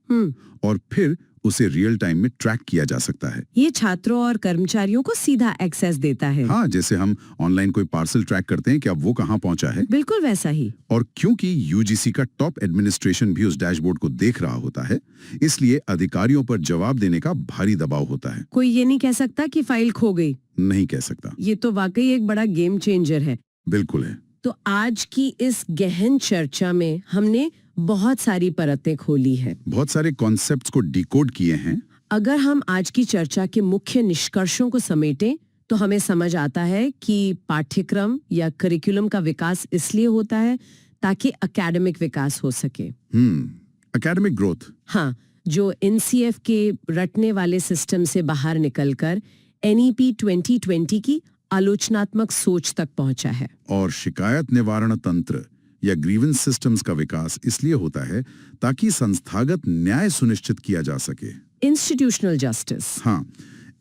और फिर उसे रियल टाइम में ट्रैक किया जा सकता है। ये छात्रों और कर्मचारियों को सीधा एक्सेस देता है। हाँ, जैसे हम ऑनलाइन कोई पार्सल ट्रैक करते हैं कि अब वो कहाँ पहुंचा है। बिल्कुल वैसा ही। और क्योंकि यूजीसी का टॉप एडमिनिस्ट्रेशन भी उस डैशबोर्ड को देख रहा होता है, इसलिए अधिकारियों पर जवाब देने का भारी दबाव होता है। कोई ये नहीं कह सकता कि फाइल खो गई। नहीं कह सकता। ये तो वाकई एक बड़ा गेम चेंजर है। बिल्कुल है। तो आज की इस गहन चर्चा में हमने बहुत सारी परतें खोली है, बहुत सारे कॉन्सेप्ट्स को डिकोड किए हैं। अगर हम आज की चर्चा के मुख्य निष्कर्षों को समेटें तो हमें समझ आता है कि पाठ्यक्रम या करिकुलम का विकास इसलिए होता है ताकि एकेडमिक विकास हो सके। Academic growth. हाँ, जो एनसीएफ के रटने वाले सिस्टम से बाहर निकलकर एनईपी 2020 की आलोचनात्मक सोच तक पहुंचा है। और शिकायत निवारण तंत्र या ग्रीवेंस सिस्टम्स का विकास इसलिए होता है ताकि संस्थागत न्याय सुनिश्चित किया जा सके। Institutional justice. हाँ,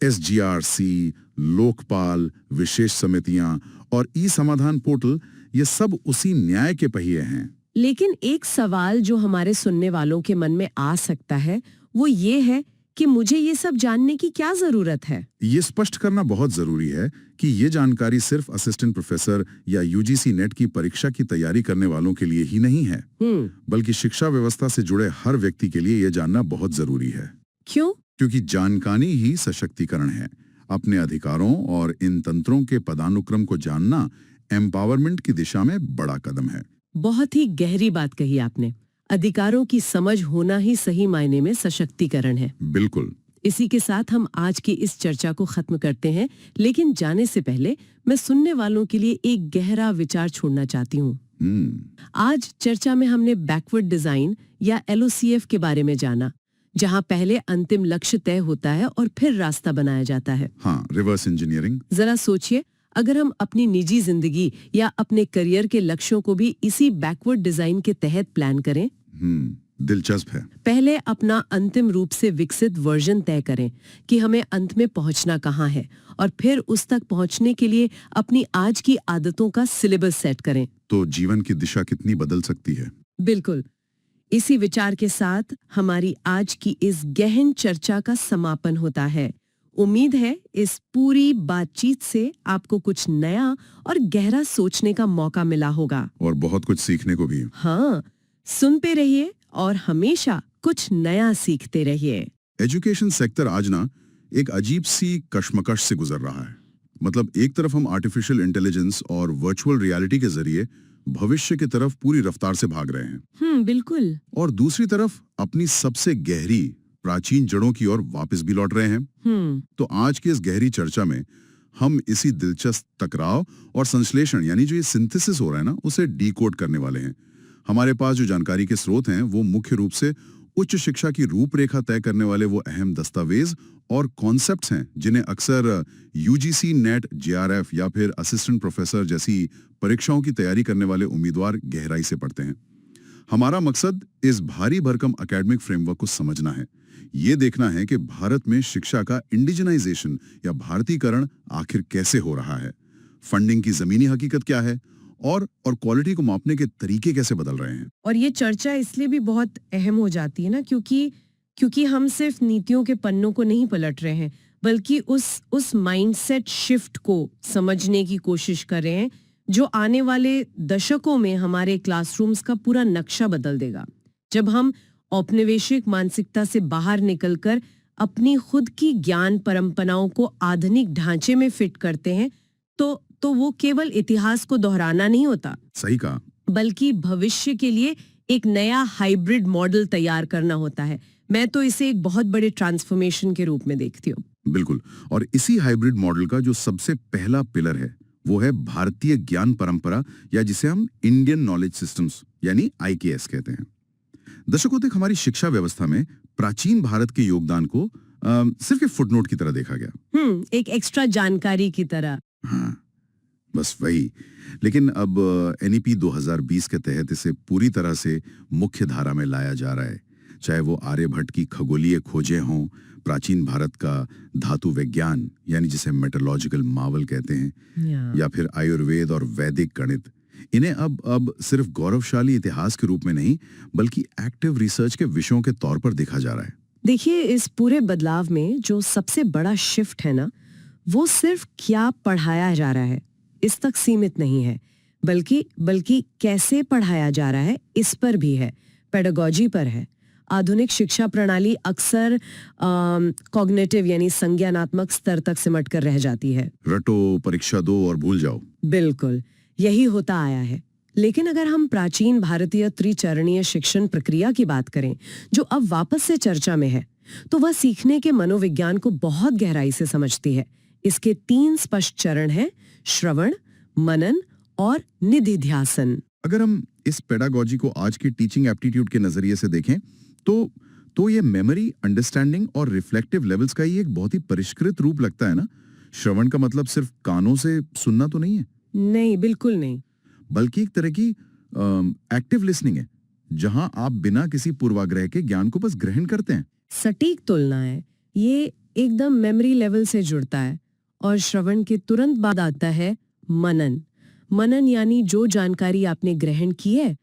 एसजीआरसी, लोकपाल, विशेष समितियां और ई समाधान पोर्टल, ये सब उसी न्याय के पहिए हैं। लेकिन एक सवाल जो हमारे सुनने वालों के मन में आ सकता है वो ये है कि मुझे ये सब जानने की क्या जरूरत है? ये स्पष्ट करना बहुत जरूरी है कि ये जानकारी सिर्फ असिस्टेंट प्रोफेसर या यूजीसी नेट की परीक्षा की तैयारी करने वालों के लिए ही नहीं है, बल्कि शिक्षा व्यवस्था से जुड़े हर व्यक्ति के लिए ये जानना बहुत जरूरी है। क्यों? क्योंकि जानकारी ही सशक्तिकरण है। अपने अधिकारों और इन तंत्रों के पदानुक्रम को जानना एम्पावरमेंट की दिशा में बड़ा कदम है। बहुत ही गहरी बात कही आपने। अधिकारों की समझ होना ही सही मायने में सशक्तिकरण है। बिल्कुल। इसी के साथ हम आज की इस चर्चा को खत्म करते हैं, लेकिन जाने से पहले मैं सुनने वालों के लिए एक गहरा विचार छोड़ना चाहती हूँ। आज चर्चा में हमने बैकवर्ड डिजाइन या एलओसीएफ के बारे में जाना, जहाँ पहले अंतिम लक्ष्य तय होता है और फिर रास्ता बनाया जाता है। हाँ, रिवर्स इंजीनियरिंग। जरा सोचिए, अगर हम अपनी निजी जिंदगी या अपने करियर के लक्ष्यों को भी इसी बैकवर्ड डिजाइन के तहत प्लान करें। दिलचस्प है। पहले अपना अंतिम रूप से विकसित वर्जन तय करें कि हमें अंत में पहुंचना कहाँ है, और फिर उस तक पहुंचने के लिए अपनी आज की आदतों का सिलेबस सेट करें। तो जीवन की दिशा कितनी बदल सकती है। बिल्कुल। इसी विचार के साथ हमारी आज की इस गहन चर्चा का समापन होता है। उम्मीद है इस पूरी बातचीत से आपको कुछ नया और गहरा सोचने का मौका मिला होगा, और बहुत कुछ सीखने को भी। हाँ, सुनते रहिए और हमेशा कुछ नया सीखते रहिए। एजुकेशन सेक्टर आज ना एक अजीब सी कश्मकश से गुजर रहा है। मतलब एक तरफ हम आर्टिफिशियल इंटेलिजेंस और वर्चुअल रियलिटी के जरिए भविष्य की तरफ पूरी रफ्तार से भाग रहे हैं, बिल्कुल। और दूसरी तरफ अपनी सबसे गहरी प्राचीन जड़ों की ओर वापस भी लौट रहे हैं। तो आज की इस गहरी चर्चा में हम इसी दिलचस्प टकराव और संश्लेषण, यानी जो ये सिंथेसिस हो रहा है ना, उसे डीकोड करने वाले हैं। हमारे पास जो जानकारी के स्रोत हैं वो मुख्य रूप से उच्च शिक्षा की रूपरेखा तय करने वाले वो अहम दस्तावेज और कॉन्सेप्ट्स हैं जिन्हें अक्सर यूजीसी नेट, जेआरएफ या फिर असिस्टेंट प्रोफेसर जैसी परीक्षाओं की तैयारी करने वाले उम्मीदवार गहराई से पढ़ते हैं। हमारा मकसद इस भारी भरकम एकेडमिक फ्रेमवर्क को समझना है। ये देखना है कि भारत में शिक्षा का इंडिजिनाइजेशन या भारतीकरण आखिर कैसे हो रहा है, फंडिंग की जमीनी हकीकत क्या है, और क्वालिटी को मापने के तरीके कैसे बदल रहे हैं। और ये चर्चा इसलिए भी बहुत अहम हो जाती है ना, क्योंकि हम सिर्फ नीतियों के पन्नों को नहीं पलट रहे हैं, बल्कि उस माइंडसेट शिफ्ट को समझने की कोशिश कर रहे हैं जो आने वाले दशकों में हमारे क्लासरूम्स का पूरा नक्शा बदल देगा। जब हम औपनिवेशिक मानसिकता से बाहर निकलकर अपनी खुद की ज्ञान परंपराओं को आधुनिक ढांचे में फिट करते हैं, तो वो केवल इतिहास को दोहराना नहीं होता। सही कहा। बल्कि भविष्य के लिए एक नया हाइब्रिड मॉडल तैयार करना होता है। मैं तो इसे एक बहुत बड़े ट्रांसफॉर्मेशन के रूप में देखती हूँ। बिल्कुल। और इसी हाइब्रिड मॉडल का जो सबसे पहला पिलर है वो है भारतीय ज्ञान परंपरा, या जिसे हम इंडियन नॉलेज सिस्टम्स यानी आईकेएस कहते हैं। दशकों तक हमारी शिक्षा व्यवस्था में प्राचीन भारत के योगदान को सिर्फ एक फुटनोट की तरह देखा गया। एक एक्स्ट्रा जानकारी की तरह। हाँ, बस वही। लेकिन अब एनईपी 2020 के तहत इसे पूरी तरह से मुख्य धारा में लाया जा रहा है। चाहे वो आर्यभट्ट की खगोलीय खोजें हों, प्राचीन भारत का धातु विज्ञान यानी जिसे मेटलॉजिकल मार्वल कहते हैं, या फिर आयुर्वेद और वैदिक गणित, इन्हें अब सिर्फ गौरवशाली इतिहास के रूप में नहीं बल्कि एक्टिव रिसर्च के विषयों के तौर पर देखा जा रहा है। देखिए, इस पूरे बदलाव में जो सबसे बड़ा शिफ्ट है ना, वो सिर्फ क्या पढ़ाया जा रहा है इस तक सीमित नहीं है, बल्कि कैसे पढ़ाया जा रहा है इस पर भी है, पेडागोजी पर है। आधुनिक शिक्षा प्रणाली अक्सर कॉग्निटिव यानी संज्ञानात्मक स्तर तक सिमट कर रह जाती है। रटो, परीक्षा दो और भूल जाओ। बिल्कुल, यही होता आया है। लेकिन अगर हम प्राचीन भारतीय त्रिचरणीय शिक्षण प्रक्रिया की बात करें, जो अब वापस से चर्चा में है, तो वह सीखने के मनोविज्ञान को बहुत गहराई से समझती है। इसके 3 स्पष्ट चरण हैं: श्रवण, मनन और निधिध्यासन। अगर हम इस पेडागोजी को आज की टीचिंग एप्टीट्यूड के नजरिए से देखें तो ये मेमोरी, अंडरस्टैंडिंग और रिफ्लेक्टिव लेवल्स का ही एक बहुत ही परिष्कृत रूप लगता है ना। श्रवण का मतलब सिर्फ कानों से सुनना तो नहीं है। नहीं, बिल्कुल नहीं। बल्कि एक तरह की एक्टिव लिसनिंग है, जहां आप बिना किसी पूर्वाग्रह के ज्ञान को बस ग्रहण करते हैं। सटीक तुलना है। ये एकदम मेमोरी लेवल से जुड़ता है। और श्रवण के तुरंत बाद आता है मनन। मनन यानी जो जानकारी आपने ग्रहण की है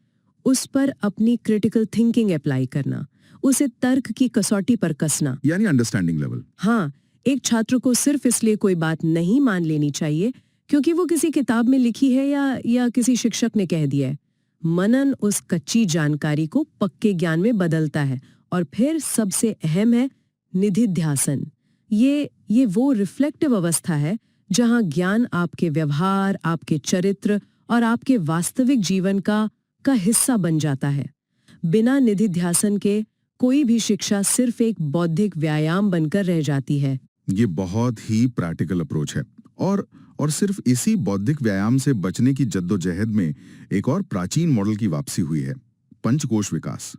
उस पर अपनी क्रिटिकल थिंकिंग अप्लाई करना, उसे तर्क की कसौटी पर कसना, यानी अंडरस्टैंडिंग लेवल। हाँ, एक छात्र को सिर्फ इसलिए कोई बात नहीं मान लेनी चाहिए क्योंकि वो किसी किताब में लिखी है या किसी शिक्षक ने कह दिया है। मनन उस कच्ची जानकारी को पक्के ज्ञान में बदलता है। और फिर सबसे अहम है निधिध्यासन। ये वो रिफ्लेक्टिव अवस्था है जहां ज्ञान आपके व्यवहार, आपके चरित्र और आपके वास्तविक जीवन का हिस्सा बन जाता है। बिना निधिध्यासन के कोई भी शिक्षा सिर्फ एक बौद्धिक व्यायाम बनकर रह जाती है। ये बहुत ही प्रैक्टिकल अप्रोच है। और सिर्फ इसी बौद्धिक व्यायाम से बचने की जद्दोजहद में एक और प्राचीन मॉडल की वापसी हुई है, पंचकोश विकास।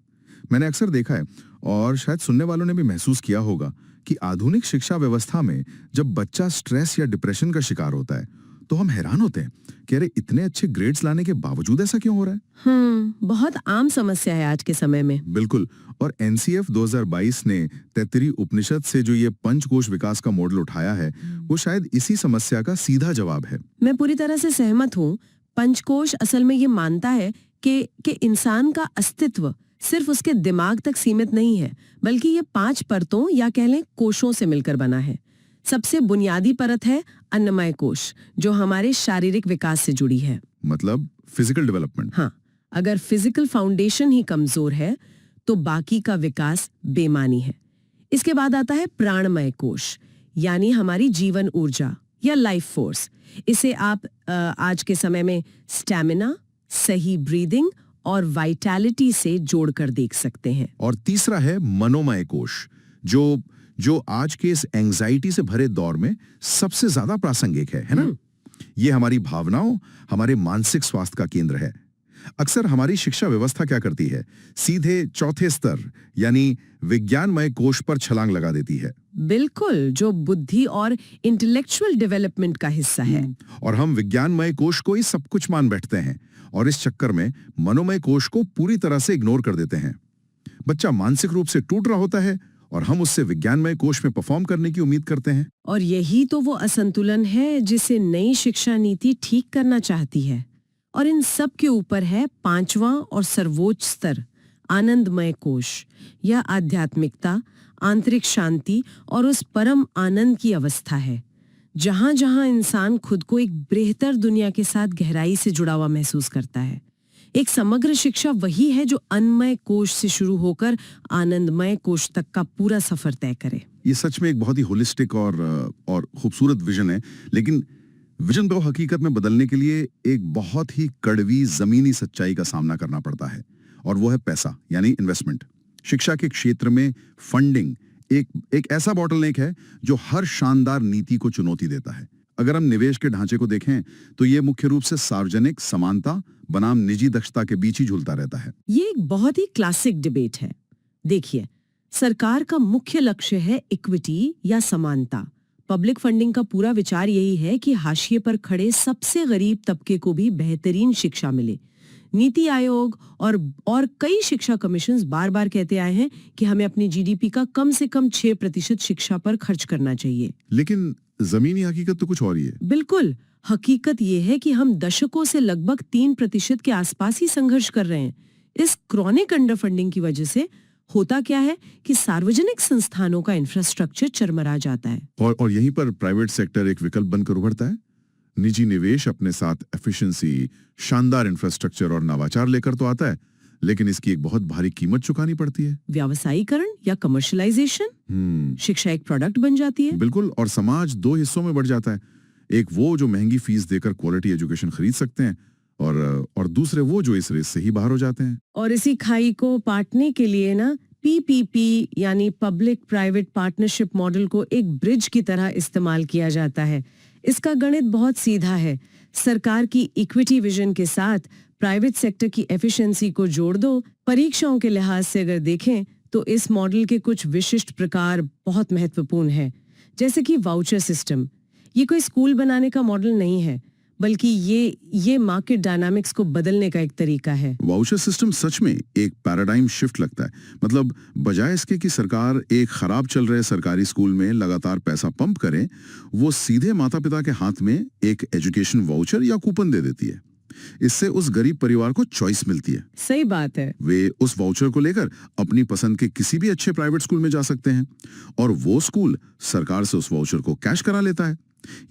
मैंने अक्सर देखा है और शायद सुनने वालों ने भी महसूस किया होगा कि आधुनिक शिक्षा व्यवस्था में जब बच्चा स्ट्रेस या डिप्रेशन का शिकार होता है तो हम हैरान होते हैं कि अरे इतने अच्छे ग्रेड्स लाने के बावजूद ऐसा क्यों हो रहा है। बहुत आम समस्या है आज के समय में। बिल्कुल। और एनसीएफ 2022 ने तैत्तिरीय उपनिषद से जो ये पंचकोश विकास का मॉडल उठाया है, वो शायद इसी समस्या का सीधा जवाब है। मैं पूरी तरह से सहमत हूँ। पंचकोश असल में ये मानता है कि इंसान का अस्तित्व सिर्फ उसके दिमाग तक सीमित नहीं है, बल्कि ये 5 परतों या कह लें कोशों से मिलकर बना है। सबसे बुनियादी परत है अन्नमय कोश, जो हमारे शारीरिक विकास से जुड़ी है। मतलब फिजिकल डेवलपमेंट। हाँ, अगर फिजिकल फाउंडेशन ही कमजोर है तो बाकी का विकास बेमानी है। इसके बाद आता है प्राणमय कोश, यानी हमारी जीवन ऊर्जा या लाइफ फोर्स। इसे आप आज के समय में स्टैमिना, सही ब्रीदिंग और वाइटैलिटी से जोड़कर देख सकते हैं। और तीसरा है मनोमय कोश, जो आज के इस एंजाइटी से भरे दौर में सबसे ज्यादा प्रासंगिक है ना? ये हमारी भावनाओं, हमारे मानसिक स्वास्थ्य का केंद्र है। अक्सर हमारी शिक्षा व्यवस्था क्या करती है, सीधे चौथे स्तर यानी विज्ञानमय कोश पर छलांग लगा देती है। बिल्कुल, जो बुद्धि और इंटेलेक्चुअल डेवलपमेंट का हिस्सा है। और हम विज्ञानमय कोश को ही सब कुछ मान बैठते हैं और इस चक्कर में मनोमय कोश को पूरी तरह से इग्नोर कर देते हैं। बच्चा मानसिक रूप से टूट रहा होता है और हम उससे विज्ञानमय कोश में परफॉर्म करने की उम्मीद करते हैं। और यही तो वो असंतुलन है जिसे नई शिक्षा नीति ठीक करना चाहती है। और इन सब के ऊपर है 5वां और सर्वोच्च स्तर, आनंदमय कोश, या आध्यात्मिकता, आंतरिक शांति और उस परम आनंद की अवस्था है, जहां जहां इंसान खुद को एक बेहतर दुनिया के साथ गहराई से जुड़ा हुआ महसूस करता है। एक समग्र शिक्षा वही है जो अन्नमय कोश से शुरू होकर आनंदमय कोश तक का पूरा सफर तय करे। ये सच में एक बहुत ही होलिस्टिक और खूबसूरत विजन है, लेकिन विजन को हकीकत में बदलने के लिए एक बहुत ही कड़वी जमीनी सच्चाई का सामना करना पड़ता है, और वो है पैसा यानी इन्वेस्टमेंट। शिक्षा के क्षेत्र में फंडिंग एक ऐसा बॉटलनेक है जो हर शानदार नीति को चुनौती देता है। अगर हम निवेश के ढांचे को देखें तो ये मुख्य रूप से सार्वजनिक समानता बनाम निजी दक्षता के बीच ही झूलता रहता है। ये एक बहुत ही क्लासिक डिबेट है। देखिए, सरकार का मुख्य लक्ष्य है इक्विटी या समानता। पब्लिक फंडिंग का पूरा विचार यही है कि हाशिए पर खड़े सबसे गरीब तबके को भी बेहतरीन शिक्षा मिले। नीति आयोग और कई शिक्षा कमीशन बार बार कहते आए हैं कि हमें अपनी जीडीपी का कम से कम 6% शिक्षा पर खर्च करना चाहिए। लेकिन जमीनी हकीकत तो कुछ और ही है। बिल्कुल, हकीकत ये है कि हम दशकों से लगभग 3% के आसपास ही संघर्ष कर रहे हैं। इस क्रॉनिक अंडर फंडिंग की वजह से होता क्या है कि सार्वजनिक संस्थानों का इंफ्रास्ट्रक्चर चरमरा जाता है और यहीं पर प्राइवेट सेक्टर एक विकल्प बनकर उभरता है। निजी निवेश अपने साथ एफिशिएंसी, शानदार इंफ्रास्ट्रक्चर और नवाचार लेकर तो आता है, लेकिन इसकी एक बहुत भारी कीमत चुकानी पड़ती है। व्यावसायीकरण या कमर्शियलाइजेशन। शिक्षा एक प्रोडक्ट बन जाती है। बिल्कुल, और समाज 2 हिस्सों में बढ़ जाता है। एक वो जो महंगी फीस देकर क्वालिटी एजुकेशन खरीद सकते हैं, और दूसरे वो जो इस रेस से ही बाहर हो जाते हैं। और इसी खाई को पाटने के लिए ना पीपीपी यानी पब्लिक प्राइवेट पार्टनरशिप मॉडल को एक ब्रिज की तरह इस्तेमाल किया जाता है। इसका गणित बहुत सीधा है। सरकार की इक्विटी विजन के साथ प्राइवेट सेक्टर की एफिशिएंसी को जोड़ दो। परीक्षाओं के लिहाज से अगर देखें तो इस मॉडल के कुछ विशिष्ट प्रकार बहुत महत्वपूर्ण है, जैसे कि वाउचर सिस्टम। ये कोई स्कूल बनाने का मॉडल नहीं है, बल्कि ये मार्केट डायनामिक्स को बदलने का एक तरीका है। वाउचर सिस्टम सच में एक पैराडाइम शिफ्ट लगता है। मतलब बजाय इसके कि सरकार एक खराब चल रहे सरकारी स्कूल में लगातार पैसा पंप करे, वो सीधे माता पिता के हाथ में एक एजुकेशन वाउचर या कूपन दे देती है। इससे उस गरीब परिवार को चॉइस मिलती है। सही बात है। वे उस वाउचर को लेकर अपनी पसंद के किसी भी अच्छे प्राइवेट स्कूल में जा सकते हैं, और वो स्कूल सरकार से उस वाउचर को कैश करा लेता है।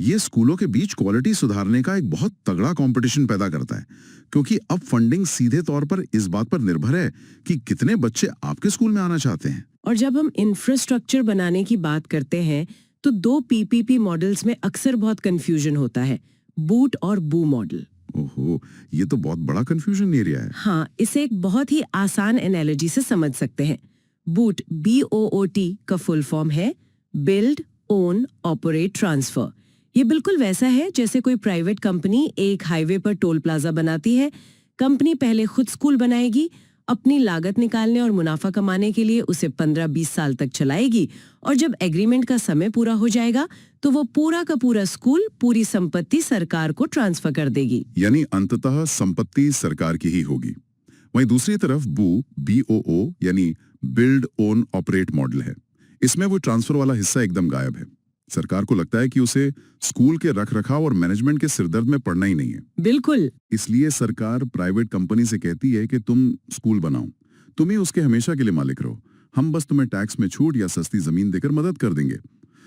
ये स्कूलों के बीच क्वालिटी सुधारने का एक बहुत तगड़ा कंपटीशन पैदा करता है, क्योंकि अब फंडिंग सीधे तौर पर इस बात पर निर्भर है कि कितने बच्चे आपके स्कूल में आना चाहते हैं। और जब हम इंफ्रास्ट्रक्चर बनाने की बात करते हैं तो 2 पीपीपी मॉडल्स में अक्सर बहुत कंफ्यूजन होता है, बूट और बू मॉडल। ओहो, ये तो बहुत बड़ा कंफ्यूजन एरिया है। हाँ, इसे एक बहुत ही आसान एनालॉजी से समझ सकते हैं। बूट BOOT का फुल फॉर्म है बिल्ड, ओन, ऑपरेट, ट्रांसफर। ये बिल्कुल वैसा है जैसे कोई प्राइवेट कंपनी एक हाईवे पर टोल प्लाजा बनाती है। कंपनी पहले खुद स्कूल बनाएगी, अपनी लागत निकालने और मुनाफा कमाने के लिए उसे 15-20 साल तक चलाएगी और जब एग्रीमेंट का समय पूरा हो जाएगा तो वो पूरा का पूरा स्कूल, पूरी संपत्ति सरकार को ट्रांसफर कर देगी। यानी अंततः संपत्ति सरकार की ही होगी। वहीं दूसरी तरफ BOO यानी बिल्ड ओन ऑपरेट मॉडल है। इसमें वो ट्रांसफर वाला हिस्सा एकदम गायब है। सरकार को लगता है कि उसे स्कूल के रखरखाव और मैनेजमेंट के सिरदर्द में पड़ना ही नहीं है। बिल्कुल। इसलिए सरकार प्राइवेट कंपनी से कहती है कि तुम स्कूल बनाओ, तुम ही उसके हमेशा के लिए मालिक रहो, हम बस तुम्हें टैक्स में छूट या सस्ती जमीन देकर मदद कर देंगे।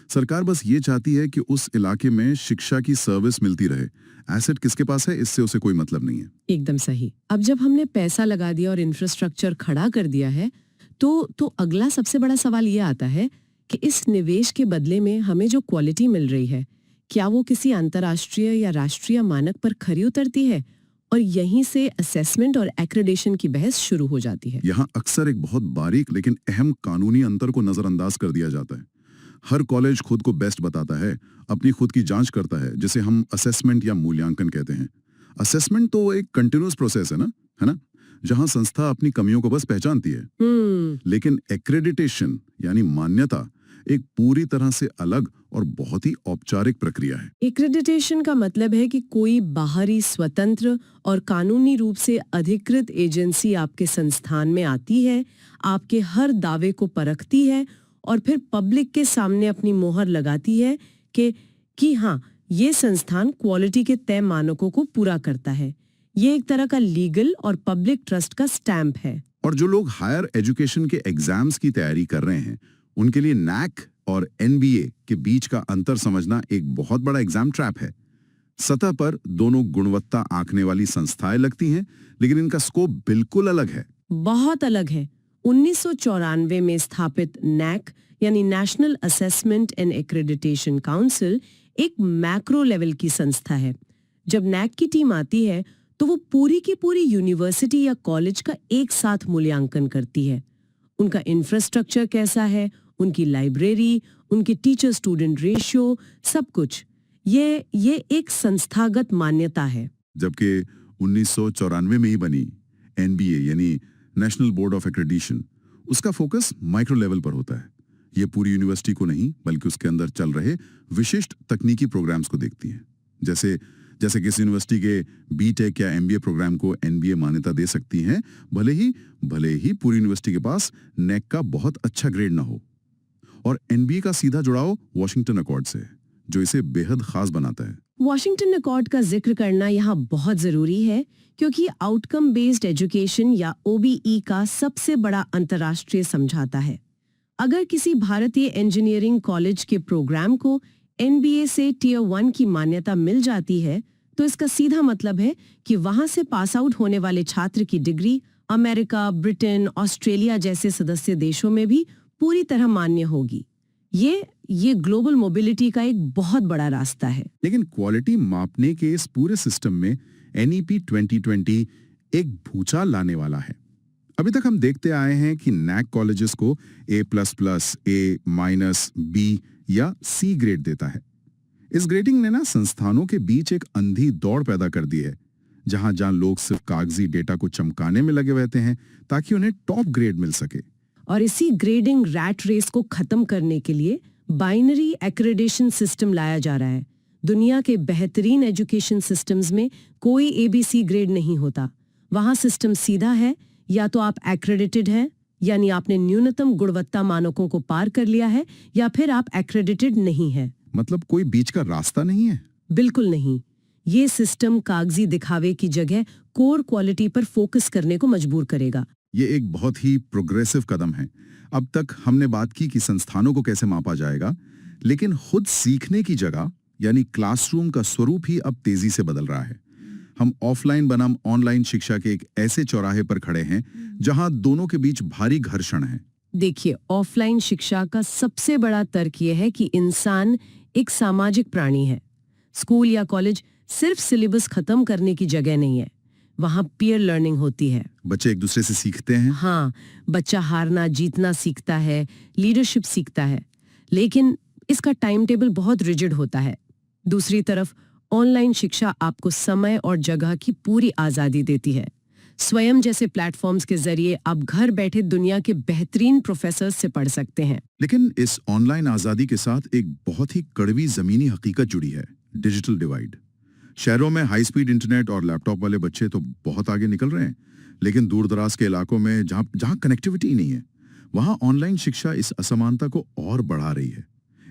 सरकार बस ये चाहती है कि उस इलाके में शिक्षा की सर्विस मिलती रहे। एसेट किसके पास है, इससे उसे कोई मतलब नहीं है। एकदम सही। अब जब हमने पैसा लगा दिया और इंफ्रास्ट्रक्चर खड़ा कर दिया है तो अगला सबसे बड़ा सवाल ये आता है कि इस निवेश के बदले में हमें जो क्वालिटी मिल रही है, क्या वो किसी अंतर्राष्ट्रीय या राष्ट्रीय मानक पर खरी उतरती है? और यहीं से असेसमेंट और एक्रेडिशन की बहस शुरू हो जाती है। यहाँ अक्सर एक बहुत बारीक लेकिन अहम कानूनी अंतर को नजरअंदाज कर दिया जाता है। हर कॉलेज खुद को बेस्ट बताता है, अपनी खुद की जांच करता है, जिसे हम असेसमेंट या मूल्यांकन कहते हैं। असेसमेंट तो एक कंटिन्यूअस प्रोसेस है ना, जहां संस्था अपनी कमियों को बस पहचानती है। लेकिन एक्रेडिटेशन यानी मान्यता एक पूरी तरह से अलग और बहुत ही औपचारिक प्रक्रिया है। एक्रेडिटेशन का मतलब है कि कोई बाहरी स्वतंत्र और कानूनी रूप से अधिकृत एजेंसी आपके संस्थान में आती है, आपके हर दावे को परखती है और फिर पब्लिक के सामने अपनी मोहर लगाती है कि हाँ, ये संस्थान क्वालिटी के तय मानकों को पूरा करता है। ये एक तरह का लीगल और पब्लिक ट्रस्ट का स्टैंप है। और जो लोग हायर एजुकेशन के एग्जाम्स की तैयारी कर रहे हैं, उनके लिए NAC और NBA के बीच का अंतर समझना एक बहुत बड़ा एग्जाम ट्रैप है। सतह पर दोनों गुणवत्ता आंकने वाली संस्थाएं लगती हैं, लेकिन इनका स्कोप बिल्कुल अलग है। बहुत अलग है। 1994 में स्थापित NAC यानी national assessment and accreditation council एक मैक्रो लेवल की संस्था है। जब NAC की टीम आती है तो वो पूरी की पूरी यूनिवर्सिटी या कॉलेज का एक साथ मूल्यांकन करती है। उनका इंफ्रास्ट्रक्चर कैसा है, उनकी लाइब्रेरी, उनकी टीचर स्टूडेंट रेशियो, सब कुछ। ये एक संस्थागत मान्यता है। जबकि 1994 में ही बनी NBA यानी नेशनल बोर्ड ऑफ एक्रेडिशन, उसका फोकस माइक्रो लेवल पर होता है। ये पूरी यूनिवर्सिटी को नहीं, बल्कि उसके अंदर चल रहे विशिष्ट तकनीकी प्रोग्राम्स को देखती है। जैसे किसी यूनिवर्सिटी के BTech या MBA प्रोग्राम को NBA मान्यता दे सकती हैं, भले ही पूरी यूनिवर्सिटी के पास NAC का बहुत अच्छा ग्रेड ना हो। और NBA का सीधा जुड़ाव वॉशिंगटन अकॉर्ड से, जो इसे बेहद खास बनाता है। वॉशिंगटन अकॉर्ड का जिक्र करना यहाँ बहुत जरूरी है, क्योंकि आउटकम बेस्ड एजुकेशन या OBE का सबसे बड़ा अंतर्राष्ट्रीय समझौता है। अगर किसी भारतीय इंजीनियरिंग कॉलेज के प्रोग्राम को NBA से Tier 1 की मान्यता मिल जाती है, तो इसका सीधा मतलब है कि वहां से पास आउट होने वाले छात्र की डिग्री अमेरिका, ब्रिटेन, ऑस्ट्रेलिया जैसे सदस्य देशों में भी पूरी तरह मान्य होगी। ये ग्लोबल मोबिलिटी का एक बहुत बड़ा रास्ता है। लेकिन क्वालिटी मापने के इस पूरे सिस्टम में NEP 2020 एक भूचाल लाने वाला है। अभी तक हम देखते आए हैं कि NAC कॉलेजेस को A++, A-, B या C ग्रेड देता है। इस ग्रेडिंग ने ना संस्थानों के बीच एक अंधी दौड़ पैदा कर दी है, जहां लोग सिर्फ कागजी डेटा को चमकाने में लगे रहते हैं ताकि उन्हें टॉप ग्रेड मिल सके। और इसी ग्रेडिंग रैट रेस को खत्म करने के लिए बाइनरी एक्रेडिशन सिस्टम लाया जा रहा है। दुनिया के बेहतरीन एजुकेशन सिस्टम्स में कोई ABC ग्रेड नहीं होता। वहां सिस्टम सीधा है, या तो आप एक्रेडिटेड हैं, यानी आपने न्यूनतम गुणवत्ता मानकों को पार कर लिया है, या फिर आप एक्रेडिटेड नहीं है। मतलब कोई बीच का रास्ता नहीं है? बिल्कुल नहीं। ये सिस्टम कागजी दिखावे की जगह कोर क्वालिटी पर फोकस करने को मजबूर करेगा। ये एक बहुत ही प्रोग्रेसिव कदम है। अब तक हमने बात की कि संस्थानों को कैसे मापा जाएगा, लेकिन खुद सीखने की जगह यानी क्लासरूम का स्वरूप ही अब तेजी से बदल रहा है। हम ऑफलाइन बनाम ऑनलाइन शिक्षा के एक ऐसे चौराहे पर खड़े हैं जहां दोनों के बीच भारी घर्षण है। देखिए, ऑफलाइन शिक्षा का सबसे बड़ा तर्क यह है कि इंसान एक सामाजिक प्राणी है। स्कूल या कॉलेज सिर्फ सिलेबस खत्म करने की जगह नहीं है, वहां पीयर लर्निंग होती है। बच्चे एक दूसरे से सीखते हैं। हाँ, बच्चा हारना जीतना सीखता है, लीडरशिप सीखता है, लेकिन इसका टाइम टेबल बहुत रिजिड होता है। दूसरी तरफ ऑनलाइन शिक्षा आपको समय और जगह की पूरी आजादी देती है। स्वयं जैसे प्लेटफॉर्म्स के जरिए आप घर बैठे दुनिया के बेहतरीन प्रोफेसर्स से पढ़ सकते हैं। लेकिन इस ऑनलाइन आजादी के साथ एक बहुत ही कड़वी जमीनी हकीकत जुड़ी है, डिजिटल डिवाइड। शहरों में हाई स्पीड इंटरनेट और लैपटॉप वाले बच्चे तो बहुत आगे निकल रहे हैं, लेकिन दूर दराज के इलाकों में जहां कनेक्टिविटी ही नहीं है, वहां ऑनलाइन शिक्षा इस असमानता को और बढ़ा रही है।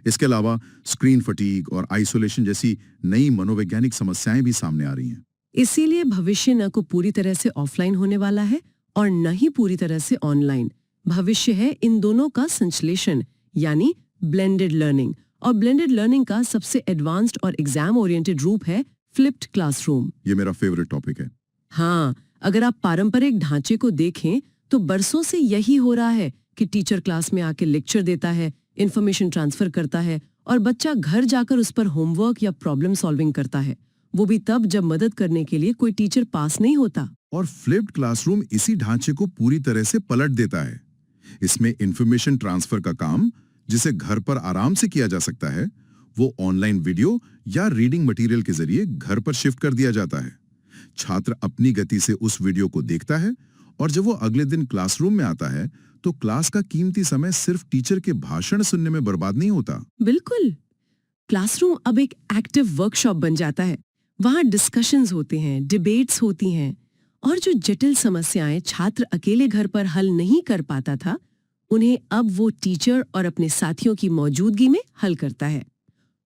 इसके अलावा स्क्रीन फटीग और आइसोलेशन जैसी नई मनोवैज्ञानिक समस्याएं भी सामने आ रही हैं। इसीलिए भविष्य न को पूरी तरह से ऑफलाइन होने वाला है और न ही पूरी तरह से ऑनलाइन। भविष्य है इन दोनों का संश्लेषण, यानी ब्लेंडेड लर्निंग। और ब्लेंडेड लर्निंग का सबसे एडवांस्ड और एग्जाम ओरिएंटेड रूप है फ्लिप्ड क्लासरूम। ये मेरा फेवरेट टॉपिक है। हाँ, अगर आप पारंपरिक ढांचे को देखें तो बरसों से यही हो रहा है कि टीचर क्लास में आके लेक्चर देता है, इंफॉर्मेशन ट्रांसफर करता है और बच्चा घर जाकर उस पर होमवर्क या प्रॉब्लम सॉल्विंग करता है, वो भी तब जब मदद करने के लिए कोई टीचर पास नहीं होता। और फ्लिप्ड क्लासरूम इसी ढांचे को पूरी तरह से पलट देता है। इसमें इंफॉर्मेशन ट्रांसफर का काम, जिसे घर पर आराम से किया जा सकता है, वो ऑनलाइन वीडियो या रीडिंग मटेरियल के जरिए घर पर शिफ्ट कर दिया जाता है। छात्र अपनी गति से उस वीडियो को देखता है और जब वो अगले दिन क्लासरूम में आता है तो क्लास का कीमती समय सिर्फ टीचर के भाषण सुनने में बर्बाद नहीं होता। बिल्कुल, क्लासरूम अब एक एक्टिव वर्कशॉप बन जाता है। वहाँ डिस्कशंस होते हैं, डिबेट्स होती हैं और जो जटिल समस्याएं छात्र अकेले घर पर हल नहीं कर पाता था, उन्हें अब वो टीचर और अपने साथियों की मौजूदगी में हल करता है।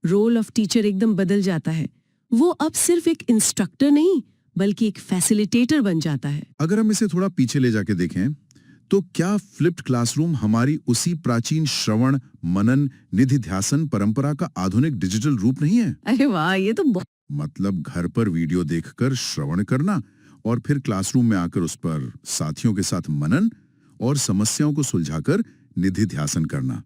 रोल ऑफ टीचर एकदम बदल जाता है। वो अब सिर्फ एक इंस्ट्रक्टर नहीं बल्कि एक फैसिलिटेटर बन जाता है। अगर हम इसे थोड़ा पीछे ले जाके देखें तो क्या फ्लिप्ड क्लासरूम हमारी उसी प्राचीन श्रवण, मनन, निधिध्यासन परंपरा का आधुनिक डिजिटल रूप नहीं है? अरे वाह, ये तो मतलब घर पर वीडियो देखकर श्रवण करना और फिर क्लासरूम में आकर उस पर साथियों के साथ मनन और समस्याओं को सुलझाकर निधिध्यासन करना।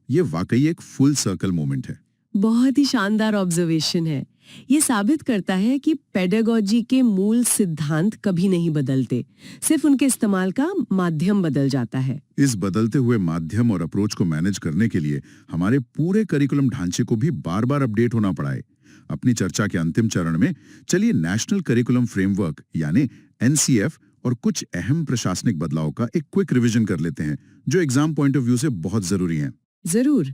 ये वाकई एक फुल सर्कल मोमेंट है। बहुत ही शानदार ऑब्जर्वेशन है। ये साबित करता है कि पेडागोजी के मूल सिद्धांत कभी नहीं बदलते, सिर्फ उनके इस्तेमाल का माध्यम बदल जाता है। इस बदलते हुए माध्यम और अप्रोच को मैनेज करने के लिए हमारे पूरे करिकुलम ढांचे को भी बार बार अपडेट होना पड़ा है। अपनी चर्चा के अंतिम चरण में चलिए नेशनल करिकुलम फ्रेमवर्क यानी एनसीएफ और कुछ अहम प्रशासनिक बदलाव का एक क्विक रिवीजन कर लेते हैं, जो एग्जाम पॉइंट ऑफ व्यू से बहुत जरूरी हैं। जरूर।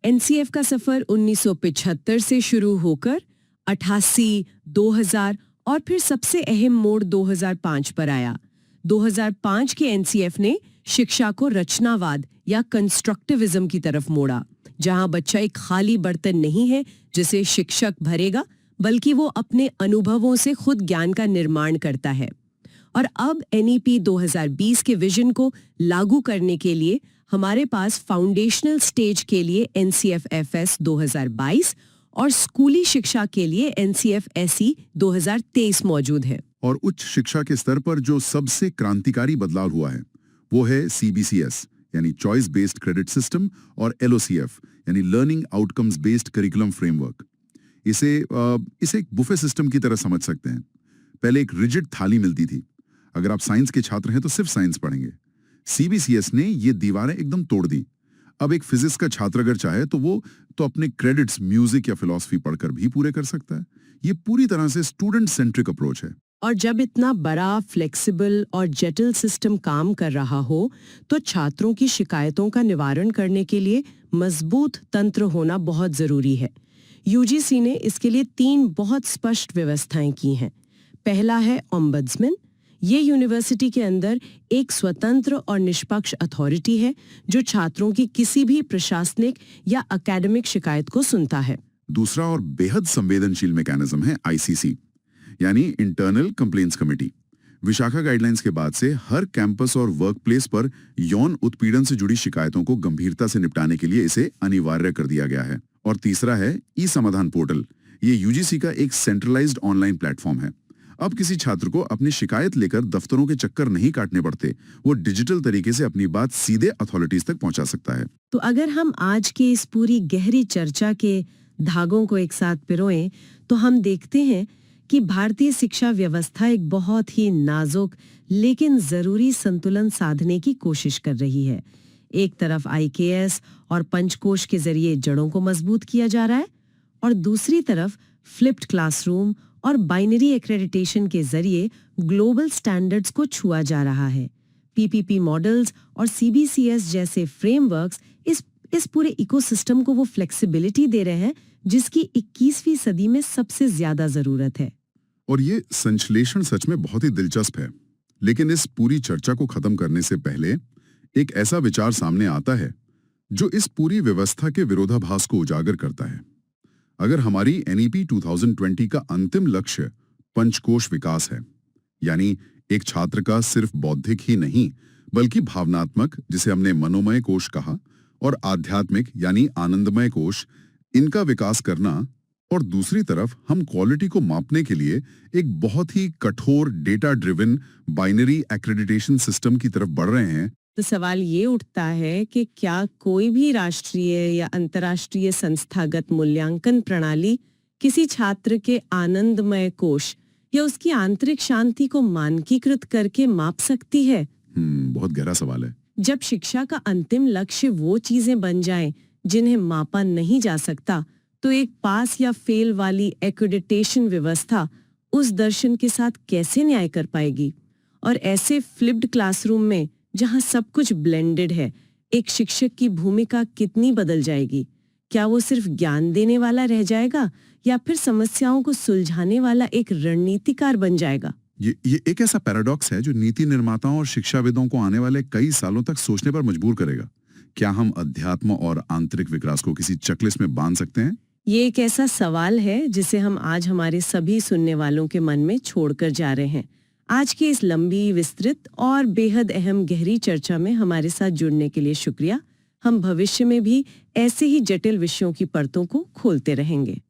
एनसीएफ का सफर 1975 से शुरू होकर 88, 2000 और फिर सबसे अहम मोड़ 2005 पर आया। 2005 के एनसीएफ ने शिक्षा को रचनावाद या कंस्ट्रक्टिविज्म की तरफ मोड़ा, जहां बच्चा एक खाली बर्तन नहीं है जिसे शिक्षक भरेगा, बल्कि वो अपने अनुभवों से खुद ज्ञान का निर्माण करता है। और अब एनईपी 2020 के विजन को लागू करने के लिए हमारे पास फाउंडेशनल स्टेज के लिए एनसीएफ-एफएस 2022 और स्कूली शिक्षा के लिए एनसीएफ-एसई 2023 मौजूद है। और उच्च शिक्षा के स्तर पर जो सबसे क्रांतिकारी बदलाव हुआ है वो है सीबीसीएस यानी चॉइस बेस्ड क्रेडिट सिस्टम और एलओसीएफ यानी learning outcomes based curriculum framework. इसे एक बुफे सिस्टम की तरह समझ सकते हैं। पहले एक रिजिड थाली मिलती थी, अगर आप साइंस के छात्र हैं तो सिर्फ साइंस पढ़ेंगे। सीबीसीएस ने ये दीवारें एकदम तोड़ दी। अब एक फिजिक्स का छात्र अगर चाहे तो वो अपने क्रेडिट्स म्यूजिक या फिलॉसफी पढ़कर भी पूरे कर सकता है। ये पूरी तरह से स्टूडेंट सेंट्रिक अप्रोच है। और जब इतना बड़ा, फ्लेक्सिबल और जटिल सिस्टम काम कर रहा हो तो छात्रों की शिकायतों का निवारण करने के लिए मजबूत तंत्र होना बहुत जरूरी है। यूजीसी ने इसके लिए 3 बहुत स्पष्ट व्यवस्थाएं की हैं। पहला है ओम्बड्समैन। ये यूनिवर्सिटी के अंदर एक स्वतंत्र और निष्पक्ष अथॉरिटी है जो छात्रों की किसी भी प्रशासनिक या एकेडमिक शिकायत को सुनता है। दूसरा और बेहद संवेदनशील मैकेनिज्म है आईसीसी यानी internal complaints committee. Vishakha guidelines के बाद से हर कैंपस और वर्क प्लेस पर यौन उत्पीड़न से जुड़ी शिकायतों को गंभीरता से निपटाने के लिए इसे अनिवार्य कर दिया गया है। और तीसरा है ई समाधान पोर्टल। ये यूजीसी का एक सेंट्रलाइज्ड ऑनलाइन प्लेटफॉर्म है। अब किसी छात्र को अपनी शिकायत लेकर दफ्तरों के चक्कर नहीं काटने पड़ते। वो डिजिटल तरीके से अपनी बात सीधे अथॉरिटीज तक पहुंचा सकता है। तो अगर हम आज के इस पूरी गहरी चर्चा के धागों को एक साथ पिरोएं तो हम देखते हैं कि भारतीय शिक्षा व्यवस्था एक बहुत ही नाजुक लेकिन जरूरी संतुलन साधने की कोशिश कर रही है। एक तरफ आईकेएस और पंचकोश के जरिए जड़ों को मजबूत किया जा रहा है और दूसरी तरफ फ्लिप्ड क्लासरूम और बाइनरी एक्रेडिटेशन के जरिए ग्लोबल स्टैंडर्ड्स को छुआ जा रहा है। पीपीपी मॉडल्स और सीबीसीएस जैसे फ्रेमवर्क्स इस पूरे इकोसिस्टम को वो फ्लेक्सिबिलिटी दे रहे हैं जिसकी 21वीं सदी में सबसे ज्यादा जरूरत है। और ये संश्लेषण सच में बहुत ही दिलचस्प है, लेकिन इस पूरी चर्चा को खत्म करने से पहले एक ऐसा विचार सामने आता है जो इस पूरी व्यवस्था के विरोधाभास को उजागर करता है। अगर हमारी एनईपी 2020 का अंतिम लक्ष्य पंचकोश विकास है, यानी एक छात्र का सिर्फ बौद्धिक ही नहीं बल्कि भावनात्मक, जिसे हमने मनोमय कोश कहा, और आध्यात्मिक यानी आनंदमय कोश, इनका विकास करना, और दूसरी तरफ हम क्वालिटी को मापने के लिए एक बहुत ही कठोर data driven binary accreditation system की तरफ बढ़ रहे हैं, तो सवाल ये उठता है कि क्या कोई भी राष्ट्रीय या अंतर्राष्ट्रीय संस्थागत मूल्यांकन प्रणाली किसी छात्र के आनंदमय कोश या उसकी आंतरिक शांति को मानकीकृत करके माप सकती है? बहुत गहरा सवाल है। जब शिक्षा का अंतिम लक्ष्य वो चीजें बन जाएं जिन्हें मापा नहीं जा सकता, तो एक पास या फेल वाली एक्रेडिटेशन व्यवस्था उस दर्शन के साथ कैसे न्याय कर पाएगी? और ऐसे फ्लिप्ड क्लासरूम में जहां सब कुछ ब्लेंडेड है, एक शिक्षक की भूमिका कितनी बदल जाएगी? क्या वो सिर्फ ज्ञान देने वाला रह जाएगा या फिर समस्याओं को सुलझाने वाला एक रणनीतिकार बन जाएगा? ये एक ऐसा पैराडॉक्स है जो नीति निर्माताओं और शिक्षाविदों को आने वाले कई सालों तक सोचने पर मजबूर करेगा। क्या हम अध्यात्म और आंतरिक विकास को किसी चेकलिस्ट में बांध सकते हैं? ये एक ऐसा सवाल है जिसे हम आज हमारे सभी सुनने वालों के मन में छोड़कर जा रहे हैं। आज की इस लंबी, विस्तृत और बेहद अहम गहरी चर्चा में हमारे साथ जुड़ने के लिए शुक्रिया। हम भविष्य में भी ऐसे ही जटिल विषयों की परतों को खोलते रहेंगे।